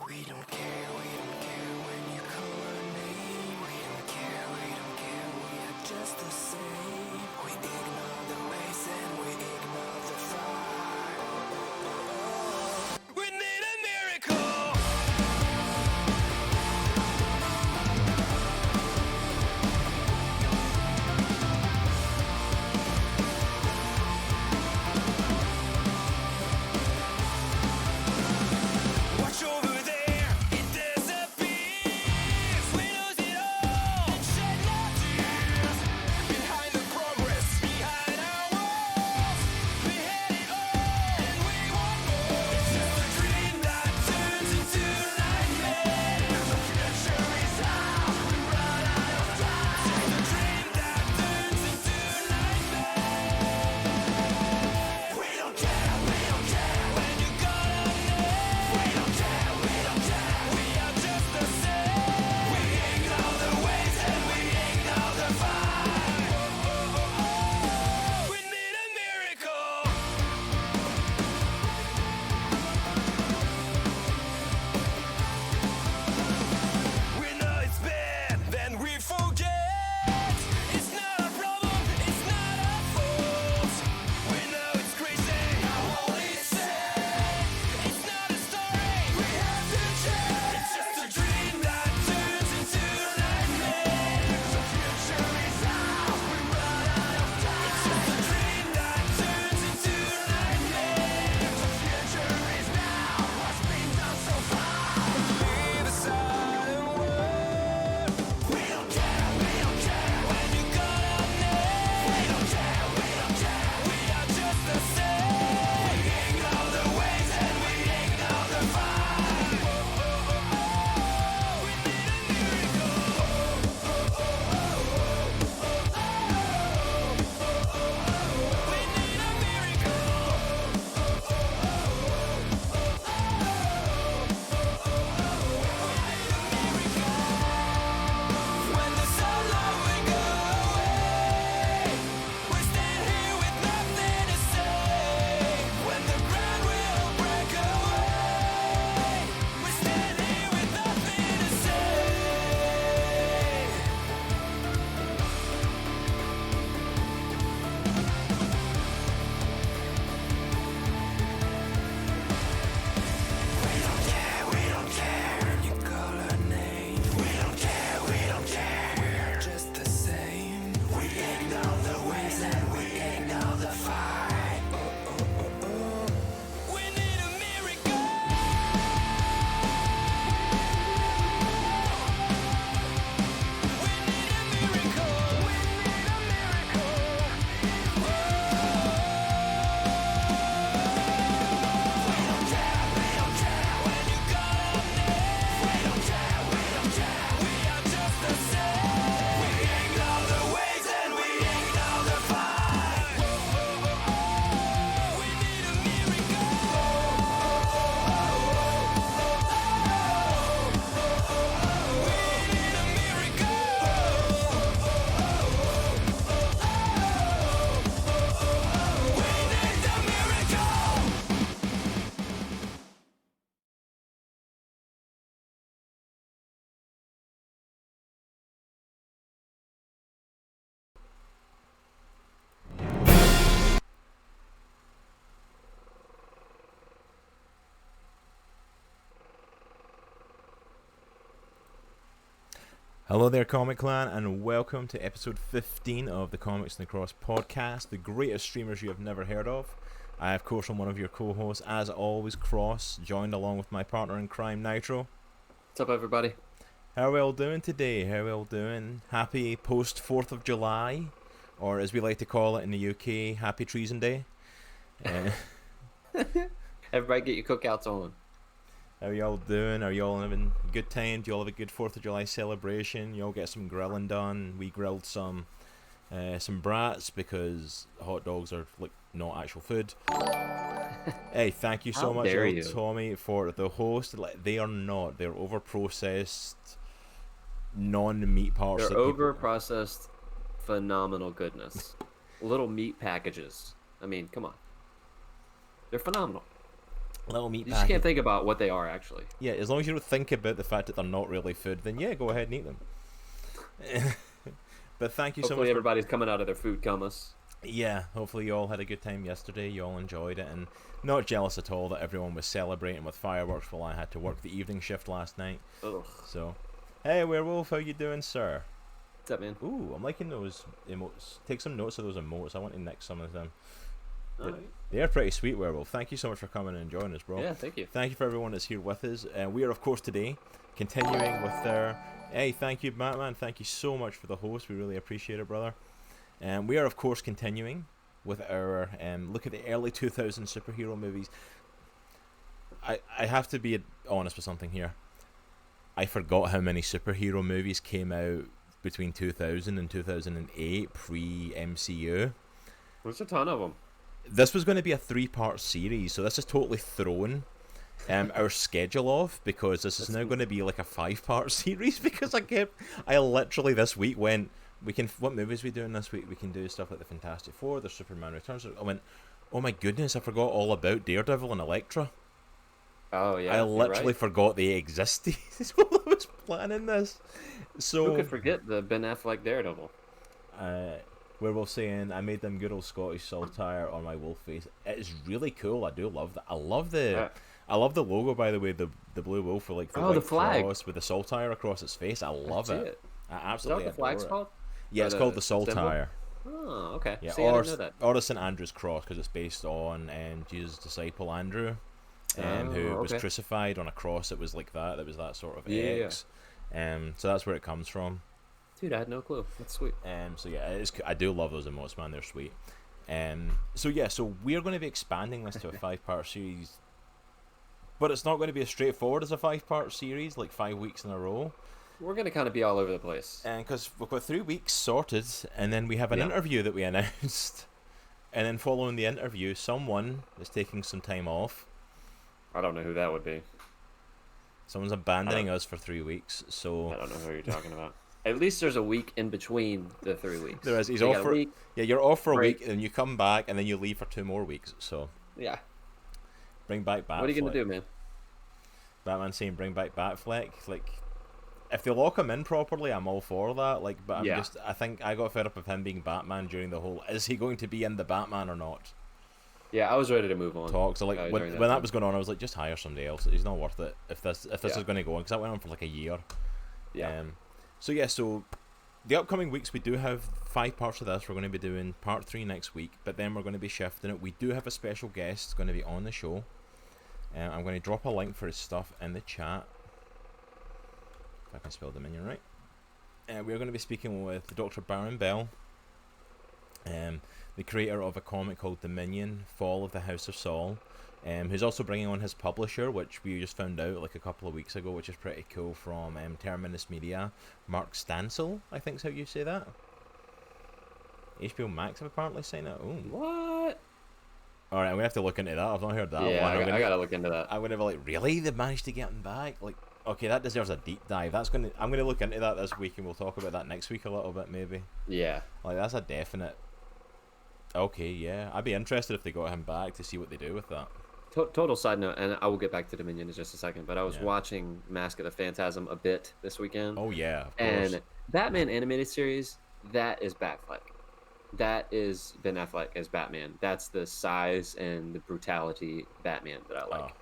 We don't care when you call our name. We don't care, we are just the same. We ignore the waste and we ignore the fire. We need a miracle. Watch over there, it disappears. We lose it all and shed no tears. Behind the progress, behind our walls, we had it all and we want more. It's just a dream that turns into nightmare. The future is ours, we run out of time. It's just a dream that turns into nightmare. We don't care when you got our name. We don't care, we are just the same. We ignore the waves and we ignore the fire. We need a miracle. We know it's bad, then we forget. It's not a problem, it's not our fault. We know it's crazy, how all is said. It's not a story, we have to change. It's just a dream that turns into nightmare. The future is ours, we run out of time. It's just a dream that turns into nightmare. The future is now, what's been done so far. Leave a silent word. We don't care when you got our name. We don't care, we are just the same. We ignore the waves and we ignore the fire. We need a miracle. We need a miracle. When the sunlight will go away, we stand here with nothing to say. When the ground will break away, we stand here with nothing to say. We don't care when you call our name. We don't care, we're just the same. We ignore the waves and we ignore the fight. We need a miracle. We need a miracle. We need a miracle. We don't care when you got our name. We don't care, we are just the same. We ignore the waves and we ignore the fight. We need a miracle. We need a miracle. We need a miracle. Hello there, Comic Clan, and welcome to episode 15 of the Comics and the Cross podcast, the greatest streamers you have never heard of. I, of course, am one of your co-hosts, as always, Cross, joined along with my partner in crime, Nitro. What's up, everybody? How are we all doing today? How are we all doing? Happy post-4th of July, or as we like to call it in the UK, Happy Treason Day. Everybody get your cookouts on. How are y'all doing? Are y'all having a good time? Do y'all have a good 4th of July celebration? Y'all get some grilling done? We grilled some brats because hot dogs are like not actual food. Hey, thank you so How much, dare El you. Tommy, for the host. Like, they are not. They're over-processed, non-meat parts. They're that people- over-processed, phenomenal goodness. Little meat packages. I mean, come on. They're phenomenal. Little meat You just packets. can't think about what they are actually. Yeah, as long as you don't think about the fact that they're not really food, then yeah, go ahead and eat them. But thank you so Hopefully much. everybody's coming out of their food comas. Yeah, hopefully you all had a good time yesterday. You all enjoyed it, and not jealous at all that everyone was celebrating with fireworks while I had to work the evening shift last night. Ugh. So, hey, Werewolf, how you doing, sir? What's up, man? Ooh, I'm liking those emotes. Take some notes of those emotes. I want to nick some of them. Alright. They're pretty sweet, Werewolf. Thank you so much for coming and joining us, bro. Yeah, thank you. Thank you for everyone that's here with us. We are, of course, today continuing with our... Hey, thank you, Batman. Thank you so much for the host. We really appreciate it, brother. We are, of course, continuing with our look at the early 2000 superhero movies. I have to be honest with something here. I forgot how many superhero movies came out between 2000 and 2008 pre-MCU. There's a ton of them. This was going to be a 3-part series, so this is totally thrown our schedule off, because this is now going to be like a 5-part series, because I literally this week went, what movies are we doing this week? We can do stuff like the Fantastic Four, the Superman Returns. I went, oh my goodness, I forgot all about Daredevil and Elektra. Oh yeah. I literally forgot they existed while I was planning this. So Who could forget the Ben Affleck Daredevil? Werewolf saying, I made them good old Scottish saltire on my wolf face. It is really cool. I do love that. I love the logo, by the way, the blue wolf with like the white the flag cross with the saltire across its face. I love it. I absolutely Is that what the flag's adore it. called? Yeah, it's called the saltire. Oh, okay. Yeah, See, I didn't know that. or the St Andrew's cross, because it's based on Jesus' disciple Andrew, who was okay. crucified on a cross that was like that. That was that sort of Yeah. X. So that's where it comes from. Dude, I had no clue. That's sweet. So yeah, I do love those emotes, man. They're sweet. So we're going to be expanding this to a 5-part series, but it's not going to be as straightforward as a 5-part series, like 5 weeks in a row. We're gonna kind of be all over the place. And because we've got 3 weeks sorted, and then we have an interview that we announced, and then following the interview, someone is taking some time off. I don't know who that would be. Someone's abandoning us for 3 weeks, so I don't know who you're talking about. At least there's a week in between the 3 weeks. there is. He's So you off got a for week. yeah. You're off for a break. week, and you come back, and then you leave for 2 more weeks. So Yeah. bring back Batfleck. What are you gonna do, man? Batman saying bring back Batfleck. Like, if they lock him in properly, I'm all for that. Like, but I think I got fed up of him being Batman during the whole, is he going to be in the Batman or not Yeah, I was ready to move on. talk. So like when during that was going on, I was like, just hire somebody else. He's not worth it if this Yeah. is going to go on, because that went on for like a year. Yeah. So the upcoming weeks we do have 5 parts of this. We're going to be doing part 3 next week, but then we're going to be shifting it. We do have a special guest going to be on the show. I'm going to drop a link for his stuff in the chat, if I can spell Dominion right. We're going to be speaking with Dr. Baron Bell, the creator of a comic called Dominion, Fall of the House of Saul, who's also bringing on his publisher, which we just found out like a couple of weeks ago, which is pretty cool, from Terminus Media. Mark Stansel, I think is how you say that. HBO Max have apparently signed it. Oh, What? alright, I'm going to have to look into that. I've not heard that Yeah, one. I gotta look into that. I'm gonna be like, really? They managed to get him back? Like, okay, that deserves a deep dive. I'm gonna look into that this week, and we'll talk about that next week a little bit, maybe. Yeah. Like, that's a definite. Okay, yeah, I'd be interested if they got him back to see what they do with that. Total side note, and I will get back to Dominion in just a second, but I was Yeah. watching Mask of the Phantasm a bit this weekend. Oh yeah, of course. And Batman animated series, that is Batfleck. That is Ben Affleck as Batman. That's the size and the brutality Batman that I like.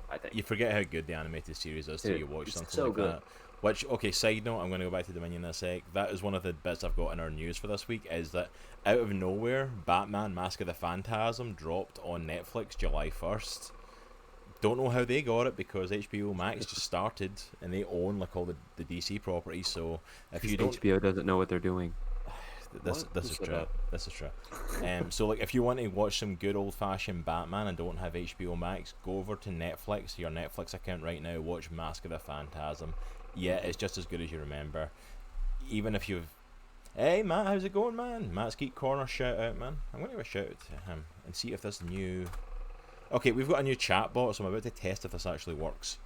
I think. You forget how good the animated series is till Dude, you watch it's something so like good. that. Which, okay, side note, I'm going to go back to Dominion in a sec. That is one of the bits I've got in our news for this week, is that out of nowhere, Batman Mask of the Phantasm dropped on Netflix July 1st. Don't know how they got it, because HBO Max just started, and they own like all the DC properties, so if you don't... HBO doesn't know what they're doing. This What? is Who said true. that? This is true. So like, if you want to watch some good old fashioned Batman and don't have HBO Max, go over to Netflix, your Netflix account right now. Watch Mask of the Phantasm. Yeah, it's just as good as you remember. Even if you've, hey Matt, how's it going, man? Matt's Geek Corner, shout out, man. I'm gonna give a shout out to him and see if this new. Okay, we've got a new chat bot, so I'm about to test if this actually works.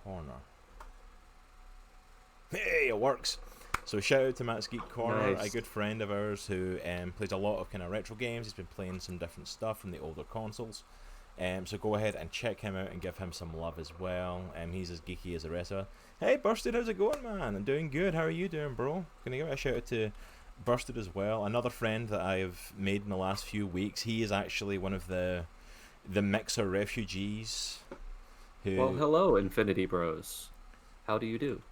Corner. Hey, it works. So shout out to Matt's Geek Corner, Nice. a good friend of ours who plays a lot of kind of retro games. He's been playing some different stuff from the older consoles. So go ahead and check him out and give him some love as well. He's as geeky as the rest of us. Hey, Bursted, how's it going, man? I'm doing good. How are you doing, bro? Gonna give a shout out to Bursted as well. Another friend that I've made in the last few weeks. He is actually one of the Mixer refugees. Well, hello, Infinity Bros. How do you do?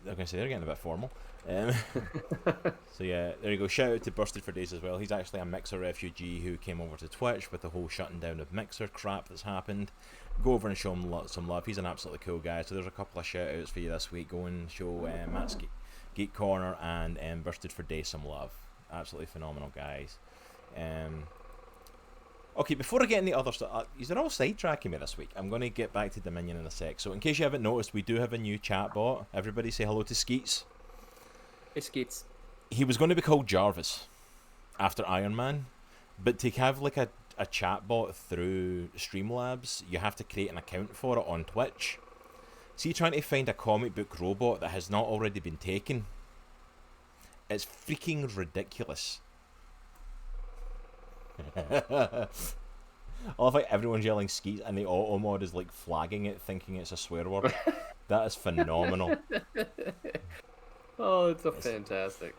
I'm gonna say they're getting a bit formal. So yeah, there you go. Shout out to Bursted for Days as well. He's actually a Mixer refugee who came over to Twitch with the whole shutting down of Mixer crap that's happened. Go over and show him some love. He's an absolutely cool guy. So there's a couple of shout outs for you this week. Go and show Matt's Geek Corner and Bursted for Days some love. Absolutely phenomenal guys. Okay, before I get into other stuff, they're all sidetracking me this week. I'm going to get back to Dominion in a sec. So in case you haven't noticed, we do have a new chat bot. Everybody say hello to Skeets. Hey, Skeets. He was going to be called Jarvis after Iron Man, but to have like a chat bot through Streamlabs, you have to create an account for it on Twitch. See, trying to find a comic book robot that has not already been taken. It's freaking ridiculous. I love how everyone's yelling Skeets and the auto mod is like flagging it, thinking it's a swear word. That is phenomenal. Oh, it's fantastic.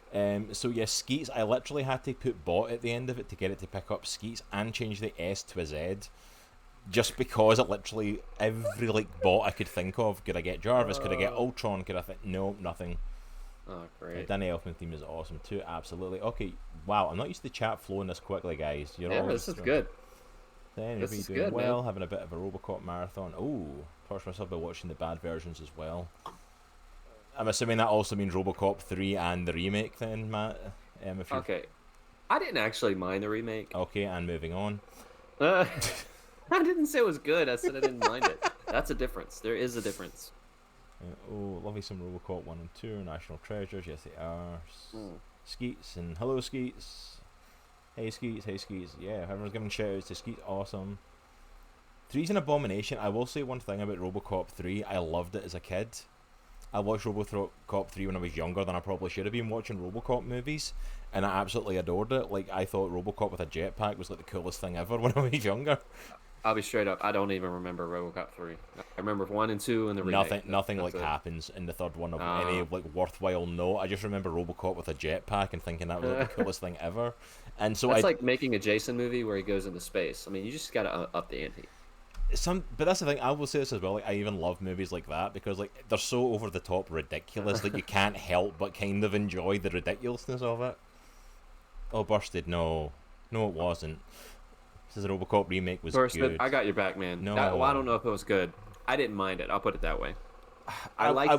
So yeah, Skeets, I literally had to put bot at the end of it to get it to pick up Skeets and change the S to a Z. Just because it literally, every like bot I could think of, could I get Jarvis, could I get Ultron, could I think, no, nothing. Oh, great. Danny Elfman theme is awesome too, absolutely. Okay, wow, I'm not used to the chat flowing this quickly, guys. You're Yeah, all this is good. This is doing good, well, man. having a bit of a Robocop marathon. Oh, torched myself by watching the bad versions as well. I'm assuming that also means Robocop 3 and the remake then, Matt? If you're... Okay. I didn't actually mind the remake. Okay, and moving on. I didn't say it was good. I said I didn't mind it. That's a difference. There is a difference. Oh, lovely some Robocop 1 and 2, National Treasures, yes they are. Skeets, and hello Skeets. Hey Skeets, yeah, everyone's giving shout outs to Skeets, awesome. 3's an abomination. I will say one thing about Robocop 3, I loved it as a kid. I watched Robocop 3 when I was younger than I probably should have been watching Robocop movies, and I absolutely adored it. Like, I thought Robocop with a jetpack was like the coolest thing ever when I was younger. I'll be straight up. I don't even remember RoboCop 3. I remember 1 and 2 and the remake. Nothing That's like it. happens in the third one of any like worthwhile note. I just remember RoboCop with a jetpack and thinking that was like, the coolest thing ever. And so That's like making a Jason movie where he goes into space. I mean, you just gotta up the ante. But that's the thing. I will say this as well. Like, I even love movies like that because like they're so over the top ridiculous that you can't help but kind of enjoy the ridiculousness of it. Oh, Bursted! No, it wasn't. Says the Robocop remake was good. I got your back, man. No. Well, I don't know if it was good. I didn't mind it. I'll put it that way. I like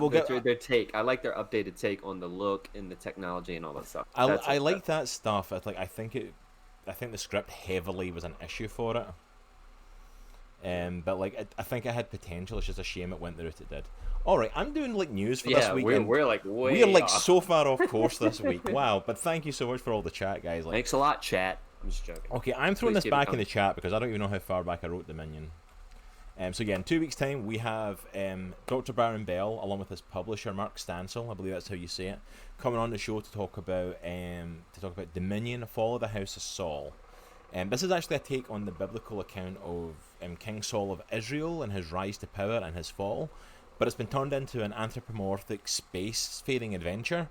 their take. I like their updated take on the look and the technology and all that stuff. I like that stuff. I think the script heavily was an issue for it. But like I think it had potential. It's just a shame it went the route it did. All right, I'm doing like news for this week. We're like we are like off. so far off course this week. Wow! But thank you so much for all the chat, guys. Like, Thanks a lot, chat. I'm just joking. okay, I'm throwing Please this keep it back in coming. the chat because I don't even know how far back I wrote Dominion. So yeah, in 2 weeks' time we have Dr. Baron Bell along with his publisher Mark Stansel, I believe that's how you say it, coming on the show to talk about Dominion, Fall of the House of Saul. This is actually a take on the biblical account of King Saul of Israel and his rise to power and his fall, but it's been turned into an anthropomorphic space-faring adventure,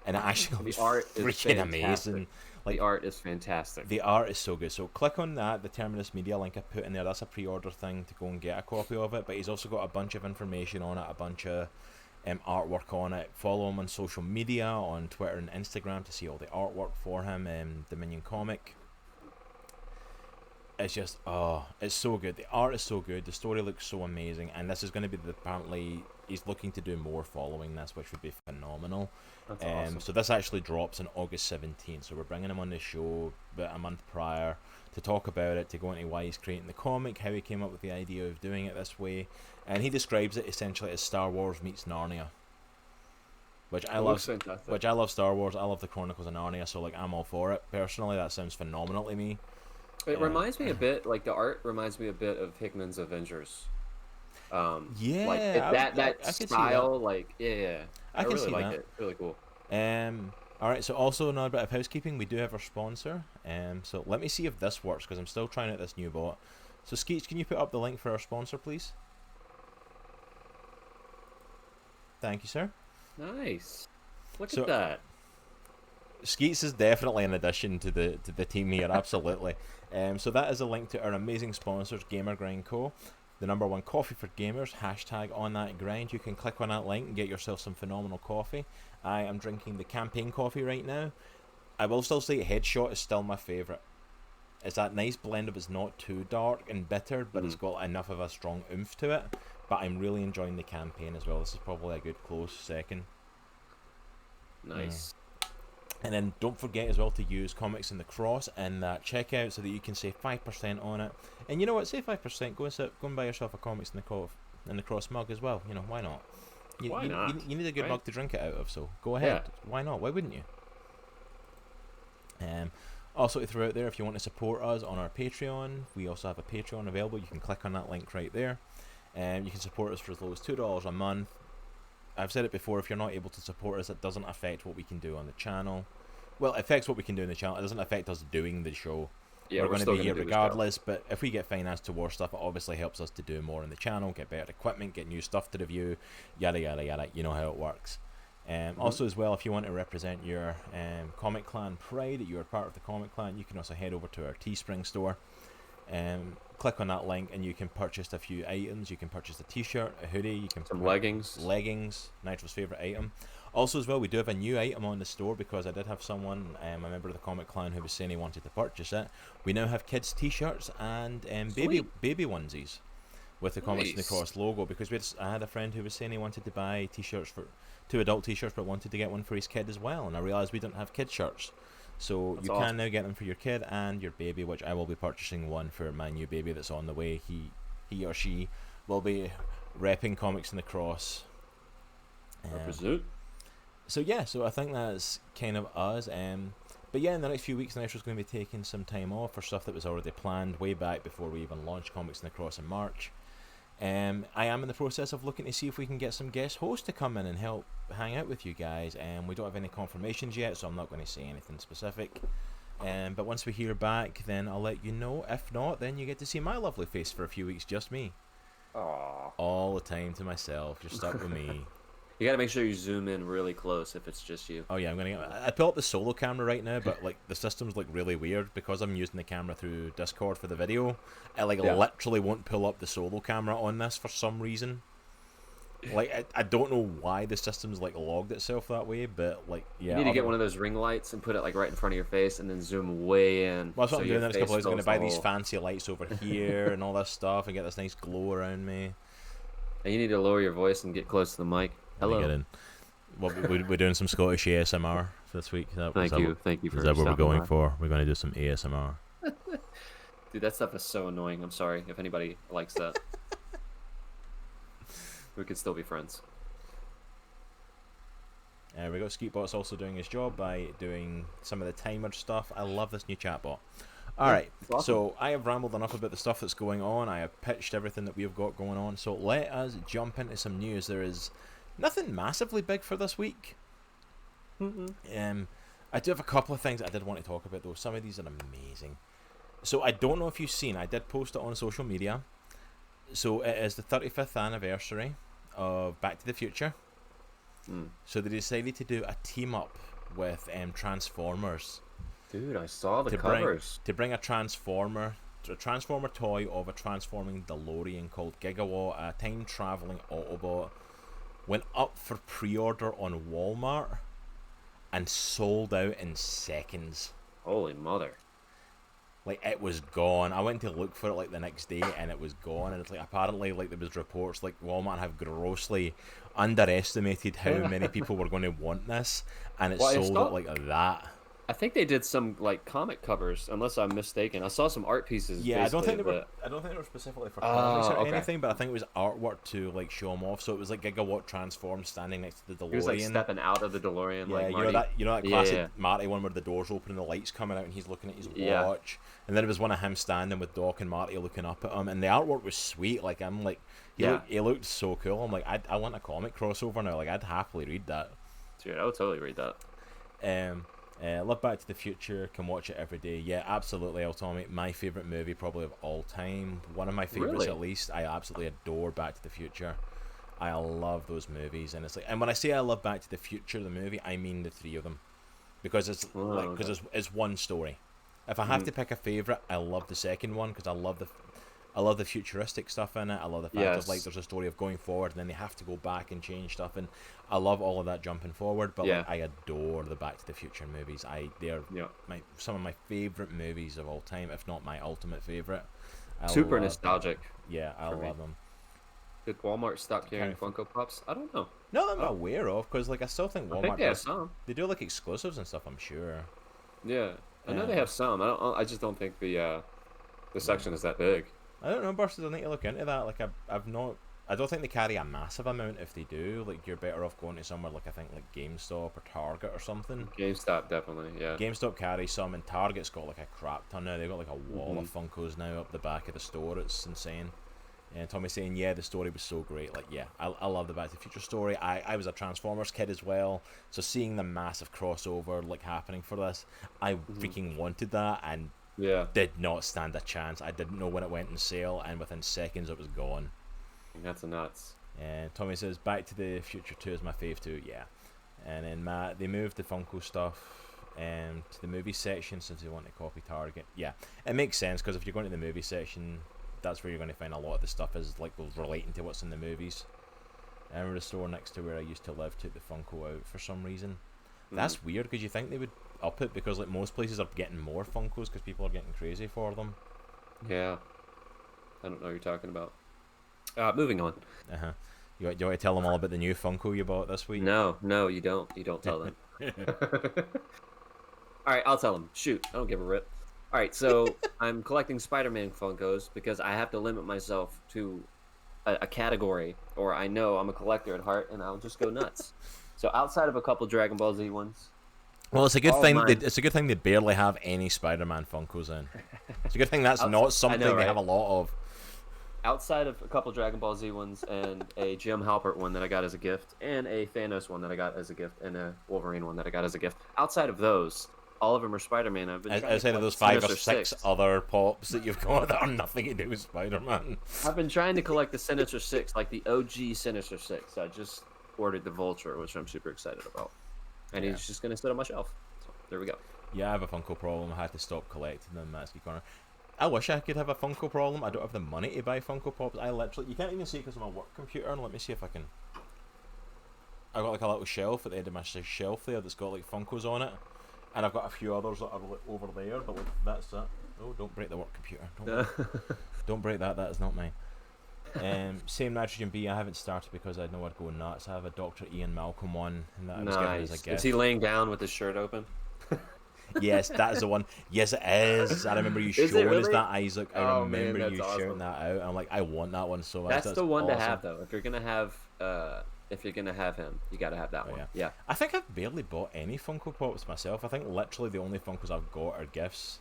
and it actually looks freaking amazing. Like, the art is fantastic. the art is so good. So click on that, the Terminus Media link I put in there. That's a pre-order thing to go and get a copy of it. But he's also got a bunch of information on it, a bunch of artwork on it. Follow him on social media, on Twitter and Instagram to see all the artwork for him. Dominion Comic. It's just, it's so good. The art is so good. The story looks so amazing. And this is going to be apparently, he's looking to do more following this, which would be phenomenal. That's awesome. So this actually drops on August 17th. So we're bringing him on the show about a month prior to talk about it, to go into why he's creating the comic, how he came up with the idea of doing it this way. And he describes it essentially as Star Wars meets Narnia. Which I love. Fantastic. Which I love Star Wars. I love the Chronicles of Narnia. So like I'm all for it. Personally, that sounds phenomenal to me. It reminds me a bit, like the art reminds me a bit of Hickman's Avengers. Like Yeah, that I could see that. style, like yeah, I I can really see like that. it. Really cool. All right. So also another bit of housekeeping. We do have our sponsor. So let me see if this works because I'm still trying out this new bot. So Skeets, can you put up the link for our sponsor, please? Thank you, sir. Nice. Look So at that. Skeets is definitely an addition to the team here, absolutely. So that is a link to our amazing sponsors, Gamer Grind Co., the #1 coffee for gamers. Hashtag on that grind. You can click on that link and get yourself some phenomenal coffee. I am drinking the campaign coffee right now. I will still say Headshot is still my favourite. It's that nice blend of it's not too dark and bitter, but it's got enough of a strong oomph to it. But I'm really enjoying the campaign as well. This is probably a good close second. Nice. And then don't forget as well to use Comics in the Cross in that checkout so that you can save 5% on it. And you know what? Save 5%. Go and buy yourself a Comics in the Cross mug as well. You know, why not? Why not? You need a good Right? mug to drink it out of, so go ahead. Yeah. Why not? Why wouldn't you? Also, to throw out there, if you want to support us on our Patreon, we also have a Patreon available. You can click on that link right there. You can support us for as low as $2 a month. I've said it before, if you're not able to support us, it doesn't affect what we can do on the channel. Well, it affects what we can do in the channel. It doesn't affect us doing the show. Yeah, we're going to still be here do the show. regardless, but if we get financed towards stuff, it obviously helps us to do more in the channel, get better equipment, get new stuff to review, yada yada yada. You know how it works. Also as well, if you want to represent your Comic Clan pride, that you are part of the Comic Clan, you can also head over to our Teespring store. Click on that link and you can purchase a few items. You can purchase a t-shirt, a hoodie, you can Some leggings. Nitro's favourite item. Also as well, we do have a new item on the store because I did have someone, a member of the Comic Clan, who was saying he wanted to purchase it. We now have kids t-shirts and baby onesies with the Comics in the Nice. Cross logo, because I had a friend who was saying he wanted to buy t-shirts for 2 adult t-shirts but wanted to get one for his kid as well, and I realised we didn't have kid shirts. So That's you awesome. can now get them for your kid and your baby, which I will be purchasing one for my new baby that's on the way. He or she will be repping Comics in the Cross. Represent. So yeah, so I think that's kind of us. But yeah, in the next few weeks, Nitro's going to be taking some time off for stuff that was already planned way back before we even launched Comics in the Cross in March. I am in the process of looking to see if we can get some guest hosts to come in and help hang out with you guys. We don't have any confirmations yet, so I'm not going to say anything specific. But once we hear back, then I'll let you know. If not, then you get to see my lovely face for a few weeks, just me. Aww. All the time to myself. You're stuck with me. You gotta make sure you zoom in really close if it's just you. Oh yeah, I pull up the solo camera right now, but like the system's like really weird because I'm using the camera through Discord for the video. I literally won't pull up the solo camera on this for some reason. Like I don't know why the system's like logged itself that way, but like yeah. You need to get one of those ring lights and put it like right in front of your face, and then zoom way in. Well, that's what so I'm your doing the next face couple of days. I'm going to buy fills the these whole- fancy lights over here and all this stuff and get this nice glow around me. And you need to lower your voice and get close to the mic. Let me Hello. get in. Well, we're doing some Scottish ASMR this week. Thank you for Is that what we're stopping going by. for? We're going to do some ASMR. Dude, that stuff is so annoying. I'm sorry if anybody likes that. We could still be friends. We got Skeetbot's also doing his job by doing some of the timer stuff. I love this new chatbot. Alright, it's awesome. so I have rambled enough about the stuff that's going on. I have pitched everything that we've got going on. So let us jump into some news. There is nothing massively big for this week. I do have a couple of things I did want to talk about though. Some of these are amazing. So I don't know if you've seen, I did post it on social media. So it is the 35th anniversary of Back to the Future. So they decided to do a team up with Transformers. Dude, I saw the to covers. bring a Transformer toy of a transforming DeLorean called Gigawatt, a time traveling Autobot, went up for pre-order on Walmart and sold out in seconds. Holy mother. Like it was gone. I went to look for it like the next day and it was gone. And it's like apparently like there was reports like Walmart have grossly underestimated how many people were going to want this, and it sold out like that. I think they did some like comic covers, unless I'm mistaken. I saw some art pieces. Yeah, I don't think they basically, were. I don't think they were specifically for comics or okay. anything, but I think it was artwork to like show them off. So it was like Gigawatt transformed standing next to the DeLorean. He was like stepping out of the DeLorean, Yeah, like you Marty. know that Yeah, classic yeah, Marty one where the doors open and the lights coming out and he's looking at his yeah. watch, and then it was one of him standing with Doc and Marty looking up at him, and the artwork was sweet. Like I'm like, he looked so cool. I'm like, I want a comic crossover now. Like I'd happily read that. Dude, I would totally read that. Love Back to the Future, can watch it every day. Yeah, absolutely, Automi. My favourite movie probably of all time. One of my favourites Really? at least. I absolutely adore Back to the Future. I love those movies, and it's like, and when I say I love Back to the Future, the movie, I mean the three of them, because it's one story. If I have to pick a favourite, I love the second one because I love the futuristic stuff in it. I love the fact of like there's a story of going forward and then they have to go back and change stuff, and I love all of that jumping forward. But like, I adore the Back to the Future movies. They're some of my favorite movies of all time, if not my ultimate favorite. Super nostalgic. Yeah, I love them. Did Walmart stop carrying Funko Pops? I don't know. No, that I'm not aware of, because like I still think Walmart. I think they have some. They do like exclusives and stuff, I'm sure. Yeah, I know they have some. I just don't think the section is that big. I don't know, Burst. I need to look into that. Like I've not. I don't think they carry a massive amount. If they do, like you're better off going to somewhere like I think like GameStop or Target or something. GameStop definitely, yeah. GameStop carries some, and Target's got like a crap ton now. They've got like a wall of Funkos now up the back of the store. It's insane. And Tommy's saying, yeah, the story was so great. Like, yeah, I love the Back to the Future story. I was a Transformers kid as well, so seeing the massive crossover like happening for this, I freaking wanted that, and did not stand a chance. I didn't know when it went on sale, and within seconds it was gone. That's nuts. And Tommy says, Back to the Future 2 is my fave too, yeah. And then Matt, they moved the Funko stuff to the movie section since they want to copy Target. Yeah, it makes sense, because if you're going to the movie section, that's where you're going to find a lot of the stuff is like relating to what's in the movies. I remember the store next to where I used to live took the Funko out for some reason. That's weird, because you think they would up it, because like most places are getting more Funkos because people are getting crazy for them. Yeah, I don't know what you're talking about. Moving on. You want to tell them all about the new Funko you bought this week? No, you don't. You don't tell them. All right, I'll tell them. Shoot, I don't give a rip. All right, so I'm collecting Spider-Man Funkos because I have to limit myself to a category, or I know I'm a collector at heart, and I'll just go nuts. So outside of a couple Dragon Ball Z ones. Well, it's a good thing. It's a good thing they barely have any Spider-Man Funkos in. It's a good thing that's not something they have a lot of. Outside of a couple Dragon Ball Z ones and a Jim Halpert one that I got as a gift, and a Thanos one that I got as a gift, and a Wolverine one that I got as a gift. Outside of those, all of them are Spider-Man. Outside of those 5 or 6 other pops that you've got that are nothing to do with Spider-Man. I've been trying to collect the Sinister Six, like the OG Sinister Six. I just ordered the Vulture, which I'm super excited about. And he's just going to sit on my shelf. So, there we go. Yeah, I have a Funko problem. I had to stop collecting them, Matsky Corner. I wish I could have a Funko problem. I don't have the money to buy Funko Pops. I literally... You can't even see it because of my work computer. And let me see if I can... I've got like a little shelf at the end of my shelf there that's got like Funkos on it. And I've got a few others that are like over there, but like, that's it. Oh, don't break the work computer. Don't break that. That is not mine. Same Nitrogen B. I haven't started because I know I'd go nuts. I have a Dr. Ian Malcolm one, and that I was given as a gift. Is he laying down with his shirt open? Yes, that is the one. Yes, it is. I remember you showing us that, Isaac. I remember you shouting that out. I'm like, I want that one so much. That's the one to have, though. If you're gonna have him, you gotta have that one. Yeah. I think I've barely bought any Funko Pops myself. I think literally the only Funkos I've got are gifts.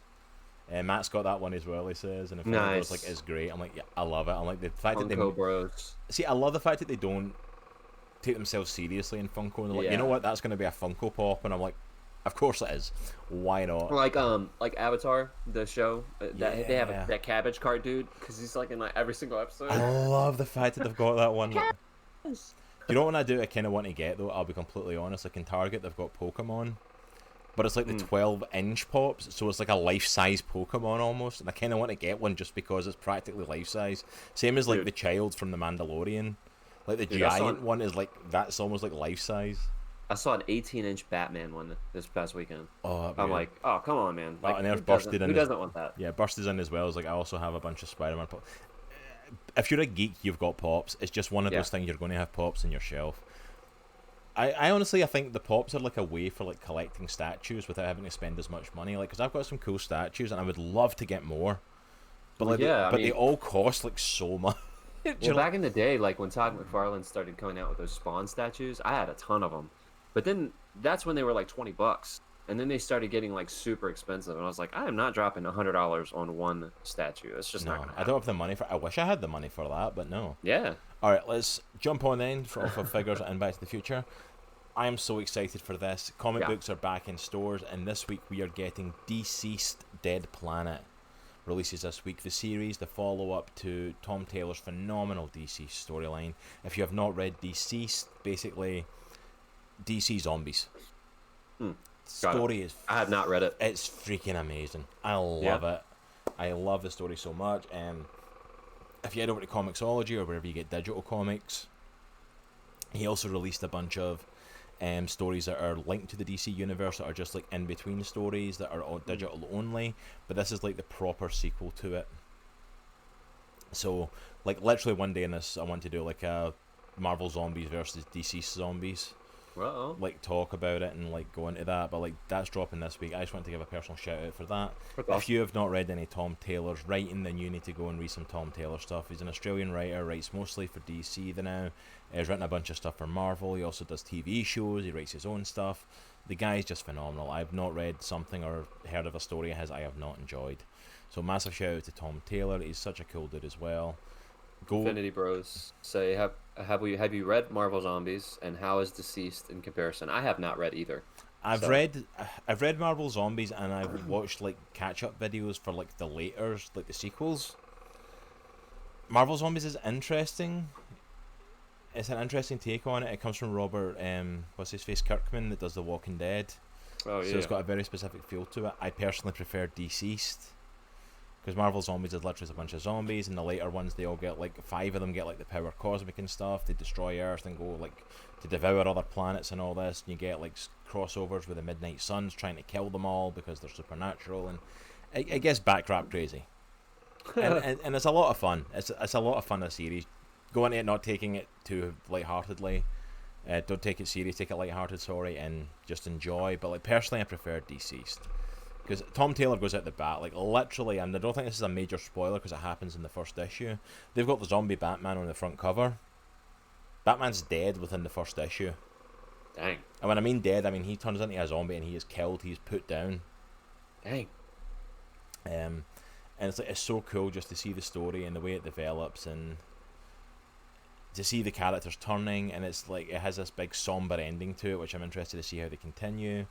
Matt's got that one as well, he says, and if nice. Like, it's great. I'm like, yeah, I love it. I'm like, the fact Funko that Bros. See, I love the fact that they don't take themselves seriously in Funko, and they're like, you know what, that's going to be a Funko Pop, and I'm like, of course it is. Why not? Like Avatar, the show. They have that Cabbage Cart dude, because he's like in like every single episode. I love the fact that they've got that one. Yes. You know what I do? I kind of want to get though. I'll be completely honest. Like in Target, they've got Pokemon, but it's like the 12-inch pops, so it's like a life-size Pokemon almost. And I kind of want to get one just because it's practically life-size. Same as like the child from The Mandalorian. Like the giant one is like that's almost like life-size. I saw an 18-inch Batman one this past weekend. Oh, I'm like, oh come on, man! Like, and they're bursted in. Who doesn't want that? Yeah, bursted in as well. As like I also have a bunch of Spider-Man pops. If you're a geek, you've got pops. It's just one of those things. You're going to have pops in your shelf. I honestly, I think the pops are like a way for like collecting statues without having to spend as much money. Like, because I've got some cool statues and I would love to get more, but Well, like, yeah, I but they mean, all cost like so much. well, back in the day, like when Todd McFarlane started coming out with those Spawn statues, I had a ton of them. But then that's when they were like $20, and then they started getting like super expensive, and I was like, I am not dropping $100 on one statue. That's just not No, gonna I don't happen. have the money for. I wish I had the money for that, but no. Yeah, All right, let's jump on then off of figures and Back to the Future. I am so excited for this. Comic yeah. books are back in stores, and this week we are getting Deceased Dead Planet. Releases this week. The series, the follow up to Tom Taylor's phenomenal DC storyline. If you have not read Deceased, basically DC Zombies. Hmm. Story is. I have not read it. It's freaking amazing. I love it. I love the story so much. If you head over to Comixology or wherever you get digital comics, he also released a bunch of stories that are linked to the DC universe that are just like in between stories that are all digital only, but this is like the proper sequel to it. So like literally one day in this I want to do like a Marvel Zombies versus DC Zombies, Well, like talk about it and like go into that, but like that's dropping this week. I just want to give a personal shout out for that. that's If awesome. you have not read any Tom Taylor's writing, then you need to go and read some Tom Taylor stuff. He's an Australian writer, writes mostly for DC now. He's written a bunch of stuff for Marvel. He also does TV shows. He writes his own stuff. The guy's just phenomenal. I've not read something or heard of a story of his I have not enjoyed. So massive shout out to Tom Taylor. He's such a cool dude as well. Go. Infinity Bros say, have you read Marvel Zombies, and how is Deceased in comparison? I have not read either. I've So- read Marvel Zombies, and I've watched like catch up videos for like the laters, like the sequels. Marvel Zombies is interesting. It's an interesting take on it. It comes from Robert what's his face, Kirkman, that does The Walking Dead. Oh yeah. So it's got a very specific feel to it. I personally prefer Deceased, because Marvel Zombies is literally a bunch of zombies, and the later ones they all get like 5 of them get like the power cosmic and stuff. They destroy Earth and go like to devour other planets and all this. And you get like crossovers with the Midnight Suns trying to kill them all because they're supernatural, and it gets backcrap crazy. and it's a lot of fun. It's a lot of fun, a series. Go into it not taking it too lightheartedly. Don't take it serious, take it lighthearted, sorry, and just enjoy. But like personally, I prefer Deceased, because Tom Taylor goes at the bat, like literally, and I don't think this is a major spoiler because it happens in the first issue. They've got the zombie Batman on the front cover. Batman's dead within the first issue. Dang. And when I mean dead, I mean he turns into a zombie and he is killed, he's put down. Dang. And it's like, it's so cool just to see the story and the way it develops, and to see the characters turning, and it's like it has this big somber ending to it, which I'm interested to see how they continue.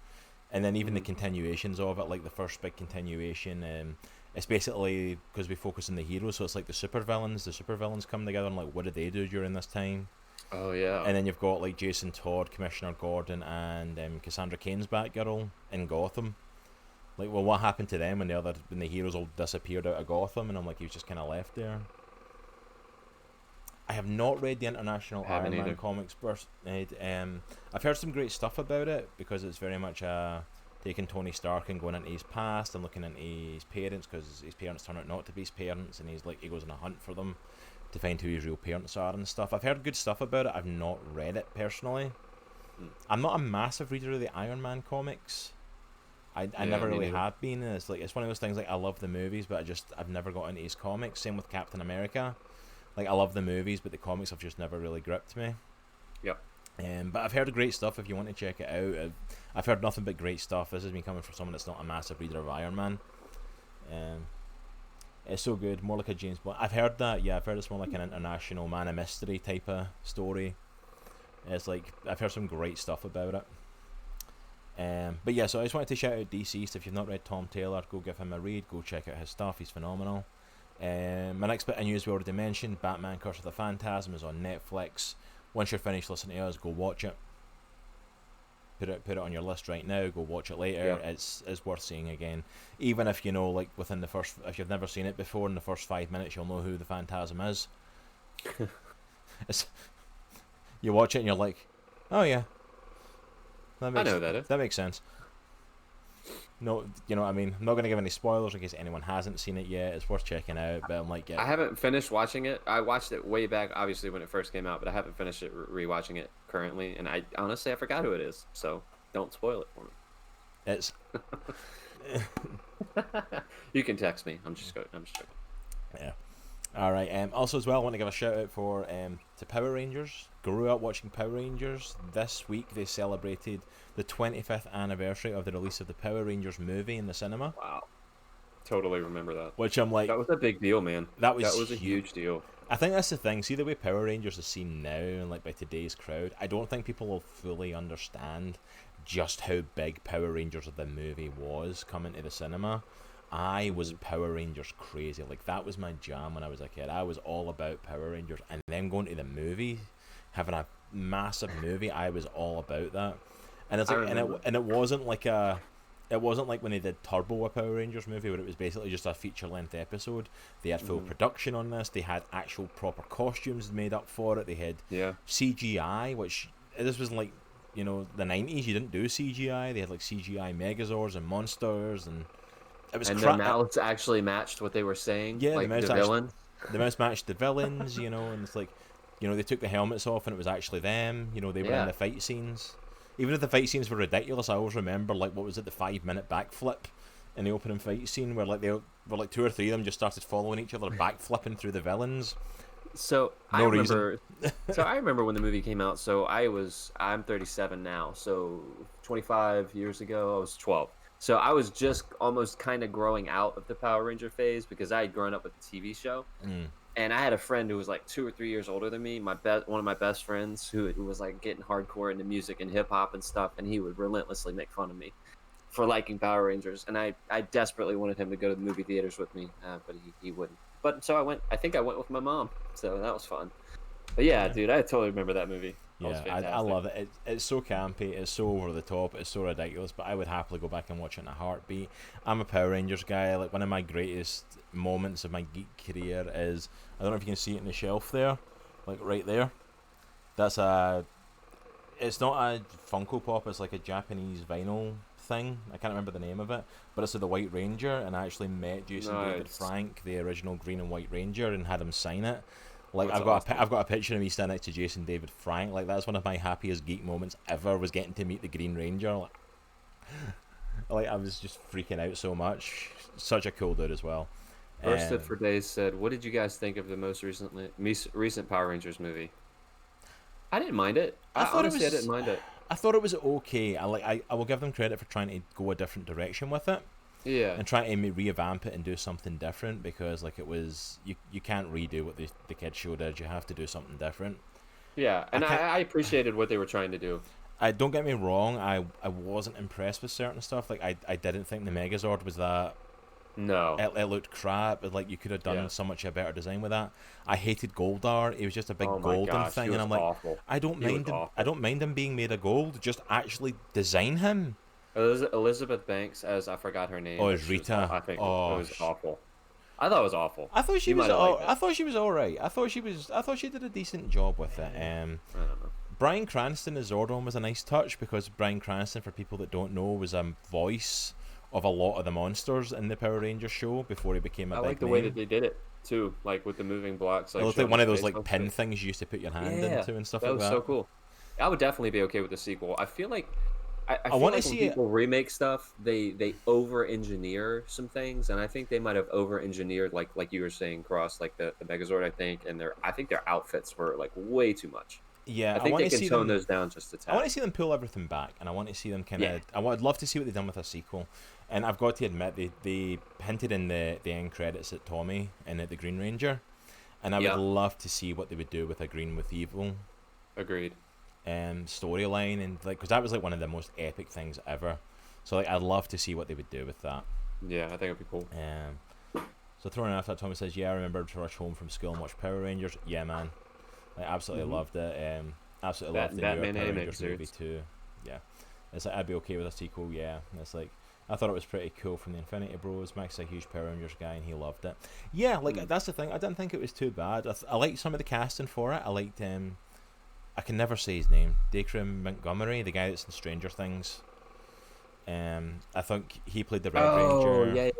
And then even the continuations of it, like the first big continuation, it's basically because we focus on the heroes, so it's like the supervillains come together and like what did they do during this time. Oh yeah. And then you've got like Jason Todd, Commissioner Gordon, and Cassandra Cain's Batgirl in Gotham. Like, well, what happened to them when the heroes all disappeared out of Gotham? And I'm like, he was just kind of left there. I have not read the International Haven't Iron Man either. comics burst. I've heard some great stuff about it because it's very much taking Tony Stark and going into his past and looking into his parents, because his parents turn out not to be his parents, and he goes on a hunt for them to find who his real parents are and stuff. I've heard good stuff about it. I've not read it personally. I'm not a massive reader of the Iron Man comics. I Yeah, never me really neither. have been. And it's one of those things, like I love the movies, but I've never got into his comics. Same with Captain America. Like I love the movies, but the comics have just never really gripped me. Yep. But I've heard great stuff. If you want to check it out, I've heard nothing but great stuff. This is me coming from someone that's not a massive reader of Iron Man. It's so good, more like a James Bond. I've heard that. Yeah, I've heard it's more like an international man of mystery type of story. It's like I've heard some great stuff about it. But yeah, so I just wanted to shout out Deceased. If you've not read Tom Taylor, go give him a read. Go check out his stuff. He's phenomenal. My next bit of news we already mentioned, Batman Curse of the Phantasm is on Netflix. Once you're finished listening to us, go watch it. Put it on your list right now. Go watch it later. Yeah. It's worth seeing again. Even if like within the first, if you've never seen it before, in the first 5 minutes you'll know who the Phantasm is. You watch it and you're like, oh yeah, I know who that is. That makes sense. no, you know what I mean. I'm not gonna give any spoilers in case anyone hasn't seen it yet. It's worth checking out. But I'm like, yeah, I haven't finished watching it. I watched it way back, obviously when it first came out, but I haven't finished it rewatching it currently. And I honestly I forgot who it is, so don't spoil it for me. it's You can text me. I'm just joking. yeah. All right. Also, as well, I want to give a shout out to Power Rangers. Grew up watching Power Rangers. This week they celebrated the 25th anniversary of the release of the Power Rangers movie in the cinema. Wow. Totally remember that. Which I'm like, That was a big deal, man. That was a huge deal. I think that's the thing. See the way Power Rangers is seen now, and like by today's crowd, I don't think people will fully understand just how big Power Rangers of the movie was coming to the cinema. I was Power Rangers crazy. Like that was my jam when I was a kid. I was all about Power Rangers, and then going to the movie, having a massive movie, I was all about that. And it's like, and it wasn't like a. It wasn't like when they did Turbo, a Power Rangers movie, where it was basically just a feature-length episode. They had full production on this. They had actual proper costumes made up for it. They had CGI, which this was like, you know, the 90s. You didn't do CGI. They had like CGI Megazords and monsters, and it was. And their mouths actually matched what they were saying. Yeah, like the villains. The mouse matched the villains, you know, and it's like, you know, they took the helmets off and it was actually them. You know, they were in the fight scenes. Even if the fight scenes were ridiculous, I always remember, like, what was it, the 5-minute backflip in the opening fight scene where, like, they were, like, 2 or 3 of them just started following each other, backflipping through the villains. So I remember when the movie came out. So I'm 37 now. So 25 years ago, I was 12. So I was just almost kind of growing out of the Power Ranger phase because I had grown up with the TV show. And I had a friend who was like 2 or 3 years older than me. One of my best friends who was like getting hardcore into music and hip hop and stuff, and he would relentlessly make fun of me for liking Power Rangers. And I desperately wanted him to go to the movie theaters with me, but he wouldn't. But so I went. I think I went with my mom, so that was fun. But yeah, dude, I totally remember that movie. Yeah, I love it. It's so campy, it's so over the top, it's so ridiculous, but I would happily go back and watch it in a heartbeat. I'm a Power Rangers guy. Like, one of my greatest moments of my geek career is, I don't know if you can see it in the shelf there, like right there. That's it's not a Funko Pop, it's like a Japanese vinyl thing. I can't remember the name of it, but it's of the White Ranger, and I actually met Jason David Frank, the original Green and White Ranger, and had him sign it. Like, I've got a picture of me standing next to Jason David Frank. Like, that's one of my happiest geek moments ever, was getting to meet the Green Ranger. Like I was just freaking out so much. Such a cool dude as well. Bursted for Days said, "What did you guys think of the most recent Power Rangers movie?" I didn't mind it. I didn't mind it. I thought it was okay. I will give them credit for trying to go a different direction with it. Yeah. And try to revamp it and do something different, because like it was, you can't redo what the kids show did. You have to do something different. Yeah, and I appreciated what they were trying to do. Don't get me wrong, I wasn't impressed with certain stuff. Like I didn't think the Megazord was that. No. It looked crap. Like, you could have done so much a better design with that. I hated Goldar. It was just a big golden thing, and I'm like, awful. I don't mind him being made of gold. Just actually design him. Elizabeth Banks, as I forgot her name. Oh, it's Rita. I think it was awful. I thought it was awful. I thought she was. I thought she was all right. I thought she did a decent job with it. I don't know. Bryan Cranston as Zordon was a nice touch, because Bryan Cranston, for people that don't know, was a voice of a lot of the monsters in the Power Rangers show before he became a big name. I like the way that they did it too, like with the moving blocks. Like, it looked like one of those like pin things you used to put your hand into and stuff like that. That was so cool. I would definitely be okay with the sequel. I feel like I want like to see when people remake stuff, they over-engineer some things, and I think they might have over-engineered, like you were saying, Cross, like the Megazord, I think, and I think their outfits were like way too much. Yeah, I think they can tone those down just a tad. I want to see them pull everything back, and I want to see them kind of. I'd love to see what they've done with a sequel, and I've got to admit they hinted in the end credits at Tommy and at the Green Ranger, and I would love to see what they would do with a Green with Evil. Agreed. Storyline, and like, because that was like one of the most epic things ever. So like, I'd love to see what they would do with that. Yeah, I think it'd be cool. So throwing after that, Tommy says, "Yeah, I remember to rush home from school and watch Power Rangers." Yeah, man. I absolutely loved it. Absolutely loved the Batman new Power Rangers animated movie too. Yeah, it's like, I'd be okay with a sequel. Yeah, and it's like, I thought it was pretty cool from the Infinity Bros. Max is a huge Power Rangers guy, and he loved it. Yeah, like that's the thing. I didn't think it was too bad. I liked some of the casting for it. I liked I can never say his name. Dacre Montgomery, the guy that's in Stranger Things. I think he played the Red Oh Ranger. yeah,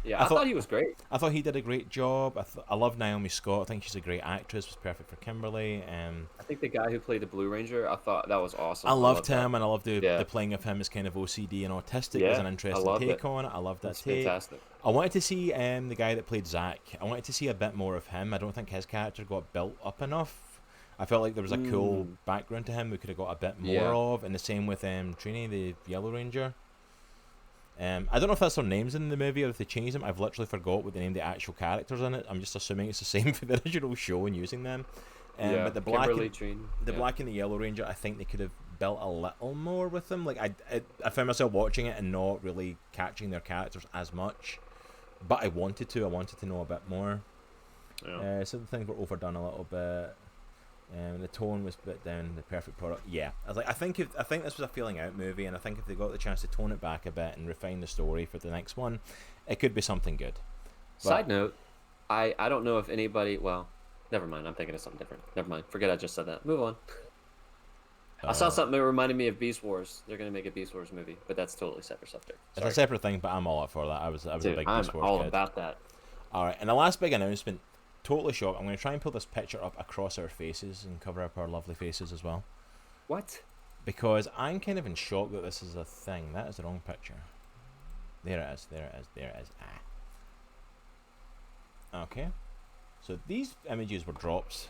yeah. I thought he was great. I thought he did a great job. I love Naomi Scott. I think she's a great actress. Was perfect for Kimberly. I think the guy who played the Blue Ranger, I thought that was awesome. I I loved loved that. him, and I loved Yeah, the playing of him as kind of OCD and autistic was yeah. an I interesting loved it. take on it. I loved that It's take. fantastic. I wanted to see the guy that played Zack. I wanted to see a bit more of him. I don't think his character got built up enough. I felt like there was a cool background to him we could have got a bit more Yeah. of, and the same with Trini, the Yellow Ranger. I don't know if that's their names in the movie or if they changed them. I've literally forgot what they named the actual characters in it. I'm just assuming it's the same for the original show and using them. Yeah, But the black Kimberly and, Trini. the Yeah. black and the Yellow Ranger, I think they could have built a little more with them. Like I found myself watching it and not really catching their characters as much, but I wanted to. I wanted to know a bit more. Yeah. Some things were overdone a little bit. The tone was a bit down. The perfect product. Yeah, I was like, I think this was a feeling out movie, and I think if they got the chance to tone it back a bit and refine the story for the next one, it could be something good. Side note, I don't know if anybody. Well, never mind. I'm thinking of something different. Never mind. Forget I just said that. Move on. I saw something that reminded me of Beast Wars. They're gonna make a Beast Wars movie, but that's totally separate subject. It's Sorry. a separate thing, but I'm all up for that. I was Dude, a big I'm Beast Wars all kid. about that. All right, and the last big announcement. Totally shocked. I'm going to try and pull this picture up across our faces and cover up our lovely faces as well. What? Because I'm kind of in shock that this is a thing. That is the wrong picture. There it is. There it is. There it is. Okay. So these images were dropped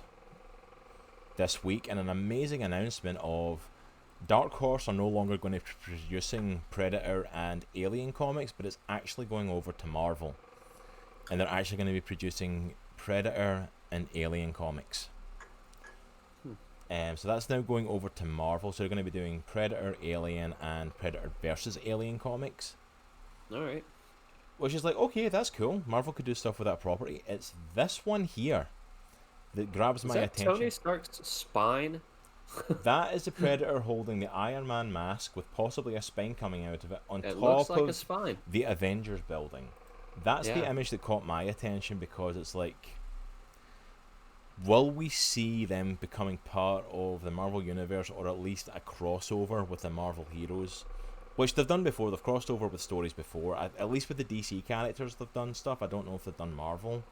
this week in an amazing announcement of Dark Horse are no longer going to be producing Predator and Alien comics, but it's actually going over to Marvel. And they're actually going to be producing Predator and Alien comics. So that's now going over to Marvel. So they're going to be doing Predator, Alien, and Predator versus Alien comics. All right. Which is like, okay, that's cool. Marvel could do stuff with that property. It's this one here that grabs Is my that attention. Tony Stark's spine? That is the Predator holding the Iron Man mask with possibly a spine coming out of it on It top looks like of a spine. the Avengers building. That's the Yeah. image that caught my attention because it's like, will we see them becoming part of the Marvel Universe or at least a crossover with the Marvel heroes? Which they've done before. They've crossed over with stories before. At least with the DC characters they've done stuff. I don't know if they've done Marvel.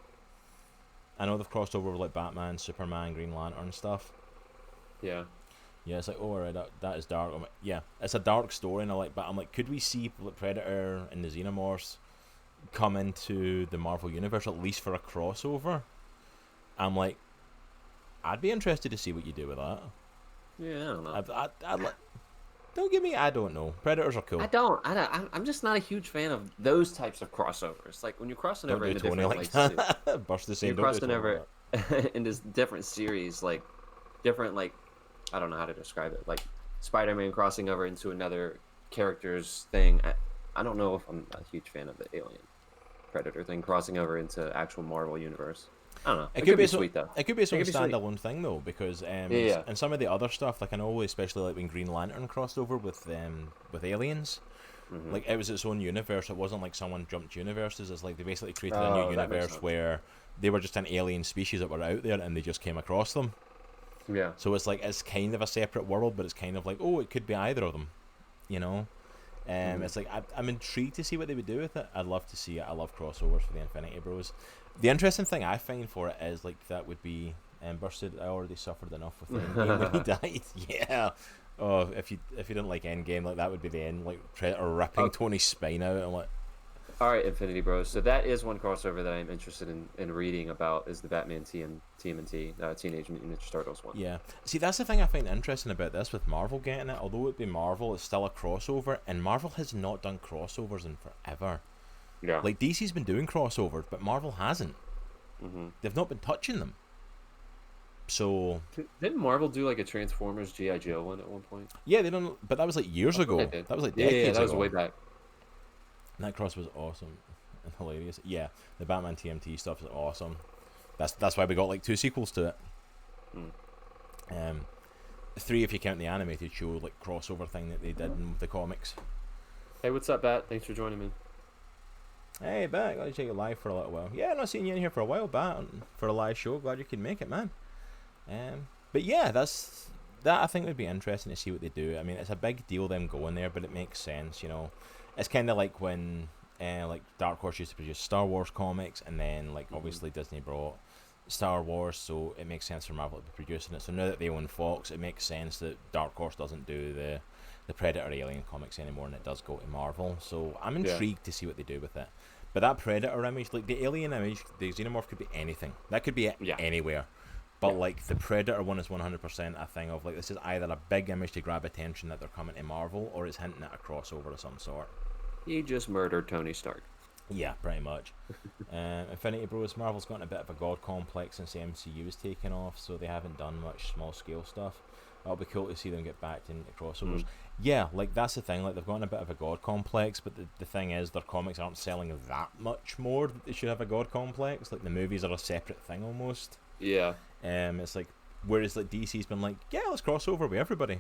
I know they've crossed over with like Batman, Superman, Green Lantern stuff. Yeah. Yeah, it's like, oh, alright, that is dark. I'm like, yeah, it's a dark story, and I'm like, could we see Predator and the Xenomorphs come into the Marvel Universe at least for a crossover? I'm like, I'd be interested to see what you do with that. Yeah, I don't know. I'd like, don't give me, I don't know. Predators are cool. I'm just not a huge fan of those types of crossovers. Like when you're crossing Don't over do into Tony different like like that. Burst the same. you're crossing over into different series, like different like I don't know how to describe it. Like Spider-Man crossing over into another character's thing. I don't know if I'm a huge fan of the Alien Predator thing crossing over into actual Marvel universe. I don't know. It could be sweet though. It could be a sort of could be sweet. standalone thing though, because Yeah. and some of the other stuff, like I know, especially like when Green Lantern crossed over with aliens, Mm-hmm. like it was its own universe. It wasn't like someone jumped universes. It's like they basically created a Oh, new that makes universe sense. where they were just an alien species that were out there and they just came across them. Yeah. So it's like it's kind of a separate world, but it's kind of like, oh, it could be either of them, you know. It's like I'm intrigued to see what they would do with it. I'd love to see it. I love crossovers for the Infinity Bros. The interesting thing I find for it is like that would be Bursted. I already suffered enough with Endgame when he died. Yeah. Oh, if you didn't like Endgame, like that would be the end. Like Predator ripping Tony's spine out. And like, All right, Infinity Bros. So that is one crossover that I'm interested in reading about is the Batman TMNT, Teenage Mutant Ninja Turtles one. yeah. See, that's the thing I find interesting about this with Marvel getting it. Although it be Marvel, it's still a crossover, and Marvel has not done crossovers in forever. Yeah. Like DC's been doing crossovers, but Marvel hasn't. Mm-hmm. They've not been touching them. So Didn't Marvel do like a Transformers G.I. Joe one at one point? yeah, they don't. But that was like years ago. they did. That was like Yeah, decades that was ago. way back. And that cross was awesome and hilarious. Yeah, the Batman TMT stuff is awesome. That's why we got like 2 sequels to it. 3 if you count the animated show like crossover thing that they did in the comics. Hey, what's up, Bat? Thanks for joining me. Hey, Bat, glad you check it live for a little while. Yeah, not seeing you in here for a while, Bat, for a live show. Glad you could make it, man. But yeah, that's that I think would be interesting to see what they do. I mean, it's a big deal them going there, but it makes sense, you know. It's kind of like when like Dark Horse used to produce Star Wars comics, and then like obviously Disney brought Star Wars, so it makes sense for Marvel to be producing it. So now that they own Fox, it makes sense that Dark Horse doesn't do the Predator Alien comics anymore, and it does go to Marvel. So I'm intrigued to see what they do with it. But that Predator image, like the Alien image, the Xenomorph could be anything. That could be anywhere. But like the Predator one is 100% a thing of like this is either a big image to grab attention that they're coming to Marvel, or it's hinting at a crossover of some sort. He just murdered Tony Stark. Yeah, pretty much. Infinity Bros, Marvel's gotten a bit of a god complex since the MCU was taken off, so they haven't done much small scale stuff. It'll be cool to see them get back into crossovers. Yeah, like that's the thing, like they've gotten a bit of a god complex, but the thing is their comics aren't selling that much more that they should have a god complex. Like the movies are a separate thing almost. Yeah. It's like, whereas like DC's been like, yeah, let's cross over with everybody.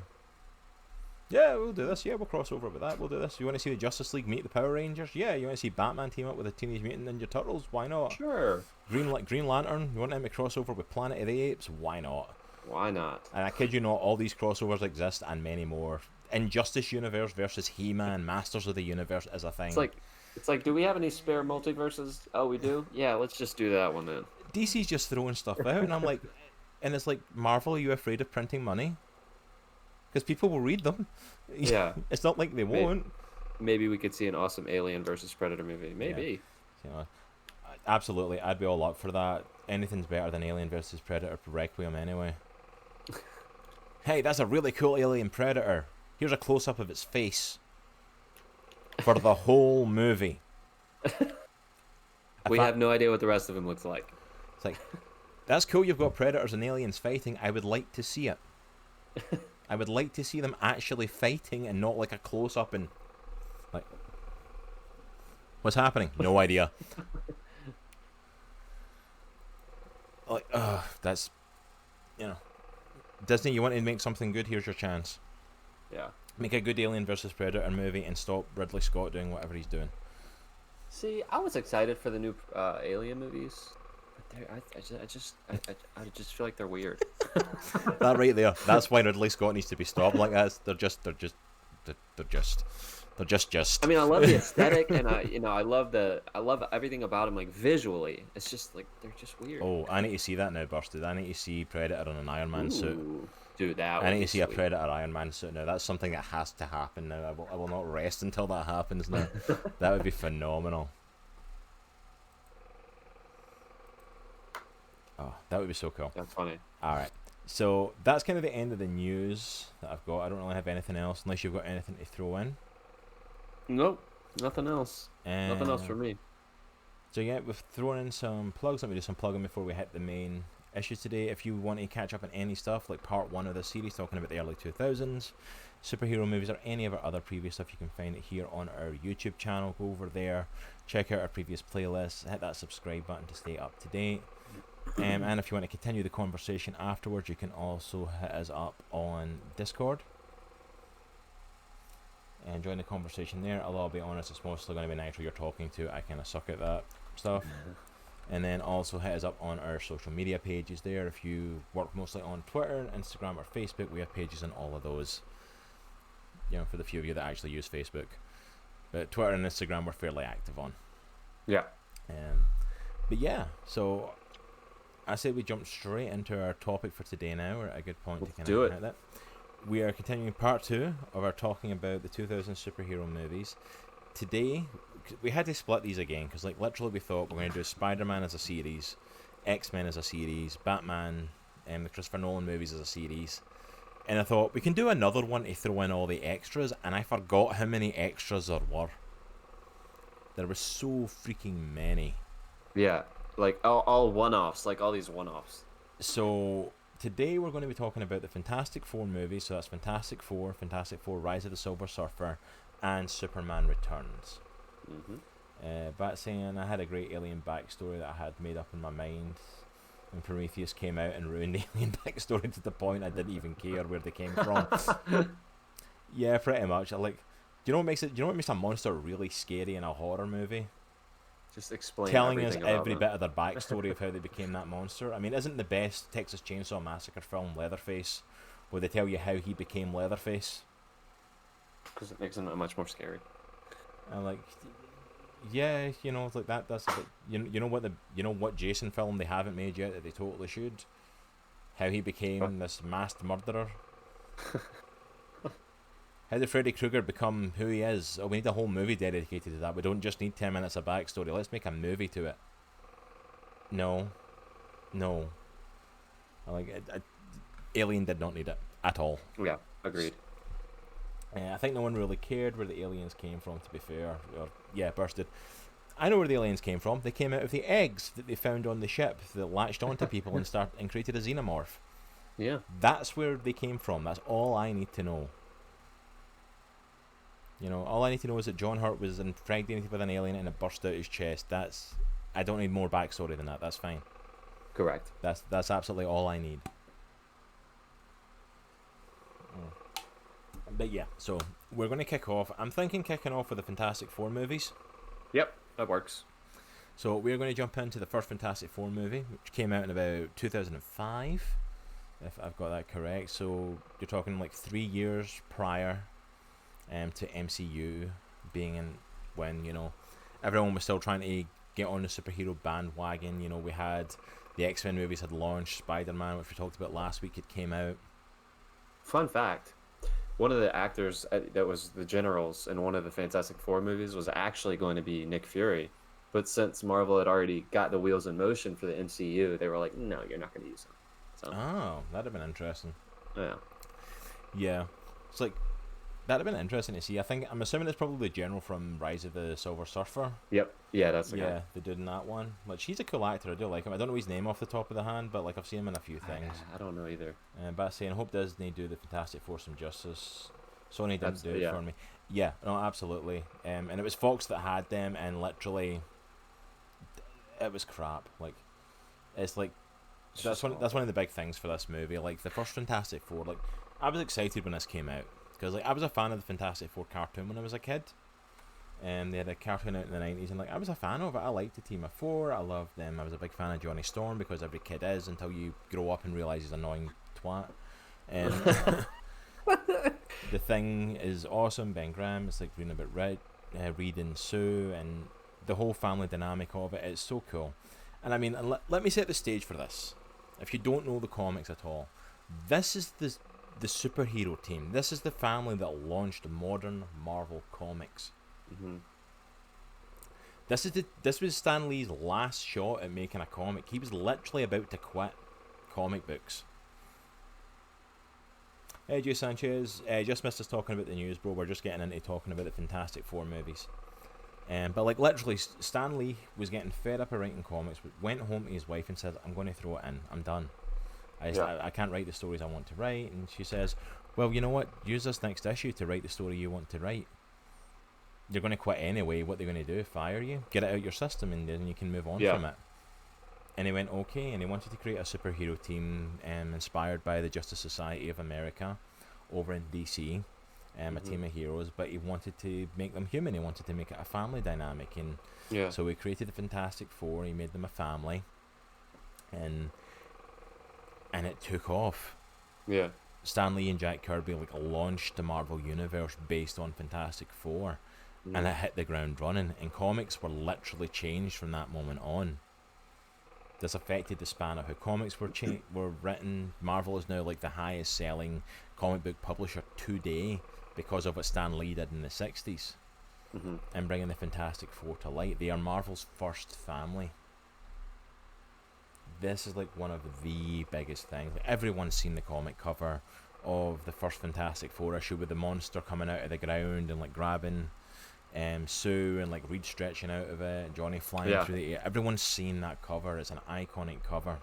Yeah, we'll do this. Yeah, we'll cross over with that. We'll do this. You want to see the Justice League meet the Power Rangers? Yeah. You want to see Batman team up with the Teenage Mutant Ninja Turtles? Why not? Sure. Green Lantern. You want them to cross over with Planet of the Apes? Why not? Why not? And I kid you not, all these crossovers exist and many more. Injustice Universe versus He-Man, Masters of the Universe is a thing. It's like, do we have any spare multiverses? Oh, we do? Yeah, let's just do that one then. DC's just throwing stuff out, and I'm like, and it's like, Marvel, are you afraid of printing money? Because people will read them. Yeah. It's not like they won't. Maybe we could see an awesome Alien versus Predator movie. Maybe. Yeah. You know, absolutely, I'd be all up for that. Anything's better than Alien versus Predator Requiem anyway. Hey, that's a really cool Alien Predator. Here's a close-up of its face. For the whole movie. We have no idea what the rest of him looks like. It's like, that's cool, you've got Predators and aliens fighting. I would like to see it. I would like to see them actually fighting and not like a close-up and like, what's happening? No idea. Like, that's, you know, Disney, you want to make something good, here's your chance. Yeah. Make a good Alien versus Predator movie and stop Ridley Scott doing whatever he's doing. See, I was excited for the new Alien movies. But I just feel like they're weird. That right there. That's why Ridley Scott needs to be stopped. Like that. They're just. I mean, I love the aesthetic, and I love everything about him, like visually. It's just like they're just weird. Oh, I need to see that now, Busted. I need to see Predator in an Iron Man suit. Dude, that. I need to see a Predator Iron Man suit now. That's something that has to happen now. I will not rest until that happens now. That would be phenomenal. Oh, that would be so cool. That's funny. All right. So that's kind of the end of the news that I've got. I don't really have anything else unless you've got anything to throw in. Nope. Nothing else. Nothing else for me. So yeah, we've thrown in some plugs. Let me do some plugging before we hit the main issue today. If you want to catch up on any stuff, like part 1 of this series talking about the early 2000s, superhero movies, or any of our other previous stuff, you can find it here on our YouTube channel. Go over there, check out our previous playlists, hit that subscribe button to stay up to date. And if you want to continue the conversation afterwards, you can also hit us up on Discord and join the conversation there. Although I'll be honest, it's mostly going to be Nitro you're talking to. I kind of suck at that stuff. And then also hit us up on our social media pages there. If you work mostly on Twitter, Instagram, or Facebook, we have pages on all of those. You know, for the few of you that actually use Facebook. But Twitter and Instagram we're fairly active on. Yeah. But yeah, so I say we jump straight into our topic for today now. We're at a good point to kind of hit that. We are continuing part 2 of our talking about the 2000 superhero movies. Today, we had to split these again because, like, literally we thought we're going to do Spider-Man as a series, X-Men as a series, Batman and the Christopher Nolan movies as a series. And I thought we can do another one to throw in all the extras, and I forgot how many extras there were. There were so freaking many. Yeah. Like all one-offs, like all these one-offs. So today we're going to be talking about the Fantastic Four movies. So that's Fantastic Four, Rise of the Silver Surfer, and Superman Returns. But saying I had a great alien backstory that I had made up in my mind, and Prometheus came out and ruined the alien backstory to the point I didn't even care where they came from. Yeah, pretty much. I like. Do you know what makes a monster really scary in a horror movie? Just explain telling us every bit of their backstory of how they became that monster. I mean, isn't the best Texas Chainsaw Massacre film Leatherface, where they tell you how he became Leatherface. Because it makes him much more scary. And like, yeah, you know, like that's a bit, you know what Jason film they haven't made yet that they totally should. How he became this masked murderer. How did Freddy Krueger become who he is? Oh, we need a whole movie dedicated to that. We don't just need 10 minutes of backstory. Let's make a movie to it. No. Alien did not need it at all. Yeah, agreed. I think no one really cared where the aliens came from, to be fair. Bursted. I know where the aliens came from. They came out of the eggs that they found on the ship that latched onto people and created a xenomorph. Yeah. That's where they came from. That's all I need to know. You know, all I need to know is that John Hurt was impregnated with an alien and it burst out his chest. I don't need more backstory than that. That's fine. Correct. That's absolutely all I need. But yeah, so we're going to kick off. I'm thinking kicking off with the Fantastic Four movies. Yep, that works. So we're going to jump into the first Fantastic Four movie, which came out in about 2005, if I've got that correct. So you're talking like 3 years prior to MCU being in, when, you know, everyone was still trying to get on the superhero bandwagon. You know, we had the X-Men movies had launched, Spider-Man, which we talked about last week, it came out. Fun fact. One of the actors that was the generals in one of the Fantastic Four movies was actually going to be Nick Fury. But since Marvel had already got the wheels in motion for the MCU, they were like, no, you're not going to use him. So, Oh, that'd have been interesting. yeah. Yeah. It's like, that'd have been interesting to see. I'm assuming it's probably the general from Rise of the Silver Surfer. Yep. Yeah, that's the Yeah, guy. they did in that one. Like, he's a cool actor. I do like him. I don't know his name off the top of the hand, but like I've seen him in a few things. I don't know either. But I say, I hope Disney do the Fantastic Four some justice. Sony didn't do it yeah. for me. Yeah, no, absolutely. And it was Fox that had them, and literally, it was crap. Like, it's like that's one of the big things for this movie. Like the first Fantastic Four. Like, I was excited when this came out because like I was a fan of the Fantastic Four cartoon when I was a kid. They had a cartoon out in the 90s, and like I was a fan of it. I liked the Team of Four. I loved them. I was a big fan of Johnny Storm because every kid is until you grow up and realise he's an annoying twat. And the Thing is awesome. Ben Graham. It's like reading about Reed and Sue, and the whole family dynamic of it. It's so cool. And I mean, let me set the stage for this. If you don't know the comics at all, this is the superhero team. This is the family that launched modern Marvel comics. Mm-hmm. This was Stan Lee's last shot at making a comic. He was literally about to quit comic books. Hey, Jay Sanchez, just missed us talking about the news, bro. We're just getting into talking about the Fantastic Four movies. But like literally, Stan Lee was getting fed up of writing comics, but went home to his wife and said, "I'm going to throw it in. I'm done. I can't write the stories I want to write." And she says, "Well, you know what? Use this next issue to write the story you want to write. You're going to quit anyway. What they're going to do? Fire you? Get it out your system, and then you can move on from it." And he went okay, and he wanted to create a superhero team inspired by the Justice Society of America over in DC, a team of heroes, but he wanted to make them human. He wanted to make it a family dynamic, and so he created the Fantastic Four. He made them a family, and it took off. Yeah. Stan Lee and Jack Kirby like launched the Marvel Universe based on Fantastic Four, and it hit the ground running, and comics were literally changed from that moment on. This affected the span of how comics were written. Marvel is now like the highest selling comic book publisher today because of what Stan Lee did in the 60s and bringing the Fantastic Four to light. They are Marvel's first family. This is like one of the biggest things. Like, everyone's seen the comic cover of the first Fantastic Four issue with the monster coming out of the ground and like grabbing Sue and like Reed stretching out of it, and Johnny flying through the air. Everyone's seen that cover. It's an iconic cover.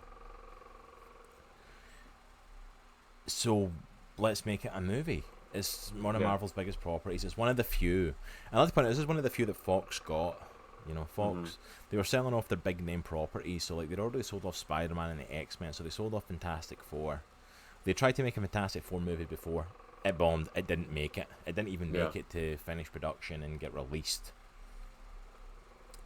So let's make it a movie. It's one of Marvel's biggest properties. It's one of the few. And let's point out, this is one of the few that Fox got. You know, Fox, they were selling off their big name properties. So like they'd already sold off Spider-Man and the X-Men, so they sold off Fantastic Four. They tried to make a Fantastic Four movie before. It bombed. It didn't make it. It didn't even make it to finish production and get released.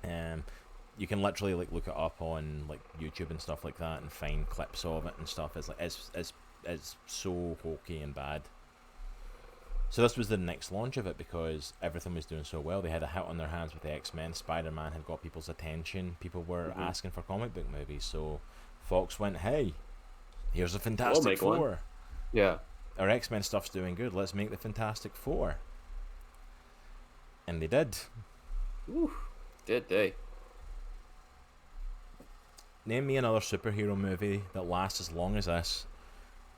You can literally like look it up on like YouTube and stuff like that and find clips of it and stuff. It's like it's it's so hokey and bad. So this was the next launch of it because everything was doing so well. They had a hit on their hands with the X-Men. Spider-Man had got people's attention. People were asking for comic book movies. So Fox went, hey, here's a Fantastic Four. One. Yeah. Our X-Men stuff's doing good. Let's make the Fantastic Four. And they did. Ooh, did they? Name me another superhero movie that lasts as long as this,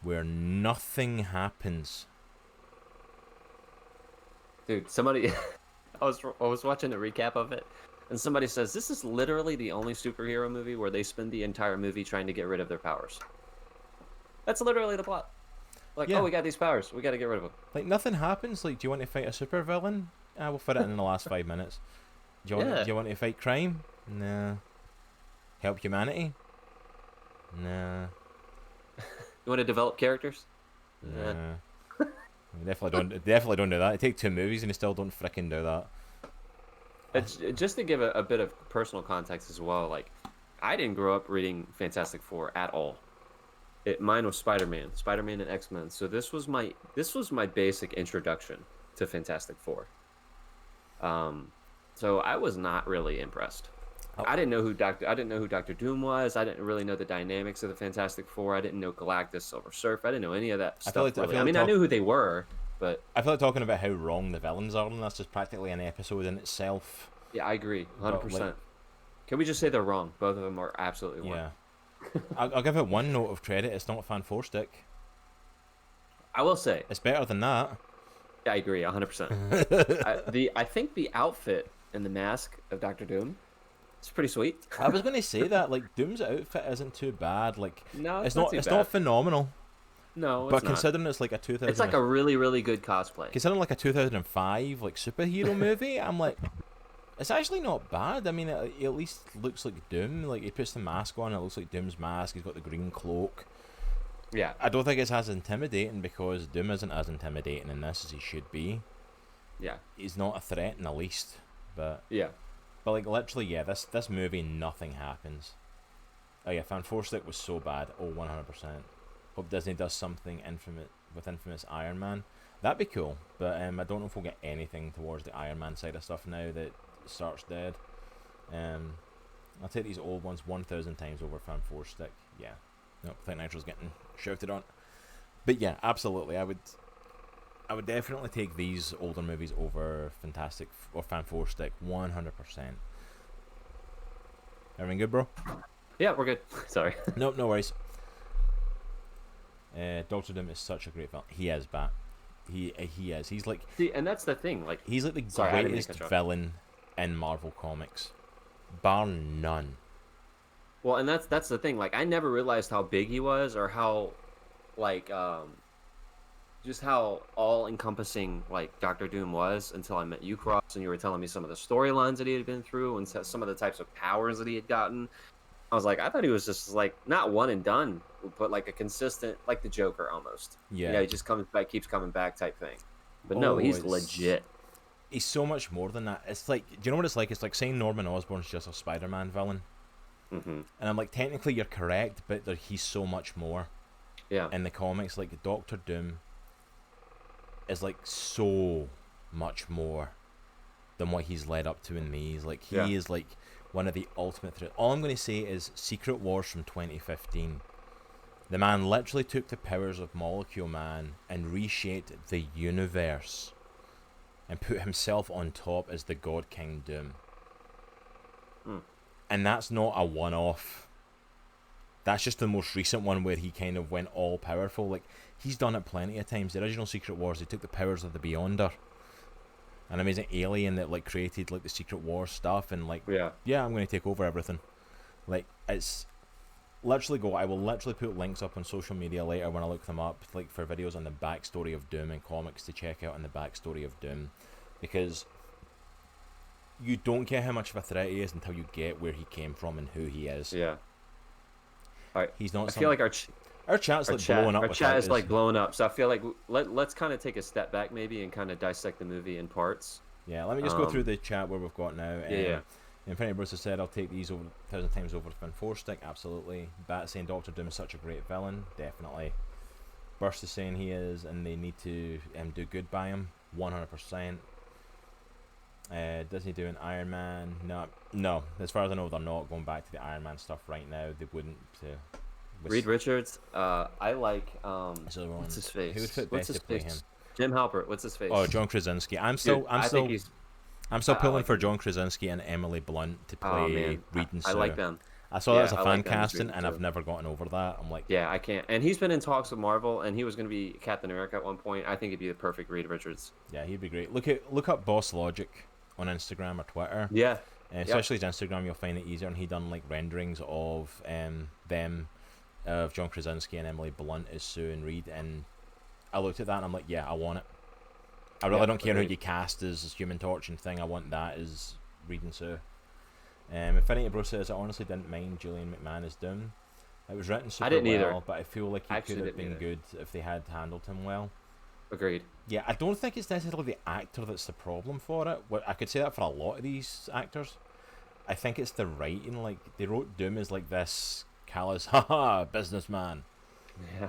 where nothing happens. Dude, somebody, I was watching a recap of it, and somebody says this is literally the only superhero movie where they spend the entire movie trying to get rid of their powers. That's literally the plot. Like, Yeah. oh, we got these powers, we got to get rid of them. Like, nothing happens. Like, do you want to fight a supervillain? We'll fit it in the last 5 minutes. Do you want to fight crime? Nah. Help humanity? Nah. You want to develop characters? Nah. Definitely don't do that. It take 2 movies and they still don't fricking do that. It's, just to give a bit of personal context as well, like, I didn't grow up reading Fantastic Four at all. Mine was Spider-Man and X-Men. So this was my basic introduction to Fantastic Four. So I was not really impressed. Oh. I didn't know who Doctor Doom was. I didn't really know the dynamics of the Fantastic Four. I didn't know Galactus, Silver Surfer. I didn't know any of that stuff. I knew who they were, but I feel like talking about how wrong the villains are, and that's just practically an episode in itself. yeah, I agree, 100%. Like, Can we just say they're wrong? Both of them are absolutely wrong. Yeah. I'll give it one note of credit. It's not Fan 4 stick. I will say It's better than that. I agree, 100%. I think the outfit and the mask of Doctor Doom, it's pretty sweet. I was going to say that, like, Doom's outfit isn't too bad. Like, No, it's not too it's bad. not phenomenal. No, But it's not. considering it's like a 2000, It's like a really, really good cosplay. considering like a 2005 like superhero movie, I'm like, it's actually not bad. I mean, it at least looks like Doom. Like, he puts the mask on, it looks like Doom's mask. He's got the green cloak. Yeah. I don't think it's as intimidating because Doom isn't as intimidating in this as he should be. Yeah. He's not a threat in the least. But Yeah. like literally, yeah, this movie, nothing happens. Oh yeah, Fan 4 stick was so bad. Oh, 100%. Hope Disney does something infamous Iron Man. That'd be cool. But I don't know if we'll get anything towards the Iron Man side of stuff now that Stark's dead. I'll take these old ones 1,000 times over Fan 4 stick. Yeah. Nope, I think Nitro's getting shouted on. But yeah, absolutely. I would definitely take these older movies over Fantastic or Fan 4 stick 100%. Everything good, bro? Yeah, we're good. Sorry. Nope, no worries. Doctor Doom is such a great film. He is, Bat. He is. He's like See, and that's the thing. Like, he's like the Sorry, I didn't mean to greatest cut you off. villain in Marvel Comics, bar none. well, and that's the thing. Like, I never realized how big he was, or how, like, just how all-encompassing like Doctor Doom was until I met you, Cross, and you were telling me some of the storylines that he had been through and some of the types of powers that he had gotten. I was like, I thought he was just like not one and done, but like a consistent, like the Joker almost. Yeah. He just comes back, keeps coming back type thing. But no, Oh, he's it's- legit. He's so much more than that. It's like, do you know what it's like? It's like saying Norman Osborn's just a Spider-Man villain. Mm-hmm. And I'm like, technically you're correct, but he's so much more. Yeah. In the comics, like Doctor Doom is like so much more than what he's led up to in these. Like, he Yeah. is like one of the ultimate threats. All I'm going to say is Secret Wars from 2015. The man literally took the powers of Molecule Man and reshaped the universe and put himself on top as the God King Doom. Hmm. And that's not a one-off. That's just the most recent one where he kind of went all powerful. Like, he's done it plenty of times. The original Secret Wars, he took the powers of the Beyonder, an amazing alien that like created like the Secret Wars stuff, and like, Yeah. I'm going to take over everything. Like, it's literally I will literally put links up on social media later when I look them up, like for videos on the backstory of Doom and comics to check out on the backstory of Doom, because you don't get how much of a threat he is until you get where he came from and who he is. Yeah. All right. He's not. I feel like our chat's like blowing up. our with chat it. is like blowing up. So I feel like let's kind of take a step back maybe and kind of dissect the movie in parts. Yeah, let me just go through the chat where we've got now. Yeah. Infinity Bruce has said, I'll take these over 1,000 times over Fan 4 stick. Absolutely. Bat saying Doctor Doom is such a great villain. Definitely. Burst is saying he is, and they need to do good by him, 100%. Disney doing Iron Man? No. As far as I know, they're not going back to the Iron Man stuff right now. They wouldn't. Reed Richards. I like. What's his face? Who would fit What's best his to play face? him? Jim Halpert. What's his face? Oh, John Krasinski. I'm I think he's. pulling like for him. John Krasinski and Emily Blunt to Oh play man, Reed and I Sue. like them. I saw that as a I fan like them as casting, Reed and and I've Sue. never gotten over that. I'm like, Yeah, I can't. And he's been in talks with Marvel, and he was going to be Captain America at one point. I think he'd be the perfect Reed Richards. yeah, he'd be great. Look up Boss Logic on Instagram or Twitter. Yeah. Especially his Instagram, you'll find it easier, and he done like renderings of them, of John Krasinski and Emily Blunt as Sue and Reed, and I looked at that and I'm like, yeah, I want it. I really don't care who you cast as Human Torch and thing. I want that as Reed and Sue. Infinity Bro says, I honestly didn't mind Julian McMahon as Doom. It was written super didn't well, either. but I feel like he Actually could have didn't been either. good if they had handled him well. Agreed. Yeah, I don't think it's necessarily the actor that's the problem for it. I could say that for a lot of these actors. I think it's the writing. Like, they wrote Doom as like this callous, haha, businessman. Yeah.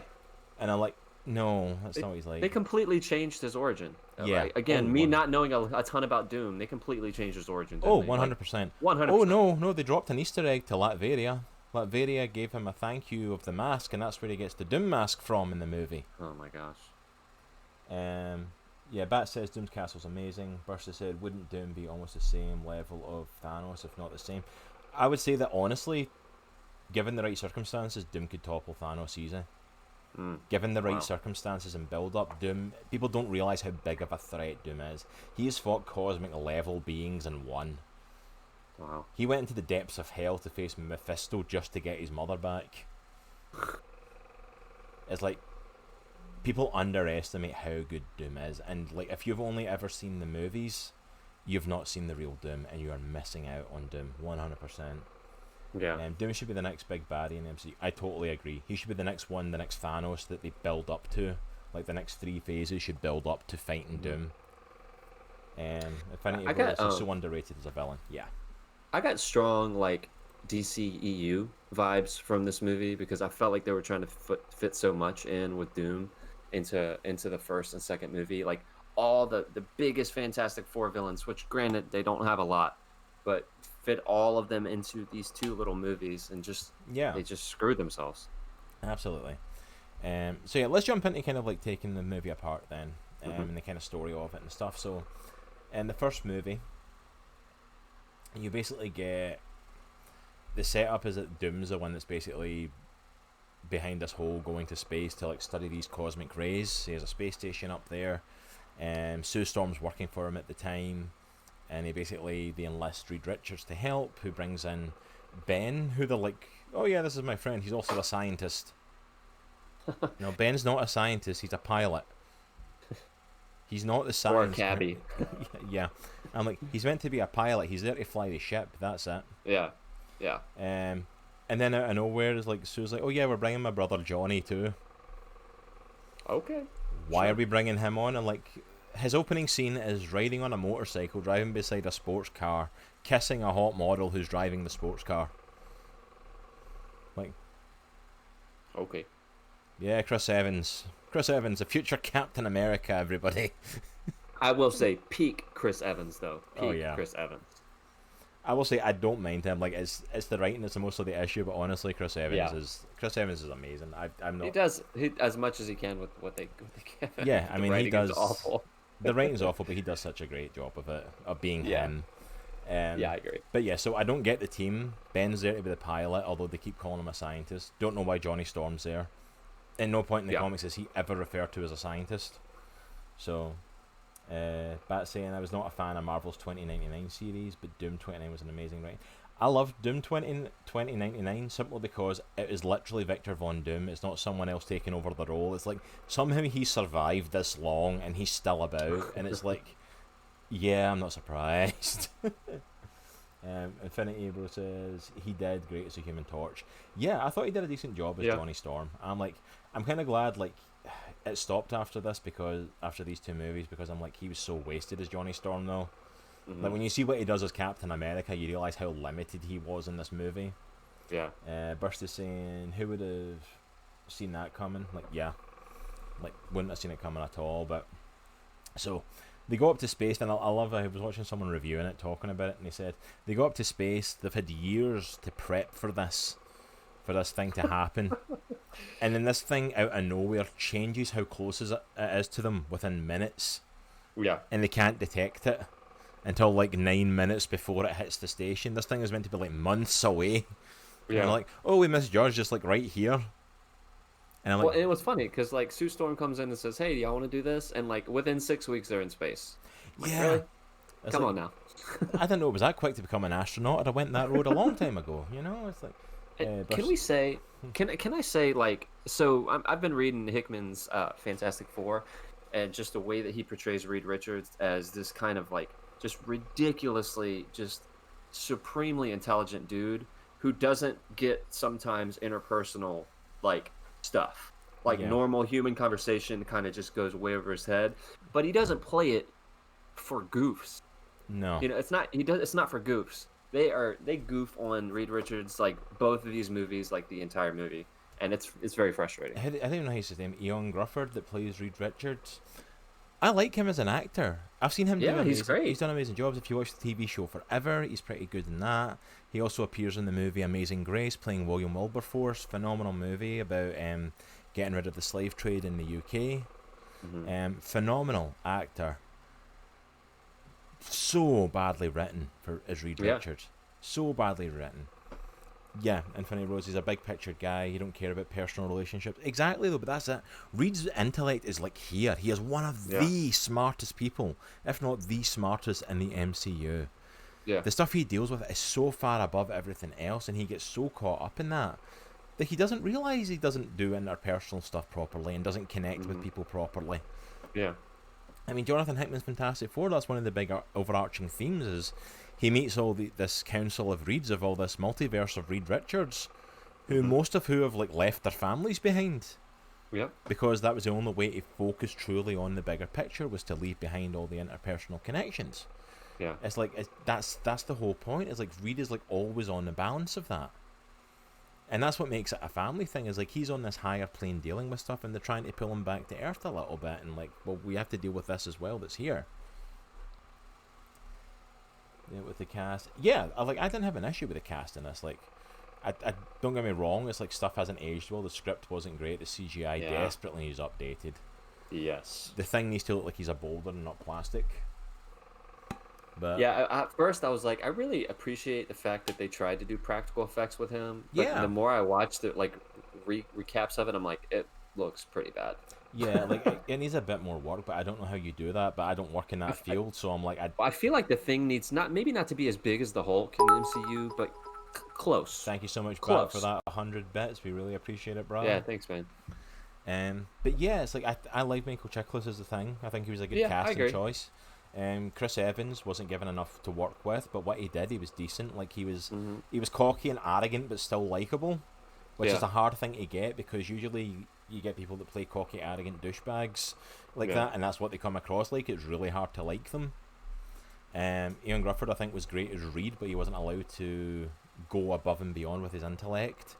And I'm like, no, that's not what he's like. They completely changed his origin. Yeah. Right? Again, Oh, me one- not knowing a ton about Doom, they completely changed his origin. Oh, didn't they? 100%. 100%. Oh, no, they dropped an Easter egg to Latveria. Latveria gave him a thank you of the mask, and that's where he gets the Doom mask from in the movie. Oh my gosh. Yeah, Bat says Doom's castle's amazing. Bursa said, wouldn't Doom be almost the same level of Thanos, if not the same? I would say that, honestly, given the right circumstances, Doom could topple Thanos easy. Given the right circumstances and build-up, Doom, people don't realise how big of a threat Doom is. He has fought cosmic level beings and won. Wow. He went into the depths of hell to face Mephisto just to get his mother back. It's like, people underestimate how good Doom is, and like, if you've only ever seen the movies, you've not seen the real Doom, and you are missing out on Doom 100%. Yeah. Doom should be the next big baddie in the MCU. I totally agree. He should be the next one, the next Thanos that they build up to. Like, the next 3 phases should build up to fighting Doom. Infinity War is so underrated as a villain. Yeah. I got strong like DCEU vibes from this movie because I felt like they were trying to fit so much in with Doom into the first and second movie. Like all the biggest Fantastic Four villains, which granted they don't have a lot, but fit all of them into these 2 little movies and they just screwed themselves. Absolutely. So yeah, let's jump into kind of like taking the movie apart then, and the kind of story of it and stuff. So, in the first movie, you basically get the setup is that Doom's the one that's basically behind this whole going to space to like study these cosmic rays. He has a space station up there. Sue Storm's working for him at the time, and they enlist Reed Richards to help, who brings in Ben, who they're like, oh yeah, this is my friend, he's also a scientist. No, Ben's not a scientist, he's a pilot. He's not the science. Or a cabbie. Yeah. I'm like, he's meant to be a pilot, he's there to fly the ship, that's it. Yeah. Yeah. And then out of nowhere, is like, Sue's like, oh yeah, we're bringing my brother Johnny too. Okay. Why are we bringing him on? And like, his opening scene is riding on a motorcycle, driving beside a sports car, kissing a hot model who's driving the sports car. Like, Okay. yeah, Chris Evans, the future Captain America, everybody. I will say peak Chris Evans though. Peak Oh, yeah. Chris Evans. I will say I don't mind him. Like, it's the writing that's mostly the issue, but honestly, Chris Evans is amazing. I'm not. He does as much as he can with what they give him. Yeah, I mean, he does. Awful. The writing's awful, but he does such a great job of it, of being him. Yeah, I agree. But yeah, so I don't get the team. Ben's there to be the pilot, although they keep calling him a scientist. Don't know why Johnny Storm's there. In no point in the comics is he ever referred to as a scientist. So, Bat saying, I was not a fan of Marvel's 2099 series, but Doom 29 was an amazing writing. I love Doom 2099 simply because it is literally Victor Von Doom. It's not someone else taking over the role. It's like, somehow he survived this long and he's still about, and it's like, yeah, I'm not surprised. Infinity Bro says he did great as a Human Torch. Yeah, I thought he did a decent job as Johnny Storm. I'm kind of glad like it stopped after this, because after these 2 movies, because I'm like, he was so wasted as Johnny Storm though. Like, when you see what he does as Captain America, you realise how limited he was in this movie. Yeah. Burst is saying, who would have seen that coming? Like, yeah. like wouldn't have seen it coming at all. But so they go up to space, and I love. I was watching someone reviewing it, talking about it, and he said they go up to space. They've had years to prep for this thing to happen, and then this thing out of nowhere changes how close it is to them within minutes. Yeah. And they can't detect it until like 9 minutes before it hits the station. This thing is meant to be like months away. Yeah. And like, oh, we misjudged just like right here. And I'm like, Well, and it was funny because like Sue Storm comes in and says, "Hey, do y'all want to do this?" And like within 6 weeks they're in space. Like, yeah. really? It's Come like, on now. I didn't know it was that quick to become an astronaut. I went that road a long time ago. You know, it's like. Can we say? Can I say like? So I've been reading Hickman's Fantastic Four, and just the way that he portrays Reed Richards as this kind of like just ridiculously, just supremely intelligent dude who doesn't get sometimes interpersonal like stuff. Like Yeah. normal human conversation kind of just goes way over his head, but he doesn't play it for goofs. No. You know, it's not for goofs. They goof on Reed Richards like both of these movies, like the entire movie, and it's very frustrating. I don't even know his name. Ian Grufford that plays Reed Richards. I like him as an actor. I've seen him do Yeah, he's amazing. great. He's done amazing jobs. If you watch the TV show Forever, he's pretty good in that. He also appears in the movie Amazing Grace, playing William Wilberforce. Phenomenal movie about getting rid of the slave trade in the UK. Phenomenal actor. So badly written as Reed Yeah. Richards. So badly written. Yeah, Infinity Rose is a big pictured guy. You don't care about personal relationships. Exactly, though, but that's it. Reed's intellect is like here. He is one of the smartest people, if not the smartest in the MCU. Yeah. The stuff he deals with is so far above everything else, and he gets so caught up in that he doesn't realise he doesn't do interpersonal stuff properly and doesn't connect with people properly. Yeah. I mean, Jonathan Hickman's Fantastic Four, that's one of the big overarching themes, is he meets all this council of Reeds, of all this multiverse of Reed Richards, who most of who have like left their families behind. Yep. Because that was the only way to focus truly on the bigger picture, was to leave behind all the interpersonal connections. Yeah. It's like that's the whole point. It's like Reed is like always on the balance of that. And that's what makes it a family thing, is like he's on this higher plane dealing with stuff, and they're trying to pull him back to earth a little bit, and like, well, we have to deal with this as well that's here. Yeah, with the cast. Yeah, I didn't have an issue with the cast in this. Like, I don't get me wrong, it's like stuff hasn't aged well, the script wasn't great, the CGI desperately needs updated. Yes. The thing needs to look like he's a boulder and not plastic. But Yeah, at first I was like, I really appreciate the fact that they tried to do practical effects with him. But Yeah. the more I watched it, like recaps of it, I'm like, it looks pretty bad. yeah, like it needs a bit more work, but I don't know how you do that. But I don't work in that field, so I'm like, I feel like the Thing needs maybe not to be as big as the Hulk in the MCU, but close. thank you so much, Brad, Close. for that 100 bits. We really appreciate it, Brad. Yeah, thanks, man. But yeah, it's like I like Michael Chiklis as the Thing. I think he was a good Yeah, I casting agree. choice. Chris Evans wasn't given enough to work with, but what he did, he was decent. Like he was cocky and arrogant, but still likable, which is Yeah. a hard thing to get, because usually you get people that play cocky, arrogant douchebags like Yeah. that, and that's what they come across like. It's really hard to like them. Ian Grufford, I think, was great as Reed, but he wasn't allowed to go above and beyond with his intellect.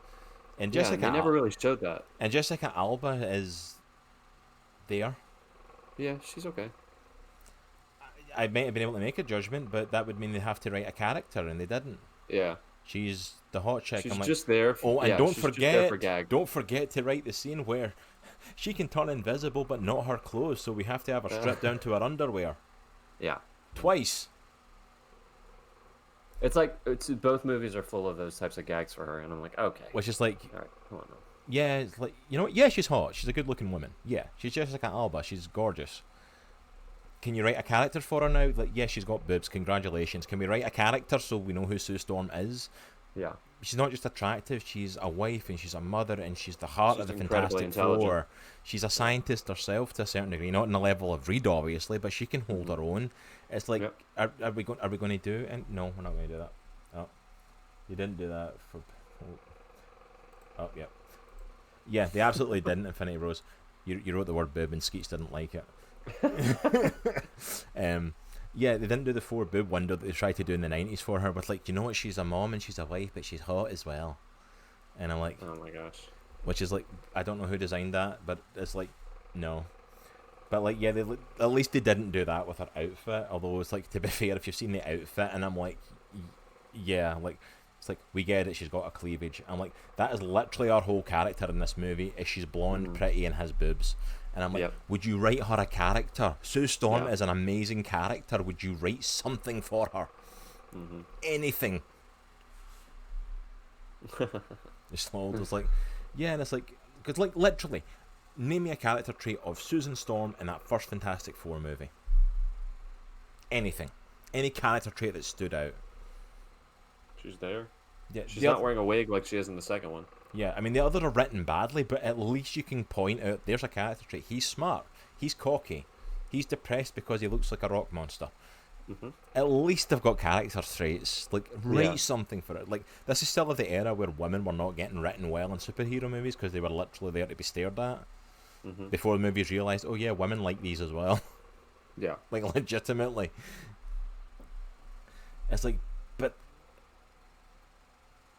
And Yeah, Jessica, they never really showed that. and Jessica Alba is there. Yeah, she's okay. I might have been able to make a judgment, but that would mean they have to write a character, and they didn't. Yeah. She's the hot chick. She's I'm like, just there. oh, and yeah, don't she's just there for forget, gag. don't forget to write the scene where she can turn invisible, but not her clothes. So we have to have her stripped down to her underwear Yeah. twice. It's like both movies are full of those types of gags for her, and I'm like, okay. Which is like, All right, come on now. yeah, it's like, you know what? Yeah, she's hot. She's a good-looking woman. Yeah, she's Jessica Alba. She's gorgeous. Can you write a character for her now? Like, yeah, she's got boobs. Congratulations. Can we write a character so we know who Sue Storm is? Yeah. She's not just attractive, she's a wife, and she's a mother, and she's the heart of She's the incredibly Fantastic intelligent. Four. She's a scientist herself to a certain degree, not in the level of Reed, obviously, but she can hold her own. It's like, Yep. are we going to do? And no, we're not going to do that. Oh, you didn't do that for. Oh, yeah, yeah, they absolutely didn't. Infinity Rose, you wrote the word boob, and Skeets didn't like it. Yeah, they didn't do the 4 boob window that they tried to do in the 90s for her, with like, you know what, she's a mom and she's a wife, but she's hot as well. And I'm like, Oh my gosh. which is like, I don't know who designed that, but it's like No. But like, yeah, at least they didn't do that with her outfit. Although it's like, to be fair, if you've seen the outfit, and I'm like, yeah, like, it's like, we get it. She's got a cleavage. I'm like, that is literally our whole character in this movie. Is she's blonde, pretty, and has boobs. And I'm like, Yep. would you write her a character? Sue Storm Yeah. is an amazing character. Would you write something for her? Anything? It's like, yeah, and it's like, because like literally, name me a character trait of Susan Storm in that first Fantastic Four movie. Anything, any character trait that stood out. She's there. Yeah, She's not wearing a wig like she is in the second one. Yeah, I mean the other are written badly, but at least you can point out there's a character trait. He's smart. He's cocky. He's depressed because he looks like a rock monster. At least they've got character traits. Like, write something for it. Like, this is still of the era where women were not getting written well in superhero movies because they were literally there to be stared at. Before the movies realised, oh yeah, women like these as well. Yeah. Like, legitimately. It's like, but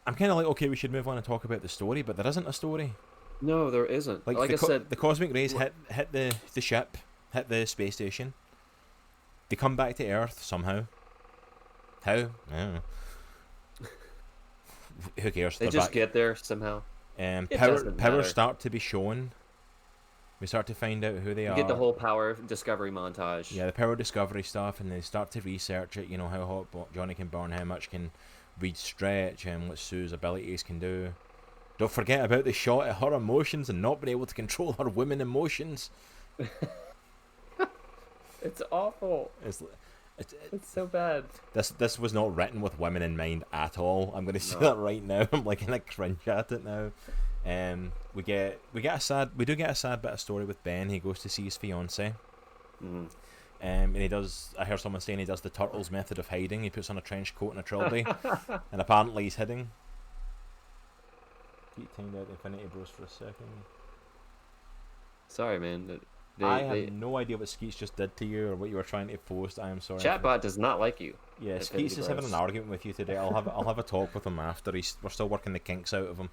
I'm kind of like, okay, we should move on and talk about the story, but there isn't a story. No, there isn't. Like I said, the cosmic rays hit the ship, hit the space station. They come back to Earth somehow. How? I don't know. Who cares? they They're just back. get there somehow. Powers doesn't matter. start to be shown. We start to find out who they You are. get the whole power discovery montage. Yeah, the power discovery stuff, and they start to research it. You know, how hot Johnny can burn, how much can Reed stretch, and what Sue's abilities can do. Don't forget about the shot at her emotions and not being able to control her women emotions. It's awful. It's so bad. This was not written with women in mind at all. I'm gonna say that right now. I'm like gonna cringe at it now. We do get a sad bit of story with Ben. He goes to see his fiance. And he does. I heard someone saying he does the Turtles method of hiding. He puts on a trench coat and a trilby, and apparently he's hiding. Keep timed out Infinity Bros for a second. Sorry, man. I have no idea what Skeets just did to you or what you were trying to post. I am sorry. Chatbot does not like you. Yeah, Infinity Skeets is Bros. having an argument with you today. I'll have a talk with him after. We're still working the kinks out of him.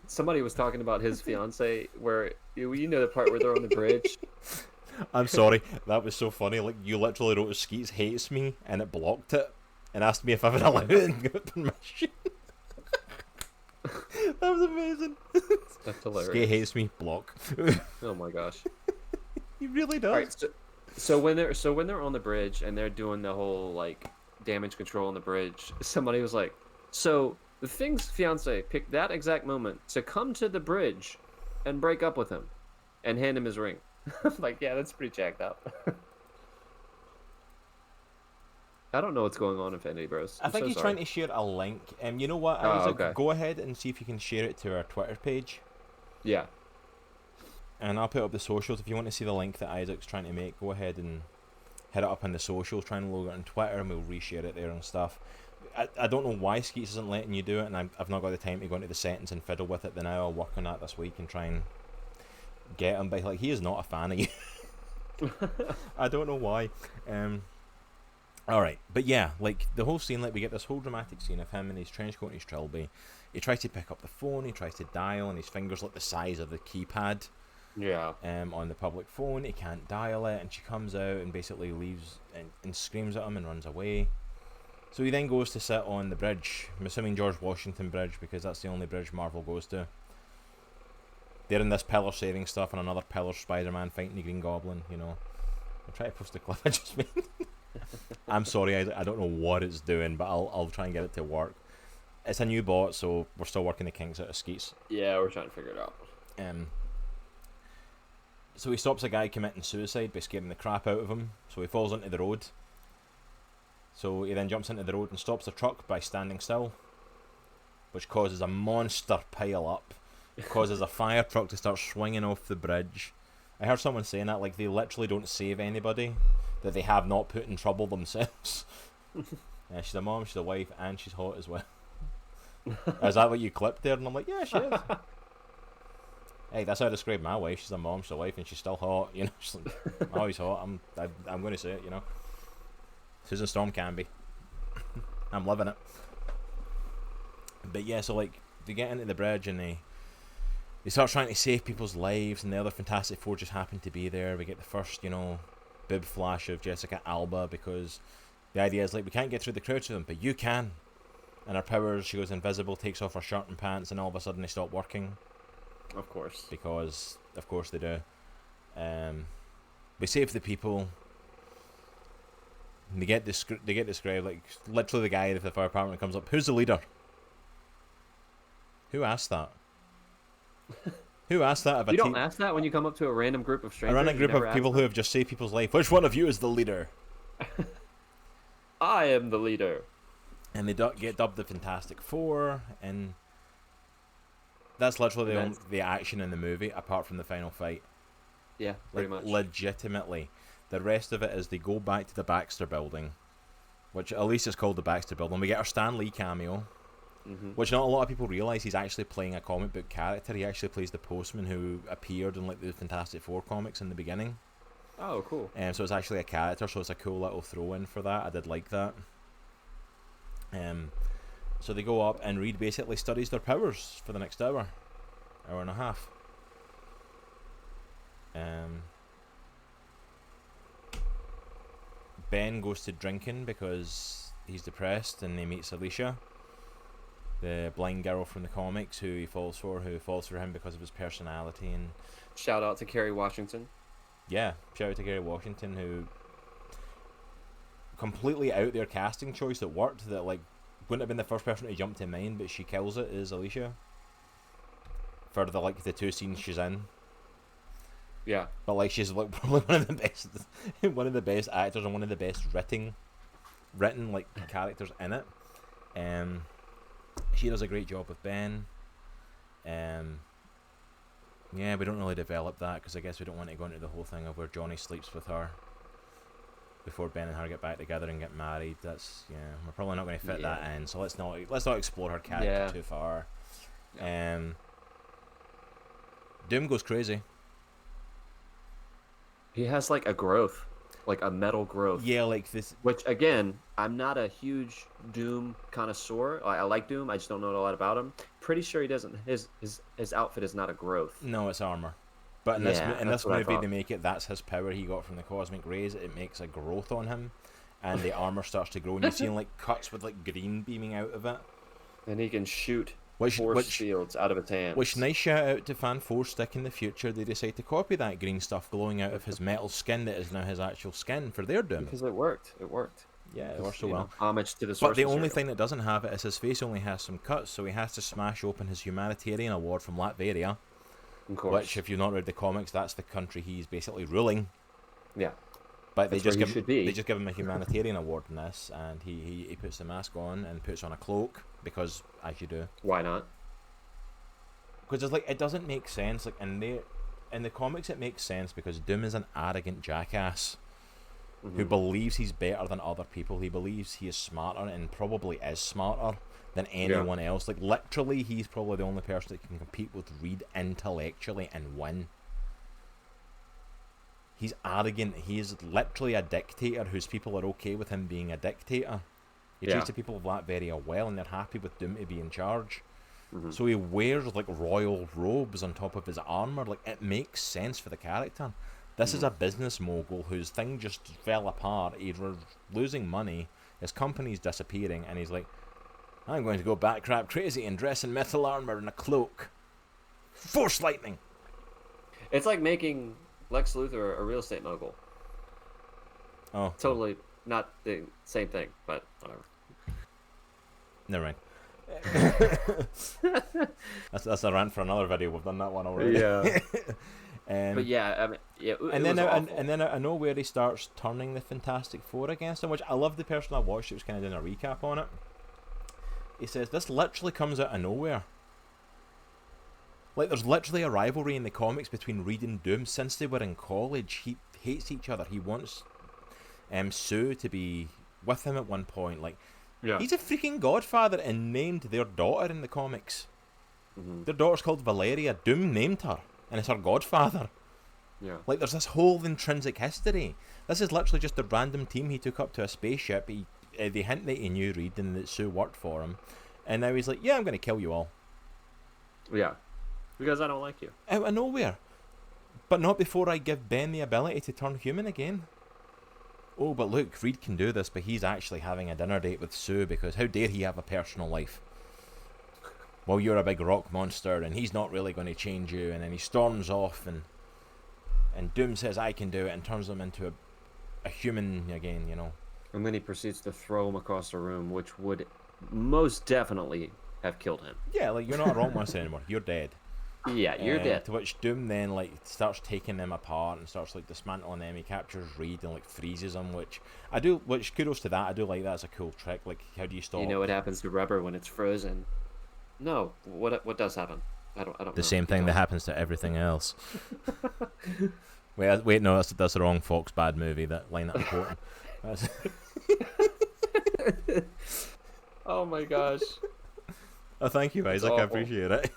Somebody was talking about his fiance, where you know the part where they're on the bridge. I'm sorry, that was so funny. Like, you literally wrote Skeets hates me and it blocked it and asked me if I would allow it and give it permission. That was amazing. That's hilarious. Skeet hates me, block. Oh my gosh. He really does. All right, so when they're on the bridge and they're doing the whole like damage control on the bridge, somebody was like, "So the Thing's fiance picked that exact moment to come to the bridge and break up with him, and hand him his ring." I'm like, yeah, that's pretty jacked up. I don't know what's going on in Infinity Bros. I think he's trying to share a link. You know what, Oh, Isaac? okay. Go ahead and see if you can share it to our Twitter page. Yeah. And I'll put up the socials. If you want to see the link that Isaac's trying to make, go ahead and hit it up on the socials. Try and load it on Twitter, and we'll reshare it there and stuff. I don't know why Skeets isn't letting you do it, and I've not got the time to go into the settings and fiddle with it. Then I'll work on that this week and try and get him. But like, he is not a fan of you. I don't know why. All right, but yeah, like the whole scene, like we get this whole dramatic scene of him in his trench coat and his trilby. He tries to pick up the phone. He tries to dial, and his fingers look the size of the keypad. Yeah. On the public phone, he can't dial it, and she comes out and basically leaves and screams at him and runs away. So he then goes to sit on the bridge. I'm assuming George Washington Bridge, because that's the only bridge Marvel goes to. They're in this pillar saving stuff, and another pillar Spider-Man fighting the Green Goblin. You know, I'll try to post the clip I just made. I'm sorry, I don't know what it's doing, but I'll try and get it to work. It's a new bot, so we're still working the kinks out of Skeets. Yeah, we're trying to figure it out. So he stops a guy committing suicide by scaring the crap out of him. So he falls into the road. So he then jumps into the road and stops the truck by standing still, which causes a monster pile up. It causes a fire truck to start swinging off the bridge. I heard someone saying that, like, they literally don't save anybody that they have not put in trouble themselves. She's a mom, she's a wife, and she's hot as well. Is that what you clipped there? And I'm like, yeah, she is. Hey, that's how I describe my wife. She's a mom, she's a wife, and she's still hot. You know, she's like, I'm always hot. I'm going to say it. You know, Susan Storm can be. I'm loving it. But yeah, so like they get into the bridge and they he starts trying to save people's lives, and the other Fantastic Four just happen to be there. We get the first, bib flash of Jessica Alba, because the idea is, like, we can't get through the crowd to them, but you can. And her powers, she goes invisible, takes off her shirt and pants, and all of a sudden they stop working. Of course. Because, of course, they do. We save the people. And they get described, like, literally the guy at the fire department comes up. Who's the leader? Who asked that? Who asked that of a You team? don't ask that when you come up to a random group of strangers? A random group You never of ask people who have just saved people's life. Which one of you is the leader? I am the leader. And they get dubbed the Fantastic Four, and that's literally the action in the movie, apart from the final fight. Yeah, pretty much. Legitimately. The rest of it is they go back to the Baxter Building, which at least is called the Baxter Building. We get our Stan Lee cameo, which not a lot of people realise he's actually playing a comic book character. He actually plays the Postman who appeared in, like, the Fantastic Four comics in the beginning. Oh, cool. So it's actually a character, so it's a cool little throw-in for that. I did like that. So they go up, and Reed basically studies their powers for the next hour and a half. Ben goes to drinking because he's depressed, and he meets Alicia, the blind girl from the comics who falls for him because of his personality. And Shout out to Kerry Washington. yeah, shout out to Gary Washington, who completely out there casting choice that worked, that, like, wouldn't have been the first person to jump to mind, but she kills it, is Alicia for the 2 scenes she's in. Yeah. But, like, she's, like, probably one of the best actors and one of the best written like, characters in it. She does a great job with Ben. Yeah, we don't really develop that because I guess we don't want to go into the whole thing of where Johnny sleeps with her before Ben and her get back together and get married. That's, we're probably not going to fit that in. So let's not explore her character too far. Yeah. Doom goes crazy. He has, like, a growth, like a metal growth. Yeah, like this. Which, again, I'm not a huge Doom connoisseur. I like Doom. I just don't know a lot about him. Pretty sure he doesn't. His outfit is not a growth. No, it's armor. But in this movie, they make it that's his power he got from the cosmic rays. It makes a growth on him, and the armor starts to grow. And you see, like, cuts with, like, green beaming out of it. And he can shoot force fields out of his hands. Which, nice shout out to Fan 4 Stick in the future. They decide to copy that green stuff glowing out of his metal skin that is now his actual skin for their Doom. Because it worked. Yeah, it worked so well. Homage to the source But the material. only thing that doesn't have it is his face only has some cuts, so he has to smash open his humanitarian award from Latveria. Of course. Which, if you've not read the comics, that's the country he's basically ruling. Yeah. But they just give him a humanitarian award in this, and he puts the mask on and puts on a cloak because, as you do. Why not? Because it's like, it doesn't make sense. Like, in the comics, it makes sense because Doom is an arrogant jackass who believes he's better than other people. He believes he is smarter and probably is smarter than anyone else. Like, literally, he's probably the only person that can compete with Reed intellectually and win. He's arrogant. He is literally a dictator whose people are okay with him being a dictator. He treats the people of Latveria well, and they're happy with Doom to be in charge. So he wears, like, royal robes on top of his armor. Like, it makes sense for the character. This is a business mogul whose thing just fell apart. He's losing money. His company's disappearing, and he's like, I'm going to go bat crap crazy and dress in metal armor and a cloak. Force lightning. It's like making Lex Luthor a real estate mogul. Oh, Totally not the same thing, but whatever. never mind. That's a rant for another video. We've done that one already. Yeah. But yeah, I mean, yeah. and then out of nowhere he starts turning the Fantastic Four against him, which I love. The person I watched, it was kind of doing a recap on it. He says this literally comes out of nowhere. Like, there's literally a rivalry in the comics between Reed and Doom since they were in college. He hates each other. He wants Sue to be with him at one point. Like, he's a freaking godfather and named their daughter in the comics. Their daughter's called Valeria. Doom named her, and it's her godfather. Yeah. Like, there's this whole intrinsic history. This is literally just a random team he took up to a spaceship. They hint that he knew Reed and that Sue worked for him, and now he's like, yeah, I'm going to kill you all. Yeah. Because I don't like you. Out of nowhere. But not before I give Ben the ability to turn human again. Oh, but look, Reed can do this, but he's actually having a dinner date with Sue because how dare he have a personal life? Well, you're a big rock monster and he's not really going to change you. And then he storms off and Doom says I can do it and turns him into a human again, you know. And then he proceeds to throw him across the room, which would most definitely have killed him. Yeah, like, you're not a rock monster anymore. You're dead. Yeah, you're dead. To which Doom then, like, starts taking them apart and starts, like, dismantling them. He captures Reed and, like, freezes him, which kudos to that. I do like that as a cool trick. Like, how do you stop? You know what happens to rubber when it's frozen? No, what does happen? I don't know. The same thing that happens to everything else. Wait, no, that's the wrong Fox Bad movie. That line that I'm quoting. Oh my gosh. Oh, thank you, Isaac. I awful. appreciate it.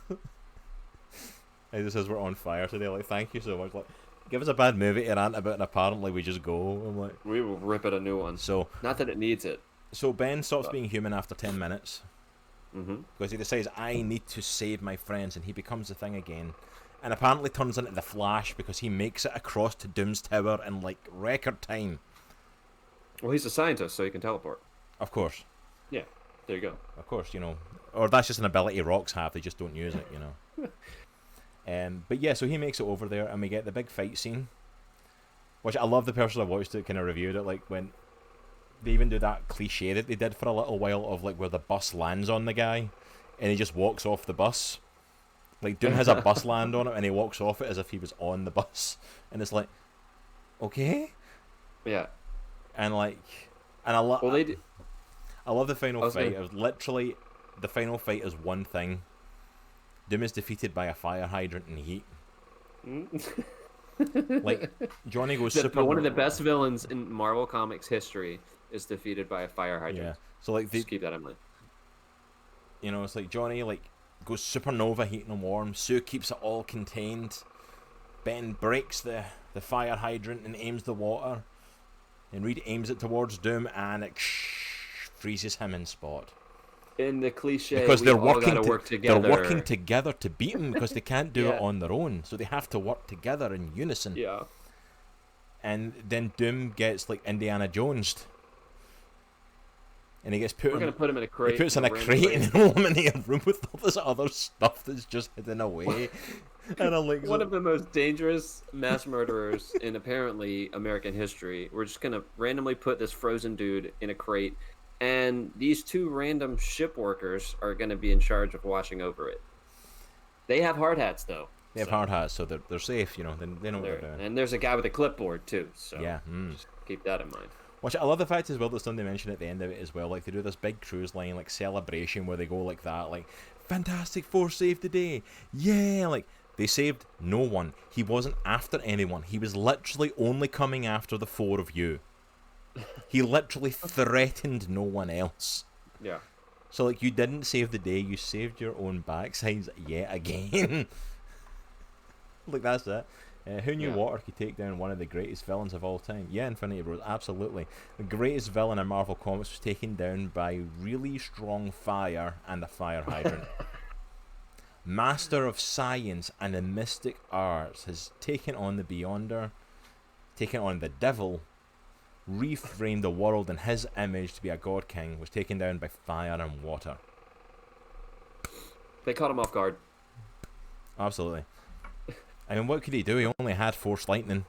Isaac says we're on fire today. Like, thank you so much. Like, give us a bad movie to rant about, and apparently we just go. I'm like, We will rip it a new one. so Not that it needs it. Ben stops being human after 10 minutes Mm-hmm. because he decides I need to save my friends, and he becomes the Thing again, and apparently turns into the Flash because he makes it across to Doom's Tower in like record time. Well, he's a scientist, so he can teleport. Of course, Yeah, there you go. you know, or that's just an ability rocks have. They just don't use it, you know. But yeah, so he makes it over there, and we get the big fight scene, which I love. The person I watched it kind of reviewed it, like when they even do that cliche that they did for a little while of like where the bus lands on the guy, and he just walks off the bus. Like Doom has a bus land on it, and he walks off it as if he was on the bus, and it's like, okay, Yeah. and like, and I love. Well, they did. I love the final fight. gonna- It was literally the final fight is one thing. Doom is defeated by a fire hydrant in heat. Like Johnny goes super. One of the best villains in Marvel Comics history is defeated by a fire Yeah. hydrant. So like Just keep that in mind. you know, it's like Johnny like goes supernova, heat and warm. Sue keeps it all contained. Ben breaks the fire hydrant and aims the water. And Reed aims it towards Doom and it freezes him in spot. In the cliche, Because we they're all working gotta work together. They're working together to beat him because they can't do Yeah. it on their own. So they have to work together in unison. Yeah. And then Doom gets like Indiana Jonesed. And he gets put We're gonna put him in a crate. he puts in a random crate in an eliminated room with all this other stuff that's just hidden away. And I'm like, One of the most dangerous mass murderers in apparently American history. We're just gonna randomly put this frozen dude in a crate, and these two random ship workers are gonna be in charge of watching over it. They have hard hats though. they have hard hats, so they're safe, you know. They know what they're doing. And there's a guy with a clipboard too. So Yeah. just keep that in mind. Which I love the fact as well that somebody mentioned at the end of it as well. Like they do this big cruise line like celebration where they go like that, like Fantastic Four saved the day, yeah! Like they saved no one. He wasn't after anyone. He was literally only coming after the four of you. He literally threatened no one else. Yeah. So like you didn't save the day. You saved your own backsides yet again. Like that's it. Who knew Yeah. water could take down one of the greatest villains of all time? Yeah, Infinity Bros, absolutely. The greatest villain in Marvel Comics was taken down by really strong fire and a fire hydrant. Master of science and the mystic arts has taken on the Beyonder, taken on the devil, reframed the world in his image to be a god king, was taken down by fire and water. They caught him off guard. Absolutely. I mean, what could he do? He only had Force Lightning.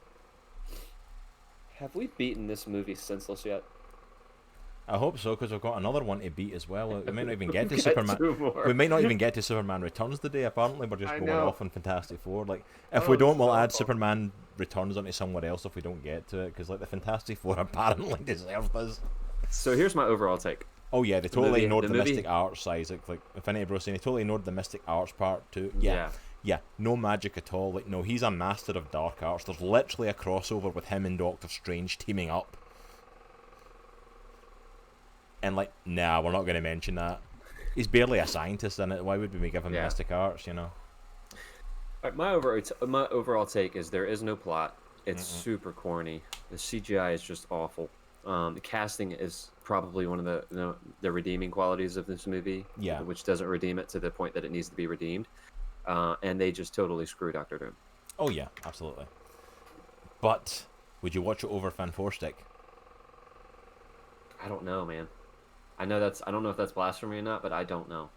Have we beaten this movie senseless yet? I hope so, because we've got another one to beat as well. We might not even get to We've got Superman. two more. We might not even get to Superman Returns today. Apparently, we're just I going know. off on Fantastic Four. Like, if Oh, we don't, we'll so add awful. Superman Returns onto somewhere else if we don't get to it. Because like the Fantastic Four apparently deserve this. So here's my overall take. Oh yeah, they totally movie- ignored the the movie- mystic arts side. Like Infinity Bros saying they totally ignored the mystic arts part too. Yeah, no magic at all. Like, no, he's a master of dark arts. There's literally a crossover with him and Doctor Strange teaming up. And like, nah, we're not going to mention that. He's barely a scientist in it. Why would we give him Yeah. mystic arts, you know? Alright, my overall take is there is no plot. It's super corny. The CGI is just awful. The casting is probably one of the redeeming qualities of this movie. Yeah. Which doesn't redeem it to the point that it needs to be redeemed. and they just totally screw Doctor Doom. Oh yeah, absolutely. But would you watch it over Fan 4 Stick? I don't know, man. I don't know if that's blasphemy or not, but I don't know.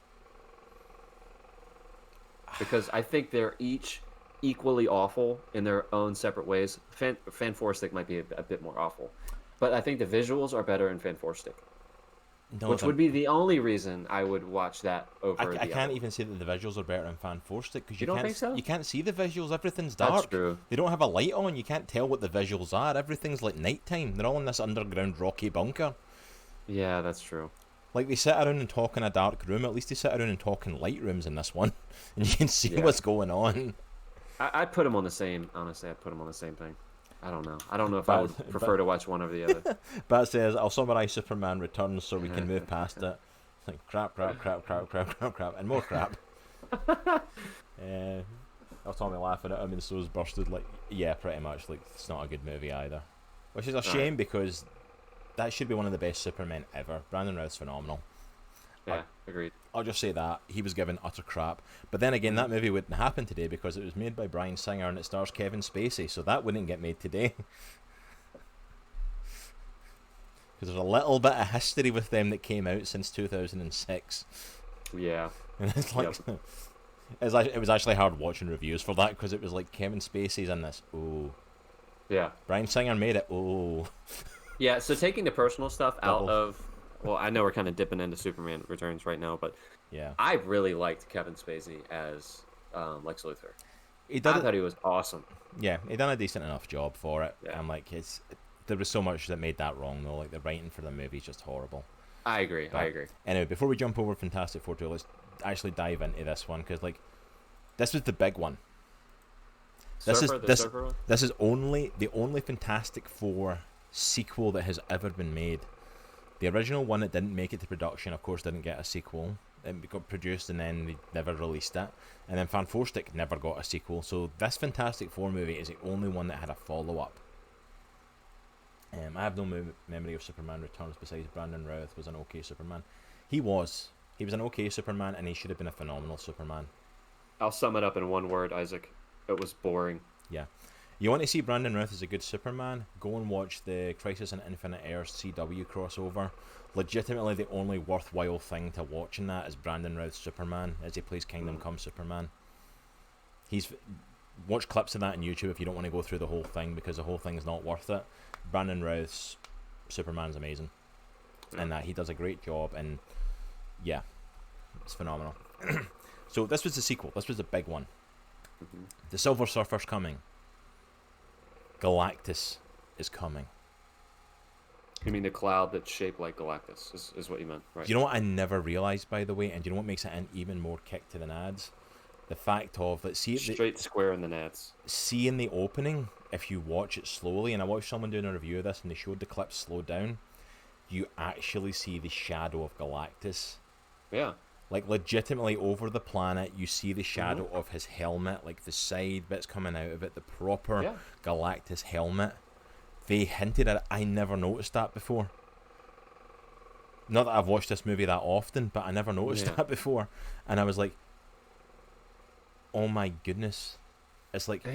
Because I think they're each equally awful in their own separate ways. Fan 4 Stick might be a bit more awful, but I think the visuals are better in Fan 4 Stick. No, Which would be the only reason I would watch that over the I can't other even say that the visuals are better in Fan 4 Stick because You don't think so? You can't see the visuals. Everything's dark. That's true. They don't have a light on. You can't tell what the visuals are. Everything's like nighttime. They're all in this underground rocky bunker. Yeah, that's true. Like they sit around and talk in a dark room. At least they sit around and talk in light rooms in this one, and you can see Yeah. what's going on. I'd put them on the same. Honestly, I'd put them on the same thing. I don't know. I don't know if I would prefer to watch one over the other. Bat says, I'll summarize Superman Returns so we can move past it. It's like crap, and more crap. That's Tommy laughing at him and so's busted. Like, yeah, pretty much. Like, it's not a good movie either. Which is a shame because that should be one of the best Supermen ever. Brandon Routh's phenomenal. Yeah, agreed. I'll just say that. He was given utter crap. But then again, that movie wouldn't happen today because it was made by Bryan Singer and it stars Kevin Spacey, so that wouldn't get made today. Because there's a little bit of history with them that came out since 2006. Yeah. And it's like... It was actually hard watching reviews for that because it was like Kevin Spacey's in this. Oh. Yeah. Bryan Singer made it. Oh. Yeah, so taking the personal stuff out Double. of... Well, I know we're kind of dipping into Superman Returns right now, but Yeah. I really liked Kevin Spacey as Lex Luthor. He I did thought he was awesome. Yeah, he done a decent enough job for it. Yeah. And like there was so much that made that wrong though. Like the writing for the movie is just horrible. I agree. I agree. Anyway, before we jump over Fantastic Four 2, let's actually dive into this one because like this was the big one. Surfer one? This is the only Fantastic Four sequel that has ever been made. The original one that didn't make it to production, of course, didn't get a sequel. It got produced and then they never released it. And then Fan 4 Stick never got a sequel. So this Fantastic Four movie is the only one that had a follow-up. I have no memory of Superman Returns besides Brandon Routh was an okay Superman. He was an okay Superman and he should have been a phenomenal Superman. I'll sum it up in one word, Isaac. It was boring. Yeah. You want to see Brandon Routh as a good Superman? Go and watch the Crisis on Infinite Earths CW crossover. Legitimately the only worthwhile thing to watch in that is Brandon Routh's Superman as he plays Kingdom Come Superman. Watch clips of that on YouTube if you don't want to go through the whole thing because the whole thing's not worth it. Brandon Routh's Superman's amazing. And that he does a great job and yeah, it's phenomenal. So this was the sequel. This was the big one. The Silver Surfer's coming. Galactus is coming. You mean the cloud that's shaped like Galactus is what you meant, right? You know what I never realised, by the way, and you know what makes it an even more kick to the nads? The fact of, let's see, Straight square in the nads. see in the opening, if you watch it slowly, and I watched someone doing a review of this and they showed the clip slowed down, you actually see the shadow of Galactus. Yeah. Like, legitimately over the planet, you see the shadow of his helmet, like the side bits coming out of it, the proper Galactus helmet. They hinted at it. I never noticed that before. Not that I've watched this movie that often, but I never noticed that before. And I was like, oh my goodness. It's like,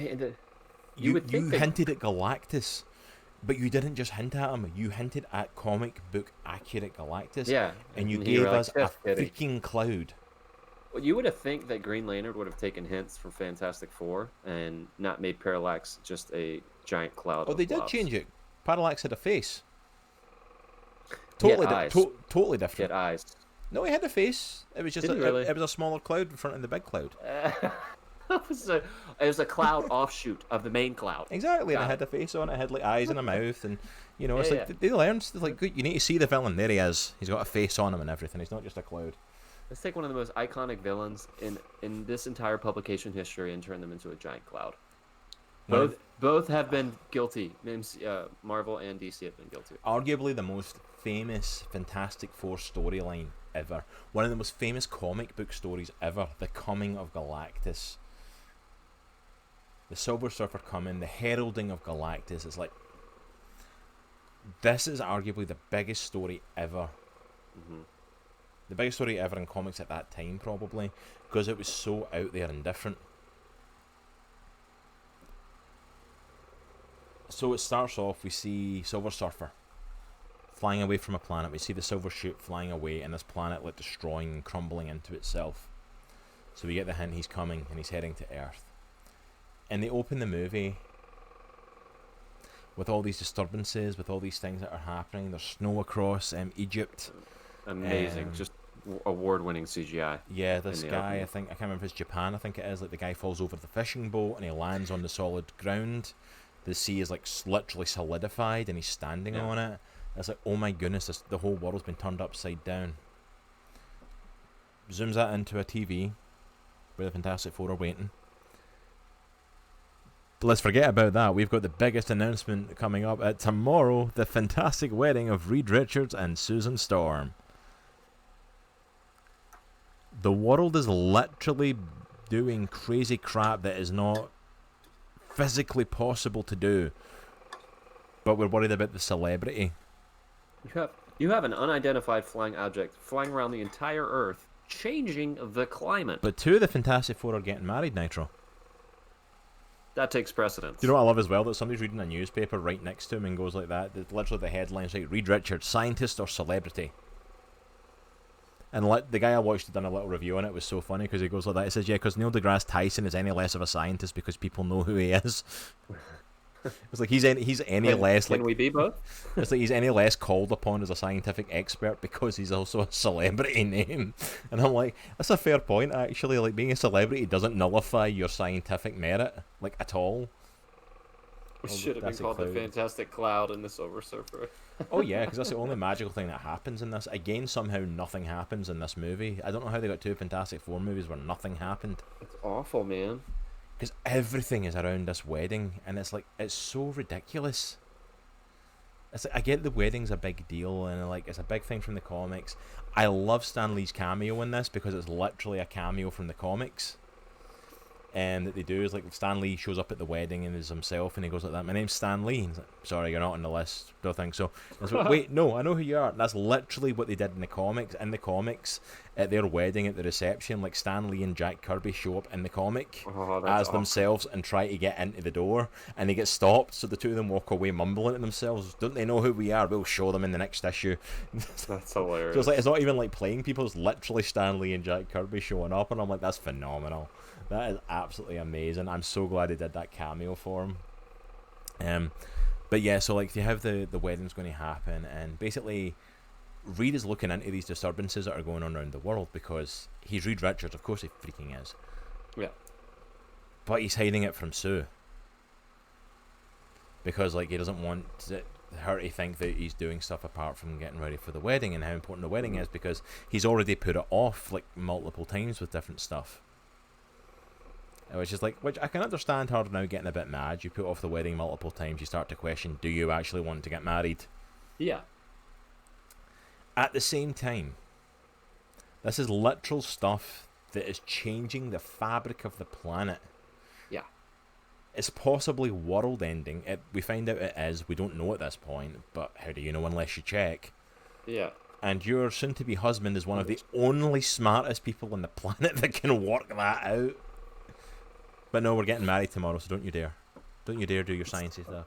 you hinted at Galactus, but you didn't just hint at him. You hinted at comic book accurate Galactus. Yeah. And you And gave you were like, us a "Just kidding." freaking cloud. Well, you would have think that Green Lantern would have taken hints from Fantastic Four and not made Parallax just a giant cloud. Oh, of they did blobs. change it. Parallax had a face. He had Totally, eyes. totally He different. had eyes. No, he had a face. It was just Did he really? it was a smaller cloud in front of the big cloud. It was a cloud offshoot of the main cloud. Exactly, and Got it had a face on it, had like eyes and a mouth, and you know, it's Yeah, like yeah. they learned. It's like, good, you need to see the villain. There he is. He's got a face on him and everything. He's not just a cloud. Let's take one of the most iconic villains in this entire publication history and turn them into a giant cloud. Both have been guilty. Marvel and DC have been guilty. Arguably the most famous Fantastic Four storyline ever. One of the most famous comic book stories ever. The coming of Galactus. The Silver Surfer coming, the heralding of Galactus. It's like, this is arguably the biggest story ever. The biggest story ever in comics at that time, probably, because it was so out there and different. So it starts off, we see Silver Surfer flying away from a planet. We see the Silver Chute flying away, and this planet like destroying and crumbling into itself. So we get the hint he's coming, and he's heading to Earth. And they open the movie with all these disturbances, with all these things that are happening. There's snow across Egypt. Amazing, just award-winning CGI. Yeah, this guy, I can't remember if it's Japan, I think it is, like the guy falls over the fishing boat and he lands on the solid ground. The sea is like literally solidified and he's standing on it. It's like, oh my goodness, the whole world's been turned upside down. Zooms that into a TV where the Fantastic Four are waiting. But let's forget about that. We've got the biggest announcement coming up at tomorrow, the fantastic wedding of Reed Richards and Susan Storm. The world is literally doing crazy crap that is not physically possible to do, but we're worried about the celebrity. You have an unidentified flying object flying around the entire Earth, changing the climate. But two of the Fantastic Four are getting married, Nitro. That takes precedence. Do you know what I love as well? That somebody's reading a newspaper right next to him and goes like that. Literally the headline's like, Reed Richards, scientist or celebrity? And the guy I watched had done a little review on it. It was so funny because he goes like that. He says, yeah, because Neil deGrasse Tyson is any less of a scientist because people know who he is. It's like he's any less like... Can we be both? It's like he's any less called upon as a scientific expert because he's also a celebrity name. And I'm like, that's a fair point, actually. Like, being a celebrity doesn't nullify your scientific merit, like, at all. We should have been called the Fantastic Cloud and the Silver Surfer. Oh yeah, because that's the only magical thing that happens in this. Again, somehow nothing happens in this movie. I don't know how they got two Fantastic Four movies where nothing happened. It's awful, man. Because everything is around this wedding, and it's like, it's so ridiculous. It's like, I get the wedding's a big deal, and like it's a big thing from the comics. I love Stan Lee's cameo in this because it's literally a cameo from the comics. And that they do is like Stan Lee shows up at the wedding and is himself, and he goes like that. My name's Stan Lee. And he's like, sorry, you're not on the list. Don't think so. And it's like, wait, no, I know who you are. And that's literally what they did in the comics. In the comics, at their wedding at the reception, like Stan Lee and Jack Kirby show up in the comic as themselves and try to get into the door, and they get stopped. So the two of them walk away mumbling to themselves. Don't they know who we are? We'll show them in the next issue. That's hilarious. So it's like, it's not even like playing people. It's literally Stan Lee and Jack Kirby showing up, and I'm like, that's phenomenal. That is absolutely amazing. I'm so glad they did that cameo for him. But yeah, so like you have the wedding's going to happen, and basically Reed is looking into these disturbances that are going on around the world because he's Reed Richards, of course he freaking is. Yeah. But he's hiding it from Sue. Because like he doesn't want her to think that he's doing stuff apart from getting ready for the wedding and how important the wedding is, because he's already put it off like multiple times with different stuff. Which is like, which I can understand her now getting a bit mad. You put off the wedding multiple times, you start to question, do you actually want to get married? Yeah. At the same time, this is literal stuff that is changing the fabric of the planet. Yeah. It's possibly world ending. We find out it is. We don't know at this point, but how do you know unless you check? Yeah. And your soon-to-be husband is one of the only smartest people on the planet that can work that out. But no, we're getting married tomorrow, so don't you dare. Don't you dare do your sciencey stuff.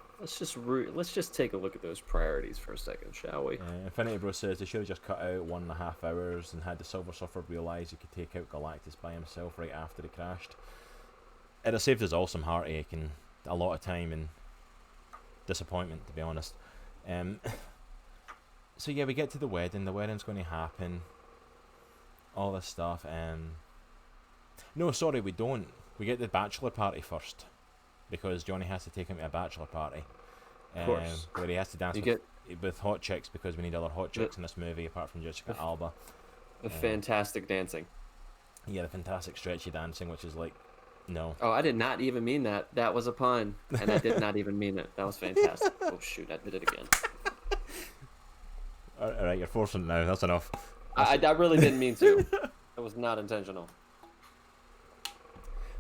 Let's just take a look at those priorities for a second, shall we? Infinity Bro says they should have just cut out 1.5 hours and had the Silver Surfer realise he could take out Galactus by himself right after he crashed. It'd have saved us all some heartache and a lot of time and disappointment, to be honest. So yeah, we get to the wedding. The wedding's going to happen. All this stuff. No, sorry, we don't. We get the bachelor party first, because Johnny has to take him to a bachelor party. Of course. Where he has to dance with hot chicks, because we need other hot chicks in this movie apart from Jessica Alba. The fantastic dancing. Yeah, the fantastic stretchy dancing, which is like, no. Oh, I did not even mean that. That was a pun, and I did not even mean it. That was fantastic. Oh shoot, I did it again. Alright, you're forcing it now. That's enough. I really didn't mean to. It was not intentional.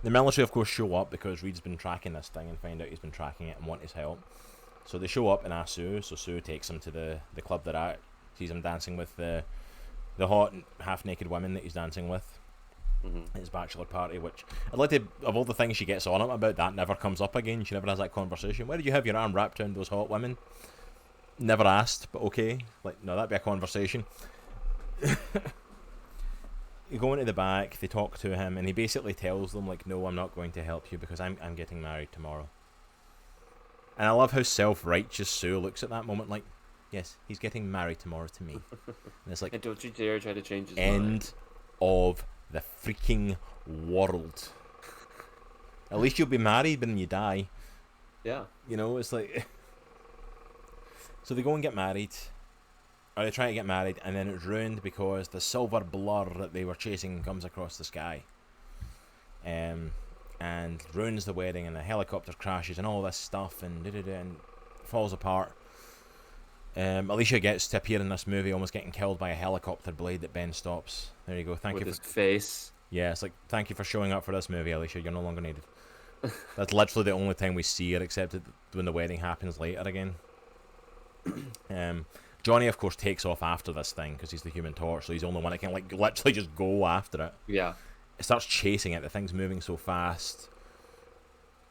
The military, of course, show up because Reed's been tracking this thing and find out he's been tracking it and want his help. So they show up and ask Sue. So Sue takes him to the club they're at. Sees him dancing with the the hot half-naked women that he's dancing with at his bachelor party, which I'd like to, of all the things she gets on him about, that never comes up again. She never has that conversation. Why did you have your arm wrapped around those hot women? Never asked, but okay. Like, no, that'd be a conversation. You go into the back, they talk to him, and he basically tells them, like, no, I'm not going to help you because I'm getting married tomorrow. And I love how self-righteous Sue looks at that moment, like, yes, he's getting married tomorrow to me. And it's like, And don't you dare try to change his end mind. of the freaking world. At least you'll be married when you die. Yeah. You know, it's like... So they go and get married, or they try to get married, and then it's ruined because the silver blur that they were chasing comes across the sky. And ruins the wedding, and the helicopter crashes, and all this stuff, and and falls apart. Alicia gets to appear in this movie almost getting killed by a helicopter blade that Ben stops. There you go. Thank With you his face. Yeah, it's like, thank you for showing up for this movie, Alicia. You're no longer needed. That's literally the only time we see her, except when the wedding happens later again. Johnny, of course, takes off after this thing because he's the Human Torch, so he's the only one that can, like, literally just go after it. Yeah. It starts chasing it. The thing's moving so fast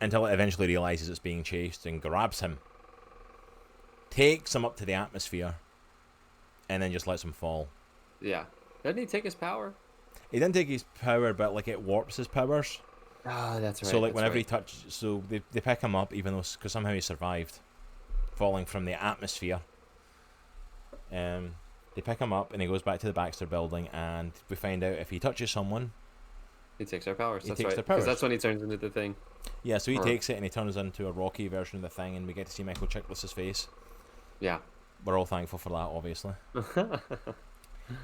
until it eventually realizes it's being chased and grabs him, takes him up to the atmosphere, and then just lets him fall. Yeah. Doesn't he take his power? He didn't take his power, but, like, it warps his powers. Ah, that's right. So, like, that's whenever right. he touches... So, they pick him up, even though... Because somehow he survived falling from the atmosphere. They pick him up, and he goes back to the Baxter building, and we find out if he touches someone... He takes our powers. He That's takes right. their Because powers. that's when he turns into the thing. Yeah, so he Or- takes it, and he turns into a Rocky version of the thing, and we get to see Michael Chiklis's face. Yeah. We're all thankful for that, obviously.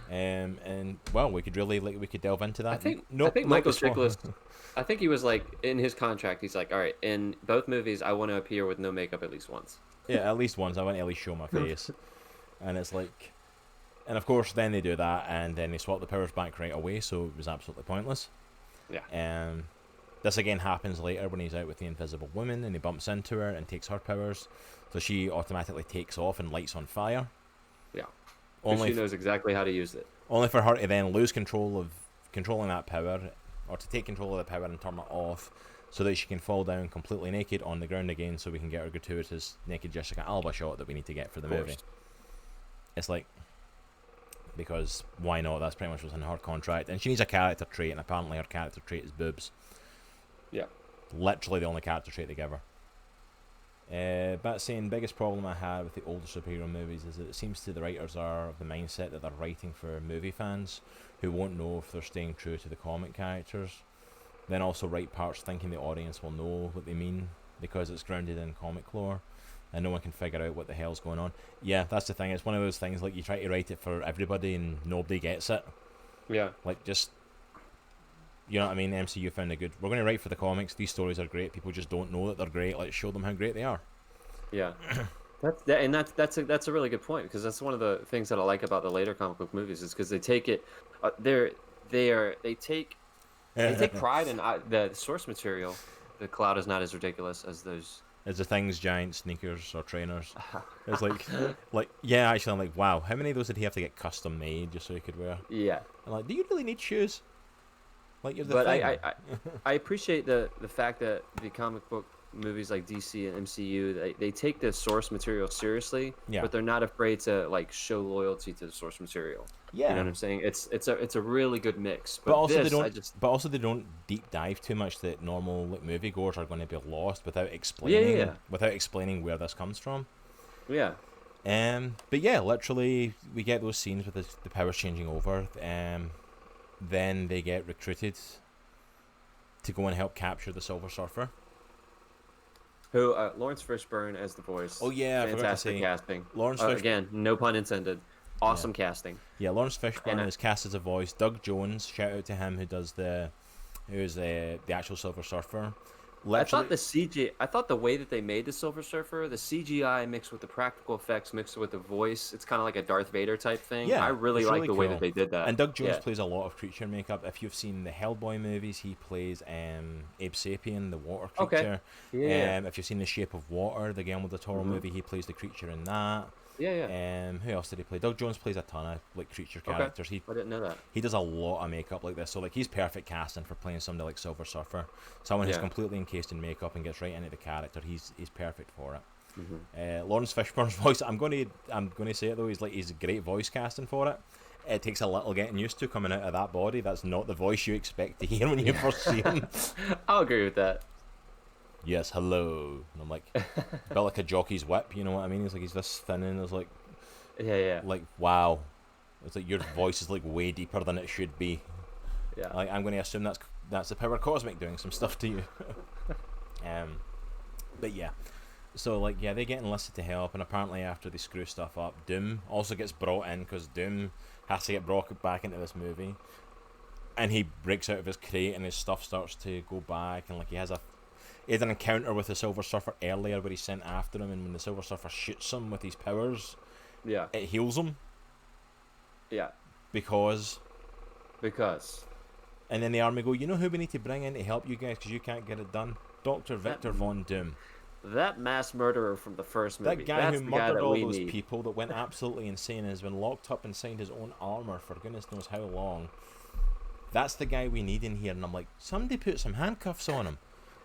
And well, we could really we could delve into that. I think Nope, not Michael this one. Chiklis. I think he was like in his contract. He's like, all right, in both movies, I want to appear with no makeup at least once. Yeah, at least once. I want to at least show my face. And it's like, and of course, then they do that, and then they swap the powers back right away. So it was absolutely pointless. Yeah. This again happens later when he's out with the Invisible Woman, and he bumps into her and takes her powers. So she automatically takes off and lights on fire. Yeah. Only Only she knows exactly how to use it. Only for her to then lose controlling that power, or to take control of the power and turn it off, so that she can fall down completely naked on the ground again, so we can get our gratuitous naked Jessica Alba shot that we need to get for the movie. It's like, because why not? That's pretty much what's in her contract, and she needs a character trait, and apparently her character trait is boobs. Yeah. Literally the only character trait they give her. But saying biggest problem I had with the older superhero movies is that it seems to the writers are of the mindset that they're writing for movie fans who won't know if they're staying true to the comic characters. Then also write parts thinking the audience will know what they mean because it's grounded in comic lore and no one can figure out what the hell's going on. Yeah, that's the thing. It's one of those things, like, you try to write it for everybody and nobody gets it. Yeah. Like, just, you know what I mean? MCU found a good, we're going to write for the comics, these stories are great, people just don't know that they're great, let's show them how great they are. Yeah. That's a really good point, because that's one of the things that I like about the later comic book movies is because they take it, they take pride in the source material. The Cloud is not as ridiculous as those. As the Thing's giant sneakers or trainers. It's like yeah, actually I'm like, wow, how many of those did he have to get custom made just so he could wear? Yeah. I'm like, do you really need shoes? Like, you're the But Thing. I appreciate the fact that the comic book movies like DC and MCU, they take the source material seriously, Yeah. but they're not afraid to like show loyalty to the source material. Yeah. You know what I'm saying? It's a really good mix. But also this, they don't. But also they don't deep dive too much that normal, like, moviegoers are going to be lost without explaining. Yeah. Without explaining where this comes from. Yeah. But yeah, literally we get those scenes with the powers changing over. Then they get recruited to go and help capture the Silver Surfer. Who Lawrence Fishburne as the voice. Oh yeah, I forgot to fantastic say. casting. Lawrence Again, no pun intended. Awesome casting. Yeah, Lawrence Fishburne And is cast as a voice. Doug Jones, shout out to him, who is the actual Silver Surfer. I thought the way that they made the Silver Surfer, the CGI mixed with the practical effects mixed with the voice, it's kind of like a Darth Vader type thing. Yeah, I really it's like really the way cool. that they did that. And Doug Jones Yeah. plays a lot of creature makeup. If you've seen the Hellboy movies, he plays Abe Sapien, the water Okay. creature. Yeah. If you've seen The Shape of Water, the Guillermo del Toro movie, he plays the creature in that. Yeah. Who else did he play? Doug Jones plays a ton of like creature Okay. characters. I didn't know that. He does a lot of makeup like this, so like he's perfect casting for playing somebody like Silver Surfer, someone who's Yeah. completely encased in makeup and gets right into the character. He's perfect for it. Mm-hmm. Lawrence Fishburne's voice, I'm gonna say it though, he's a great voice casting for it. It takes a little getting used to coming out of that body. That's not the voice you expect to hear when you first see him. I'll agree with that. Yes, hello. And I'm like, built like a jockey's whip, you know what I mean? He's this thin and it's like, Yeah. like wow. It's like your voice is like way deeper than it should be. Yeah. Like I'm going to assume that's the power cosmic doing some stuff to you. But yeah, so like yeah, they get enlisted to help, and apparently after they screw stuff up, Doom also gets brought in because Doom has to get brought back into this movie, and he breaks out of his crate and his stuff starts to go back, and like he had an encounter with the Silver Surfer earlier where he's sent after him, and when the Silver Surfer shoots him with his powers, Yeah. it heals him Yeah. because. And then the army go, you know who we need to bring in to help you guys because you can't get it done? Dr. Victor Von Doom. That mass murderer from the first movie. That guy That's who the guy murdered that all we those need. people that went absolutely insane and has been locked up inside his own armor for goodness knows how long. That's the guy we need in here. And I'm like, somebody put some handcuffs on him.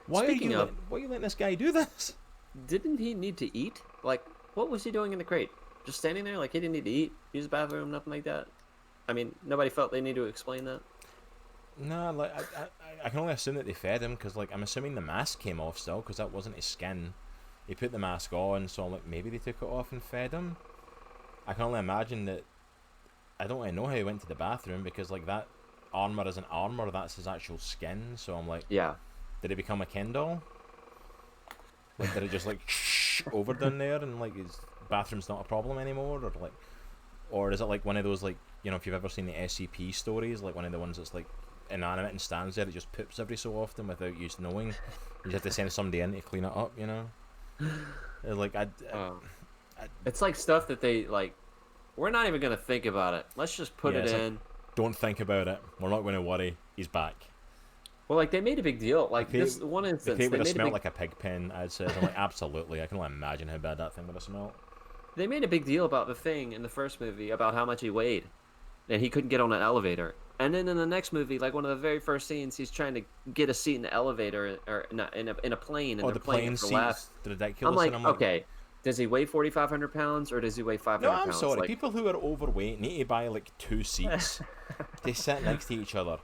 Why are you letting this guy do this? Didn't he need to eat? Like, what was he doing in the crate? Just standing there? Like, he didn't need to eat, use the bathroom, nothing like that? I mean, nobody felt they need to explain that? Nah, like I can only assume that they fed him because like I'm assuming the mask came off still because that wasn't his skin. He put the mask on, so I'm like maybe they took it off and fed him. I can only imagine that. I don't really know how he went to the bathroom because like that armor isn't armor, that's his actual skin. So I'm like, Yeah. did he become a Ken doll? Like did it just like over down there and like his bathroom's not a problem anymore, or is it like one of those like you know if you've ever seen the SCP stories, like one of the ones that's like inanimate and stands there, it just poops every so often without you knowing. You just have to send somebody in to clean it up, you know. Like it's like stuff that they like. We're not even gonna think about it. Let's just put it in. Like, don't think about it. We're not going to worry. He's back. Well, like they made a big deal. Like this one instance, They would have smelled like a pig pen. I'd say. I'm like absolutely. I can only imagine how bad that thing would have smelled. They made a big deal about the Thing in the first movie about how much he weighed, and he couldn't get on an elevator. And then in the next movie, like one of the very first scenes, he's trying to get a seat in the elevator or not, in a plane, and the plane seats, the ridiculous. I'm like, and I'm like, okay, does he weigh 4,500 pounds or does he weigh 500 no, pounds? I'm sorry. Like, People who are overweight need to buy like 2 seats. They sit next to each other.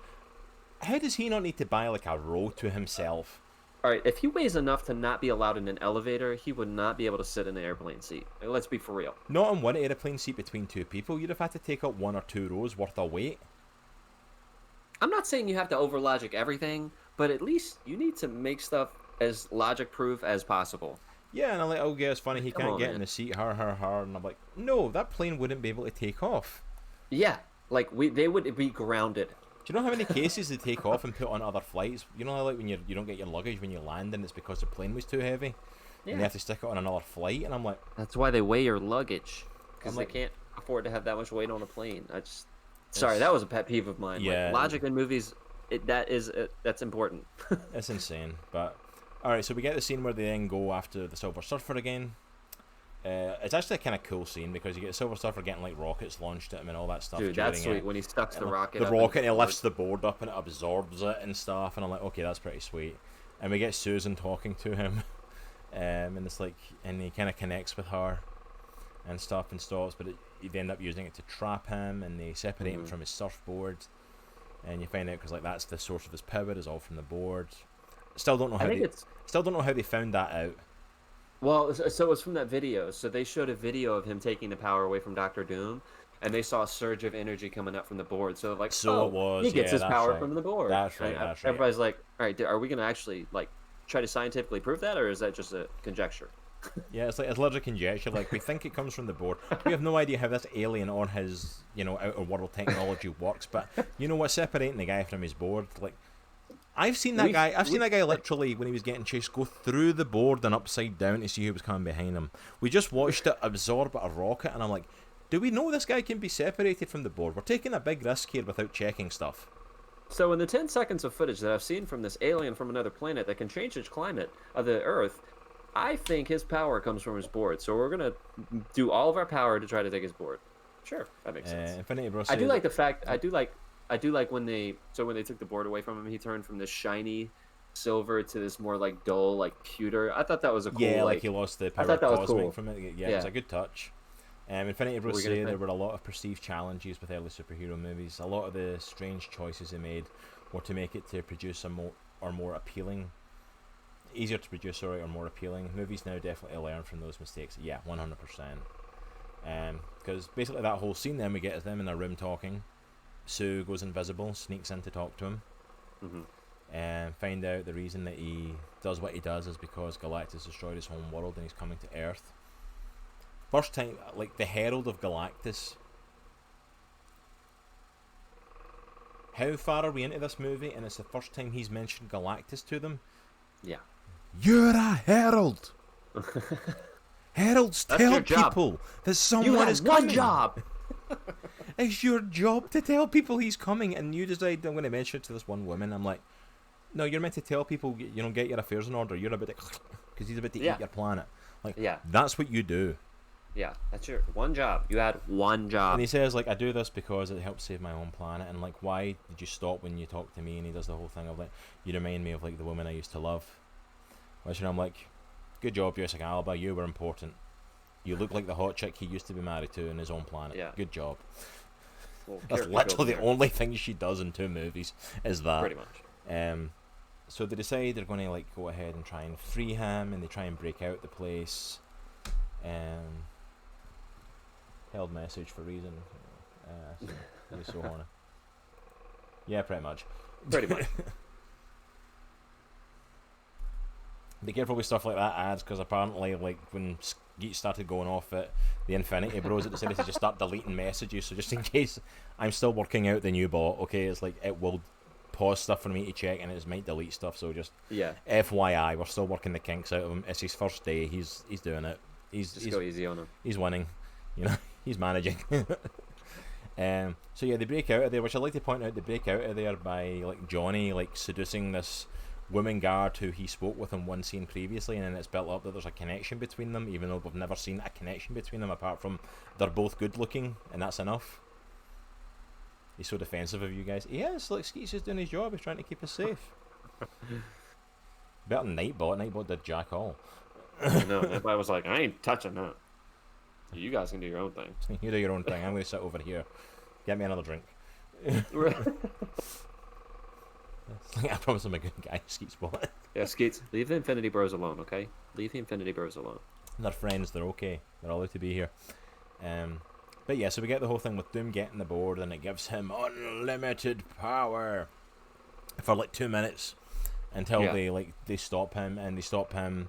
How does he not need to buy like a row to himself? all right, if he weighs enough to not be allowed in an elevator, he would not be able to sit in an airplane seat. Like, let's be for real. Not on one airplane seat between 2 people. You'd have had to take up 1 or 2 rows worth of weight. I'm not saying you have to over logic everything, but at least you need to make stuff as logic proof as possible. Yeah, and I'm like, oh yeah, it's funny he Come can't on, get man. in the seat, her, and I'm like, no, that plane wouldn't be able to take off. Yeah, like they would be grounded. Do you know how many cases they take off and put on other flights? You know how like when you don't get your luggage when you land and it's because the plane was too heavy? Yeah. And they have to stick it on another flight, and I'm like, That's why they weigh your luggage, because I'm they like- can't afford to have that much weight on a plane. Sorry, that was a pet peeve of mine. Yeah. Like, logic in movies, that's important. it's insane. But alright, so we get the scene where they then go after the Silver Surfer again. It's actually a kind of cool scene because you get Silver Surfer getting like rockets launched at him and all that stuff. Dude, that's during sweet it. when he stucks the And, rocket. the up rocket, and into he the lifts the board up and it absorbs it and stuff. And I'm like, okay, that's pretty sweet. And we get Susan talking to him, and it's like, and he kind of connects with her and stuff and stops, but they end up using it to trap him, and they separate him from his surfboard. And you find out because like that's the source of his power is all from the board. Still don't know how they found that out. Well, so it's from that video. So they showed a video of him taking the power away from Doctor Doom, and they saw a surge of energy coming up from the board. So like, So it was, he gets yeah, his that's power right. from the board. That's right, And that's right. Everybody's like, all right, are we gonna actually like try to scientifically prove that, or is that just a conjecture? Yeah, it's like it's logic conjecture. Like we think it comes from the board. We have no idea how this alien or his, outer world technology works. But you know what's separating the guy from his board? Like I've seen that guy. I've seen that guy literally when he was getting chased go through the board and upside down to see who was coming behind him. We just watched it absorb a rocket, and I'm like, do we know this guy can be separated from the board? We're taking a big risk here without checking stuff. So in the 10 seconds of footage that I've seen from this alien from another planet that can change the climate of the Earth, I think his power comes from his board, so we're gonna do all of our power to try to take his board. Sure, that makes sense. Infinity Bro I do said, like the fact. I do like when they. So when they took the board away from him, he turned from this shiny silver to this more like dull, like pewter. I thought that was a cool. yeah, like Like he lost the I power thought that was cosmic cool. from it. Yeah, it was a good touch. Infinity Bro What were you gonna say say? there were a lot of perceived challenges with early superhero movies. A lot of the strange choices they made were to make it to produce a more appealing, easier to produce, sorry, or more appealing. Movies now definitely learn from those mistakes. Yeah, 100%. Because basically that whole scene then we get is them in a room talking. Sue goes invisible, sneaks in to talk to him, and find out the reason that he does what he does is because Galactus destroyed his home world and he's coming to Earth. First time, like the Herald of Galactus. How far are we into this movie? And it's the first time he's mentioned Galactus to them. Yeah. You're a herald. Heralds That's tell your job. people that You someone is have one coming. job. It's your job to tell people he's coming, and you decide I'm going to mention it to this one woman. I'm like, no, you're meant to tell people, you know, get your affairs in order. You're about to, because he's about to Yeah. eat your planet. Like, Yeah. that's what you do. Yeah, that's your one job. You had one job. And he says, like, I do this because it helps save my own planet. And, like, why did you stop when you talked to me? And he does the whole thing of, like, you remind me of, like, the woman I used to love. Which, I'm like, good job, Jessica Alba. You were important. You look like the hot chick he used to be married to in his own planet. Yeah. Good job. Well, That's character literally the building only thing she does in 2 movies is there, that. pretty much. So they decide they're going to, like, go ahead and try and free him, and they try and break out the place. Held message for reason. He's so horny. Yeah, pretty much. Pretty much. Be careful with stuff like that, ads, because apparently, like, when Skeet started going off at the Infinity Bros, it decided to just start deleting messages. So just in case I'm still working out the new bot, okay, it's like it will pause stuff for me to check, and it might delete stuff. So just Yeah. FYI, we're still working the kinks out of him. It's his first day. He's doing it. Just go easy on him. He's winning. You know, he's managing. So yeah, they break out of there, which I'd like to point out. They break out of there by, like, Johnny, like, seducing this woman guard who he spoke with in one scene previously, and then it's built up that there's a connection between them, even though we've never seen a connection between them apart from they're both good looking, and that's enough. He's so defensive of you guys. Yes, like, Skeet's just doing his job. He's trying to keep us safe. Better than Nightbot. Nightbot did jack all. No, everybody was like, I ain't touching that. You guys can do your own thing. You do your own thing. I'm going to sit over here. Get me another drink. I promise I'm a good guy. Skeet's bought it. Yeah, Skeets, leave the Infinity Bros alone, okay? Leave the Infinity Bros alone. They're friends. They're okay. They're allowed to be here. But yeah, so we get the whole thing with Doom getting the board, and it gives him unlimited power for like 2 minutes until they stop him, and they stop him.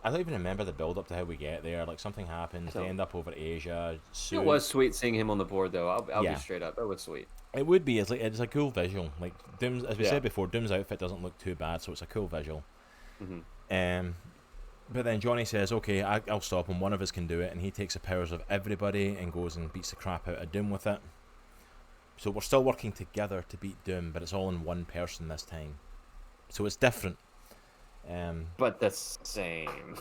I don't even remember the build up to how we get there. Like, something happens. They end up over Asia. It was sweet seeing him on the board, though. I'll Yeah. be straight up. It was sweet. It would be. It's a cool visual. Like, Doom's, as we said before, Doom's outfit doesn't look too bad, so it's a cool visual. But then Johnny says, okay, I'll stop him. One of us can do it. And he takes the powers of everybody and goes and beats the crap out of Doom with it. So we're still working together to beat Doom, but it's all in one person this time. So it's different. But the same.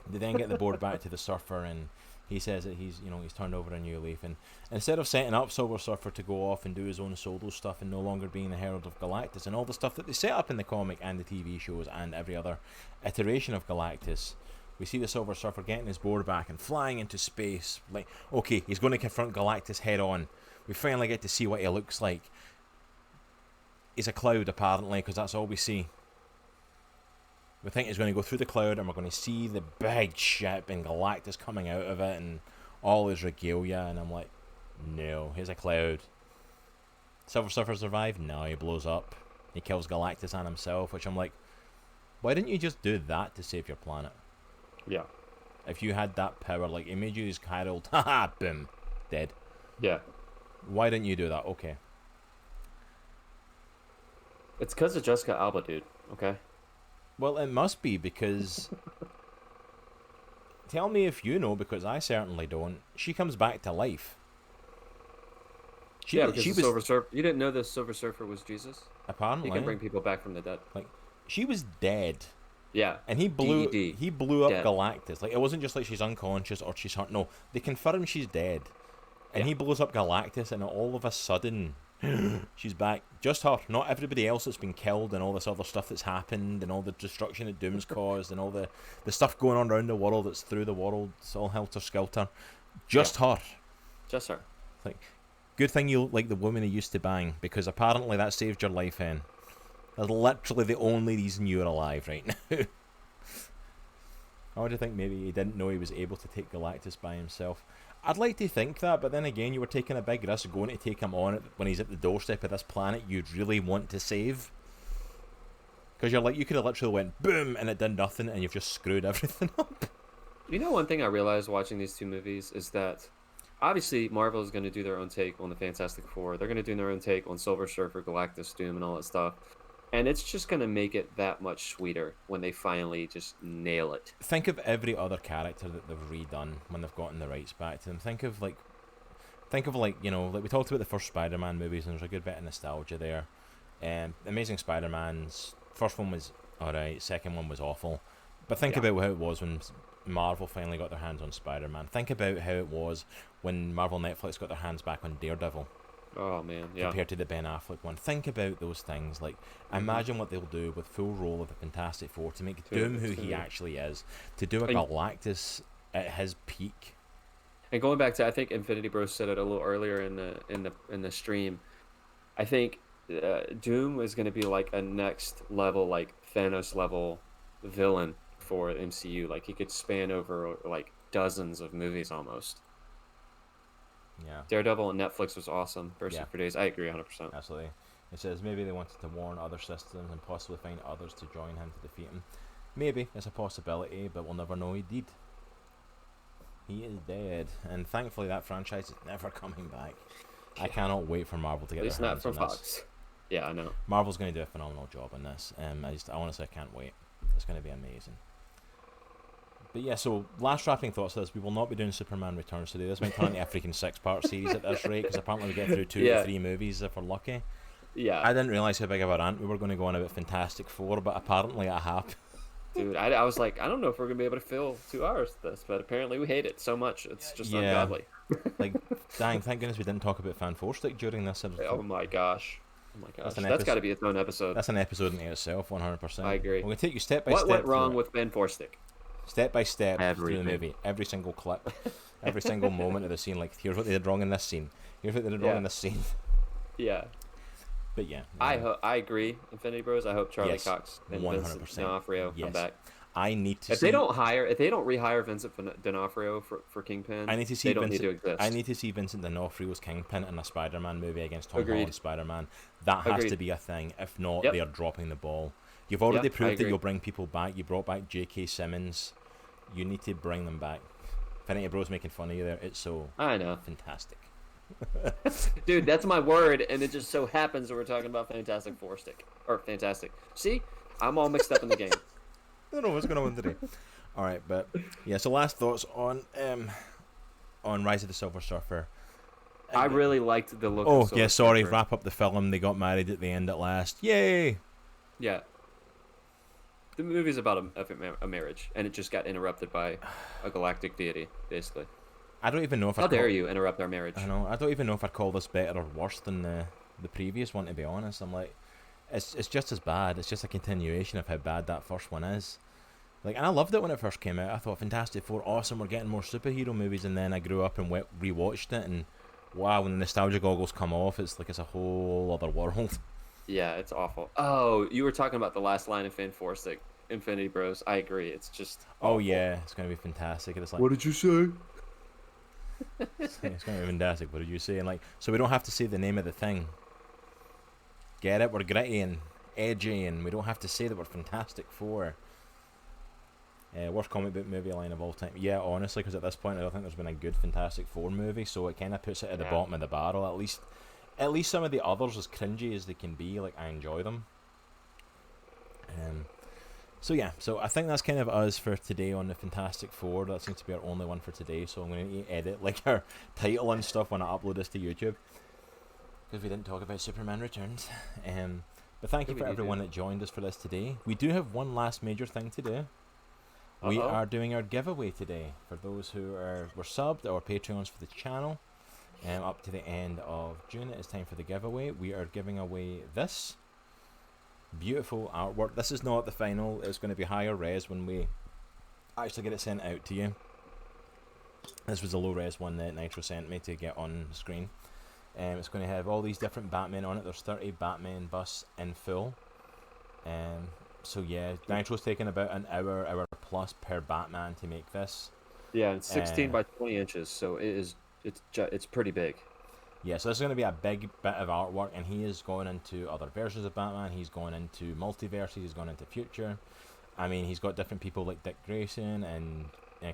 They then get the board back to the Surfer, and he says that he's turned over a new leaf, and instead of setting up Silver Surfer to go off and do his own solo stuff and no longer being the Herald of Galactus and all the stuff that they set up in the comic and the TV shows and every other iteration of Galactus, we see the Silver Surfer getting his board back and flying into space. Like, okay, he's going to confront Galactus head on. We finally get to see what he looks like. He's a cloud, apparently, because that's all we see. We think he's going to go through the cloud, and we're going to see the big ship and Galactus coming out of it and all his regalia, and I'm like, no, he's a cloud. Silver Surfer survived? No, he blows up. He kills Galactus and himself, which I'm like, why didn't you just do that to save your planet? Yeah. If you had that power, like, he made you his Herald, haha, boom, dead. Yeah. Why didn't you do that? Okay. It's because of Jessica Alba, dude. Okay? Well, it must be, because... Tell me if you know, because I certainly don't. She comes back to life. Because the Silver Surfer... You didn't know the Silver Surfer was Jesus? Apparently. He can bring people back from the dead. Like, she was dead Yeah. And he blew DED. he blew up Dead. Galactus. Like, it wasn't just like she's unconscious or she's hurt. No, they confirm she's dead. And Yeah. he blows up Galactus, and all of a sudden, she's back. Just her, not everybody else that's been killed, and all this other stuff that's happened, and all the destruction that Doom's caused, and all the stuff going on around the world that's through the world. It's all helter-skelter. Just her. Just her. Like, good thing you like the woman he used to bang, because apparently that saved your life, Hen. That's literally the only reason you're alive right now. I would think maybe he didn't know he was able to take Galactus by himself. I'd like to think that, but then again, you were taking a big risk going to take him on when he's at the doorstep of this planet you'd really want to save. Because you're like, you could have literally went boom and it did nothing, and you've just screwed everything up. You know, one thing I realized watching these two movies is that obviously Marvel is going to do their own take on the Fantastic Four. They're going to do their own take on Silver Surfer, Galactus, Doom, and all that stuff. And it's just going to make it that much sweeter when they finally just nail it. Think of every other character that they've redone when they've gotten the rights back to them. Think of like, you know, like we talked about the first Spider-Man movies, and there's a good bit of nostalgia there. Amazing Spider-Man's first one was alright, second one was awful. But think about how it was when Marvel finally got their hands on Spider-Man. Think about how it was when Marvel Netflix got their hands back on Daredevil. Oh man, yeah. Compared to the Ben Affleck one. Think about those things. Like, imagine what they'll do with full role of the Fantastic Four to make Doom who he actually is, to do a Galactus at his peak. And going back to, I think Infinity Bros said it a little earlier in the stream. I think Doom is going to be like a next level, like Thanos level villain for the MCU. Like, he could span over like dozens of movies almost. Yeah. Daredevil on Netflix was awesome. Burst for days. I agree 100%. Absolutely. It says maybe they wanted to warn other systems and possibly find others to join him to defeat him. Maybe it's a possibility, but we'll never know. He did. He is dead, and thankfully that franchise is never coming back. I cannot wait for Marvel to get their hands on this. At least not from Fox. Yeah, I know. Marvel's going to do a phenomenal job on this. I honestly can't wait. It's going to be amazing. But yeah, so last wrapping thoughts of this, we will not be doing Superman Returns today. This might turn into a freaking 6-part series at this rate, because apparently we get through 2 to 3 movies if we're lucky. Yeah. I didn't realise how big of a rant we were going to go on about Fantastic Four, but apparently I have. Dude, I was like, I don't know if we're going to be able to fill 2 hours with this, but apparently we hate it so much. It's just ungodly. Like, dang, thank goodness we didn't talk about Fan Four Stick during this episode. Oh my gosh. That's got to be its own episode. That's an episode in itself, 100%. I agree. We're going to take you step by step. What went wrong with Ben Forstick? Step by step through the movie. Every single clip. Every single moment of the scene. Like, here's what they did wrong in this scene. Here's what they did wrong in this scene. Yeah. But yeah. I agree, Infinity Bros. I hope Charlie Cox and 100%. Vincent D'Onofrio come back. I need to if they don't rehire Vincent D'Onofrio for Kingpin, they don't need to exist. I need to see Vincent D'Onofrio's Kingpin in a Spider-Man movie against Tom Holland's Spider-Man. That has to be a thing. If not, they are dropping the ball. You've already proved that you'll bring people back. You brought back J.K. Simmons. You need to bring them back. Infinity Bros making fun of you there. It's so fantastic. Dude, that's my word, and it just so happens that we're talking about Fantastic Four Stick. Or Fantastic. See? I'm all mixed up in the game. I don't know what's going on today. Alright, but yeah, so last thoughts on Rise of the Silver Surfer. I really liked the look of Silver Surfer. Wrap up the film. They got married at the end at last. Yay! Yeah. The movie's about a marriage, and it just got interrupted by a galactic deity, basically. I don't even know if How dare you interrupt our marriage? I know. I don't even know if I'd call this better or worse than the previous one, to be honest. I'm like, it's just as bad. It's just a continuation of how bad that first one is. Like, and I loved it when it first came out. I thought Fantastic Four, awesome. We're getting more superhero movies, and then I grew up and rewatched it, and wow, when the nostalgia goggles come off, it's like it's a whole other world. Yeah, it's awful. Oh, you were talking about the last line of Fan Four Stick, Infinity Bros. I agree. It's just awful. Oh yeah, it's gonna be fantastic. It's like, what did you say? It's gonna be fantastic. What did you say? And like, so we don't have to say the name of the thing. Get it? We're gritty and edgy, and we don't have to say that we're Fantastic Four. Worst comic book movie line of all time. Yeah, honestly, because at this point I don't think there's been a good Fantastic Four movie, so it kind of puts it at the bottom of the barrel. At least some of the others, as cringy as they can be, like, I enjoy them. So yeah, so I think that's kind of us for today on the Fantastic Four. That seems to be our only one for today, so I'm going to edit like our title and stuff when I upload this to YouTube, because we didn't talk about Superman Returns. But thank you We for do, everyone dude. that joined us for this today. We do have one last major thing to do. We Uh-oh. are doing our giveaway today for those who were subbed or Patreons for the channel. Up to the end of June, it is time for the giveaway. We are giving away this beautiful artwork. This is not the final. It's going to be higher res when we actually get it sent out to you. This was a low res one that Nitro sent me to get on the screen. It's going to have all these different Batmen on it. There's 30 Batman busts in full. So yeah, Nitro's taking about an hour plus per Batman to make this. Yeah, it's 16 by 20 inches, so it's pretty big. Yeah, so this is going to be a big bit of artwork, and he is going into other versions of Batman. He's going into multiverses. He's going into future. I mean, he's got different people like Dick Grayson and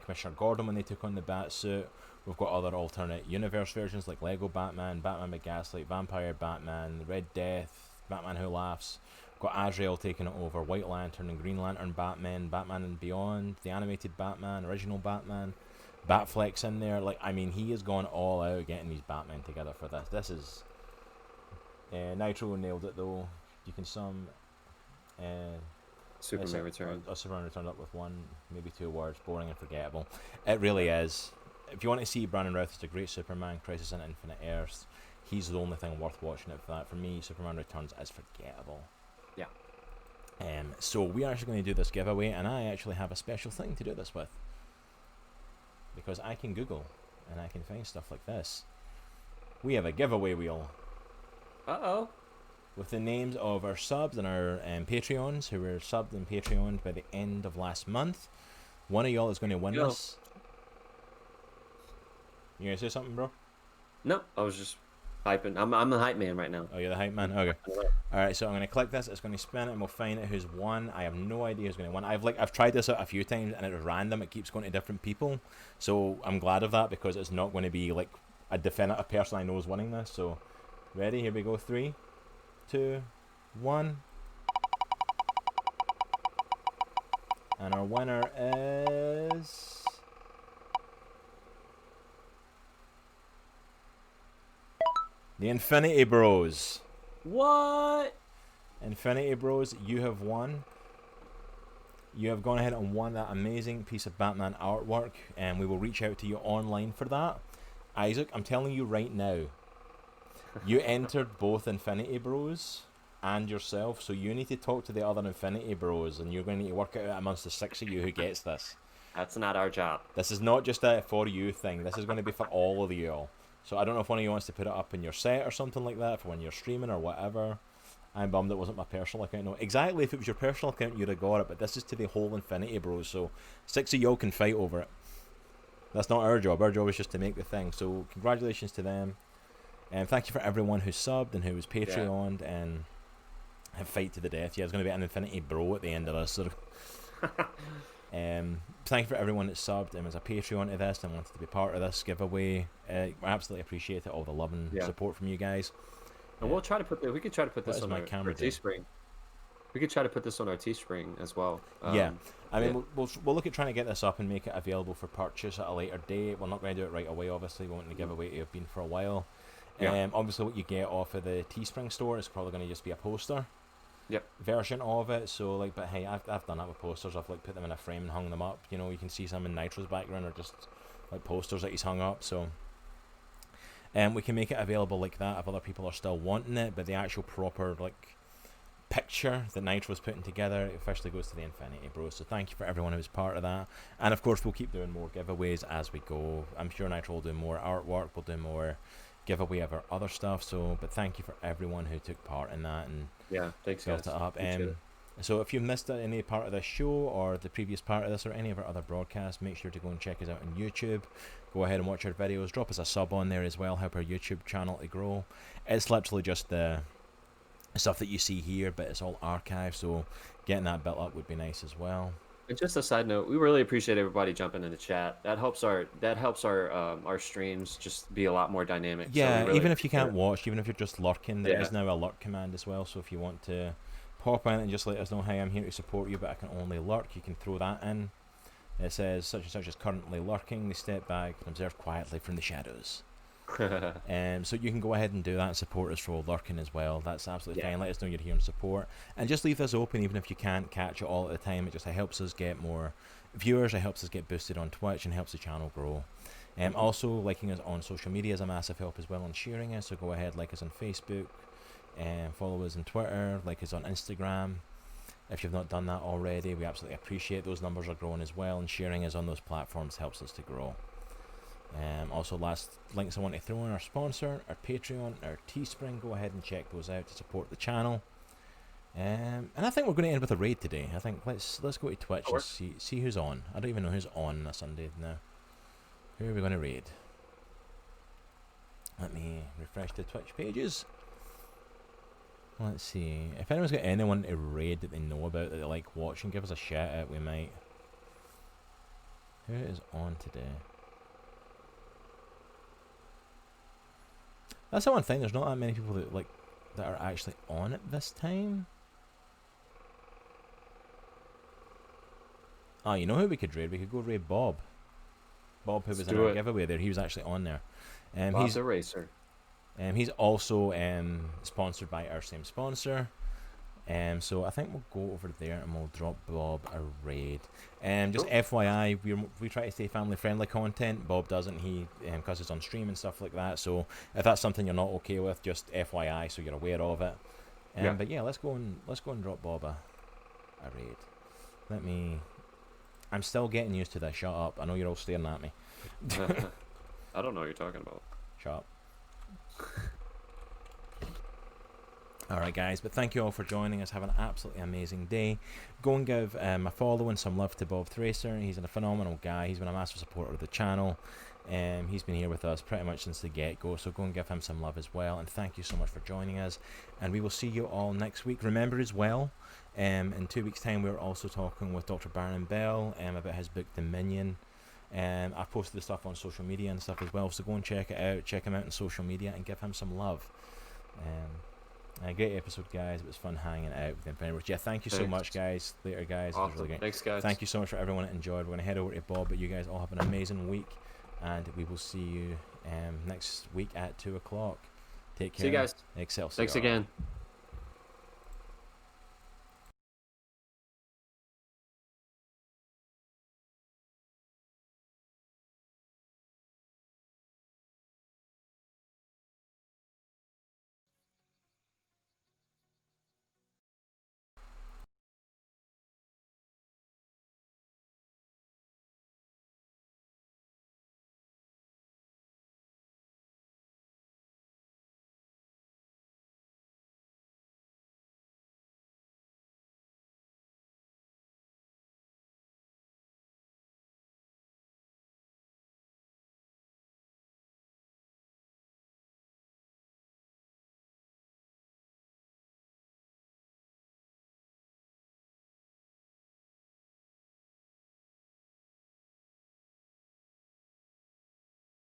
Commissioner Gordon when they took on the bat suit. We've got other alternate universe versions like Lego Batman, Batman McGaslight, Vampire Batman, Red Death, Batman Who Laughs. We've got Azrael taking it over, White Lantern and Green Lantern Batman, Batman and Beyond, the animated Batman, original Batman, Batflex in there. Like, I mean, he has gone all out getting these Batmen together for this. This is Nitro nailed it though. You can sum Superman Returns. Superman Returned up with one, maybe 2 words, boring and forgettable. It really is. If you want to see Brandon Routh as a great Superman, Crisis on Infinite Earths, he's the only thing worth watching it for that. For me, Superman Returns is forgettable. Yeah. So we are actually going to do this giveaway, and I actually have a special thing to do this with. Because I can Google, and I can find stuff like this. We have a giveaway wheel. Uh-oh. With the names of our subs and our Patreons who were subbed and Patreoned by the end of last month. One of y'all is going to win this. You gonna say something, bro? No, I was just hyping. I'm the hype man right now. Oh, you're the hype man? Okay. Alright, so I'm going to click this. It's going to spin it and we'll find out who's won. I have no idea who's going to win. I've tried this out a few times and it's random. It keeps going to different people. So I'm glad of that because it's not going to be like a definitive person I know is winning this. So, ready? Here we go. 3, 2, 1. And our winner is... the Infinity Bros. What? Infinity Bros, you have won. You have gone ahead and won that amazing piece of Batman artwork, and we will reach out to you online for that. Isaac, I'm telling you right now, you entered both Infinity Bros and yourself, so you need to talk to the other Infinity Bros, and you're going to need to work it out amongst the 6 of you who gets this. That's not our job. This is not just a for you thing. This is going to be for all of you all. So I don't know if one of you wants to put it up in your set or something like that for when you're streaming or whatever. I'm bummed it wasn't my personal account. No, exactly, if it was your personal account, you'd have got it, but this is to the whole Infinity Bros, so 6 of y'all can fight over it. That's not our job. Our job is just to make the thing. So congratulations to them. And thank you for everyone who subbed and who was Patreoned and have fight to the death. Yeah, there's going to be an Infinity Bro at the end of this. So thank you for everyone that subbed and was a Patreon to this and wanted to be part of this giveaway. I absolutely appreciate it, all the love and support from you guys. And we'll try to put we could try to put this on our Teespring. We could try to put this on our Teespring as well. Yeah, I mean, we'll look at trying to get this up and make it available for purchase at a later date. We're not going to do it right away, obviously. We want the giveaway to have been for a while. Obviously, what you get off of the Teespring store is probably going to just be a poster. Version of it. So like, but hey, I've done that with posters. I've like put them in a frame and hung them up. You know, you can see some in Nitro's background or just like posters that he's hung up. So we can make it available like that if other people are still wanting it. But the actual proper like picture that Nitro's putting together, it officially goes to the Infinity Bros. So thank you for everyone who was part of that. And of course, we'll keep doing more giveaways as we go. I'm sure Nitro will do more artwork. We'll do more giveaway of our other stuff. So, but thank you for everyone who took part in that and thanks built guys. it up. So if you missed any part of this show or the previous part of this or any of our other broadcasts, make sure to go and check us out on YouTube. Go ahead and watch our videos. Drop us a sub on there as well. Help our YouTube channel to grow. It's literally just the stuff that you see here, but it's all archived. So getting that built up would be nice as well. And just a side note, we really appreciate everybody jumping in the chat. That helps our streams just be a lot more dynamic. Yeah, so really even if you can't watch, even if you're just lurking, there is now a lurk command as well. So if you want to pop in and just let us know, hey, I'm here to support you, but I can only lurk, you can throw that in. It says such and such is currently lurking. They step back and observe quietly from the shadows. So you can go ahead and do that and support us for lurking as well. That's absolutely Yeah. fine. Let us know you're here and support, and just leave this open even if you can't catch it all at the time. It just helps us get more viewers. It helps us get boosted on Twitch and helps the channel grow. Also, liking us on social media is a massive help as well, and sharing us. So go ahead, like us on Facebook, and follow us on Twitter, like us on Instagram. If you've not done that already, we absolutely appreciate those numbers are growing as well, and sharing us on those platforms helps us to grow. Also, last links I want to throw in our sponsor, our Patreon, our Teespring. Go ahead and check those out to support the channel. And I think we're going to end with a raid today. I think let's go to Twitch and see who's on. I don't even know who's on a Sunday now. Who are we going to raid? Let me refresh the Twitch pages. Let's see. If anyone's got anyone to raid that they know about that they like watching, give us a shout out. We might. Who is on today? That's the one thing. There's not that many people that are actually on at this time. Oh, you know who we could raid? We could go raid Bob. Bob, who was in our giveaway there, he was actually on there. Bob's a racer. He's also sponsored by our same sponsor. So I think we'll go over there and we'll drop Bob a raid. Just FYI, we try to stay family friendly content. Bob doesn't, because he's on stream and stuff like that. So if that's something you're not okay with, just FYI, so you're aware of it. But yeah, let's go and drop Bob a raid. I'm still getting used to this. Shut up! I know you're all staring at me. I don't know what you're talking about. Shut up. Alright guys, but thank you all for joining us. Have an absolutely amazing day. Go and give a follow and some love to Bob Thracer. He's a phenomenal guy. He's been a massive supporter of the channel. He's been here with us pretty much since the get-go, so go and give him some love as well. And thank you so much for joining us. And we will see you all next week. Remember as well, in 2 weeks' time, we're also talking with Dr. Baron Bell about his book Dominion. I've posted the stuff on social media and stuff as well, so go and check it out. Check him out on social media and give him some love. A great episode, guys. It was fun hanging out with them. Yeah, thank you so much, guys. Later, guys. Awesome. It was really great. Thanks, guys. Thank you so much for everyone that enjoyed. We're going to head over to Bob, but you guys all have an amazing week, and we will see you next week at 2 o'clock. Take care. See you guys. Excelsior. Thanks again.